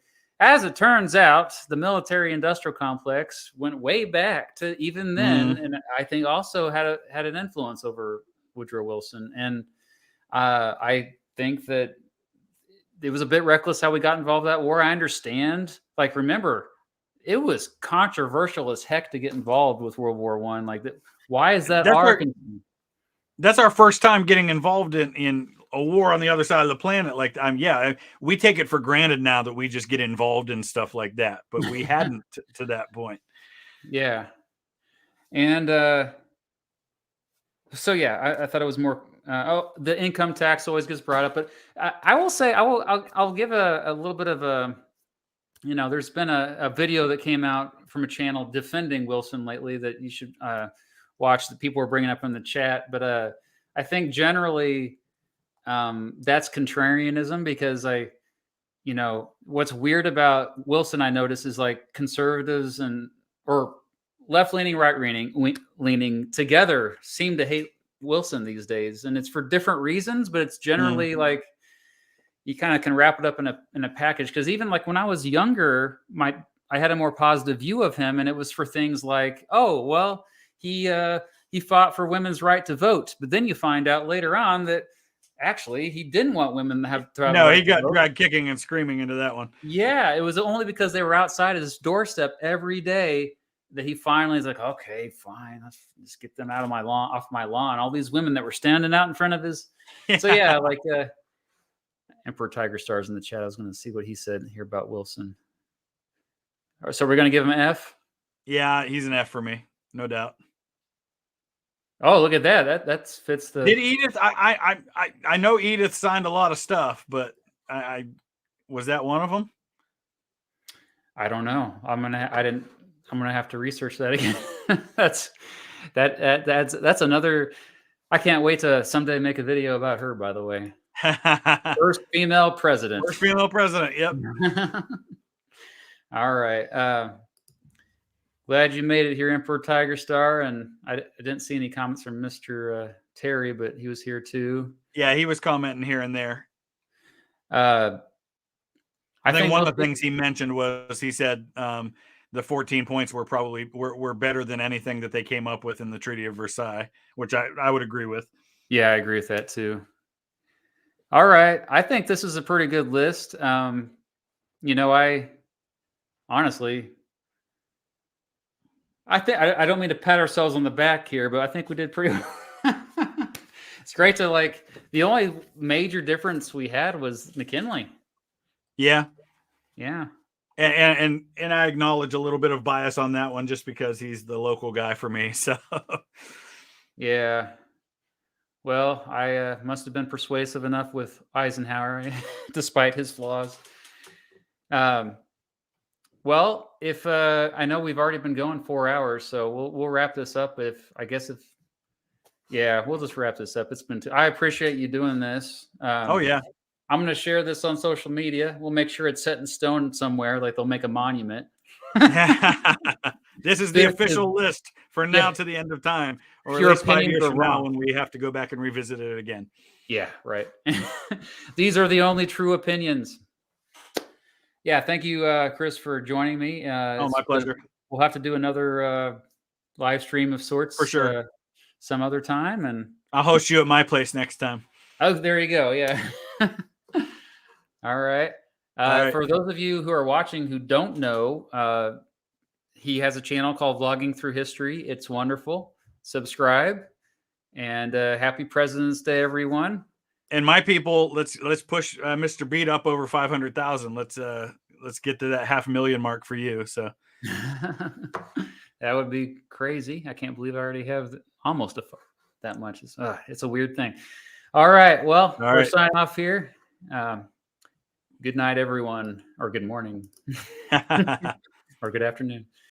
as it turns out, the military-industrial complex went way back to even then, and I think also had an influence over Woodrow Wilson. And I think that it was a bit reckless how we got involved in that war. I understand. Like, remember, it was controversial as heck to get involved with World War One. Like, why is that that's our first time getting involved in a war on the other side of the planet? Like, we take it for granted now that we just get involved in stuff like that, but we hadn't to that point. Yeah. And so yeah, I thought it was more. The income tax always gets brought up, but I will say I'll give a little bit of a. There's been a video that came out from a channel defending Wilson lately that you should watch, that people were bringing up in the chat. But I think generally that's contrarianism, because what's weird about Wilson, I notice, is like conservatives or left-leaning, right-leaning together seem to hate Wilson these days, and it's for different reasons, but it's generally like you kind of can wrap it up in a package. Because even like when I was younger, I had a more positive view of him, and it was for things like, oh well, he fought for women's right to vote, but then you find out later on that actually he didn't want women to have. He got dragged kicking and screaming into that one. Yeah, it was only because they were outside his doorstep every day that he finally is like, okay, fine, let's just get them out of my lawn, off my lawn. All these women that were standing out in front of his. Yeah. So yeah, like Emperor Tiger Stars in the chat. I was going to see what he said here about Wilson. So we're going to give him an F. Yeah, he's an F for me, no doubt. Oh, look at that! That fits the. Did Edith? I know Edith signed a lot of stuff, but I was that one of them? I don't know. I'm gonna have to research that again. That's another. I can't wait to someday make a video about her. By the way, first female president. First female president. Yep. All right. Glad you made it here, Emperor Tiger Star. And I didn't see any comments from Mr. Terry, but he was here too. Yeah, he was commenting here and there. I think one of the things he mentioned was, he said the 14 points were probably were better than anything that they came up with in the Treaty of Versailles, which I would agree with. Yeah, I agree with that too. All right. I think this is a pretty good list. I honestly, I don't mean to pat ourselves on the back here, but I think we did pretty well. It's great to the only major difference we had was McKinley. Yeah. Yeah. And I acknowledge a little bit of bias on that one, just because he's the local guy for me. So yeah. Well, I must have been persuasive enough with Eisenhower, despite his flaws. Well, if I know we've already been going 4 hours, so we'll wrap this up. We'll just wrap this up. It's been I appreciate you doing this. Oh yeah. I'm going to share this on social media. We'll make sure it's set in stone somewhere, like they'll make a monument. This is the official list for now to the end of time, or at least 5 years from now when we have to go back and revisit it again. Yeah, right. These are the only true opinions. Yeah, thank you, Chris, for joining me. My pleasure. We'll have to do another live stream of sorts for sure some other time, and I'll host you at my place next time. Oh, there you go. Yeah. All right. For those of you who are watching who don't know, he has a channel called Vlogging Through History. It's wonderful. Subscribe, and happy President's Day, everyone. And my people, let's push Mr. Beat up over 500,000. Let's get to that 500,000 mark for you. So that would be crazy. I can't believe I already have almost that much. It's a weird thing. All right. Well, we're signing off here. Good night, everyone, or good morning, or good afternoon.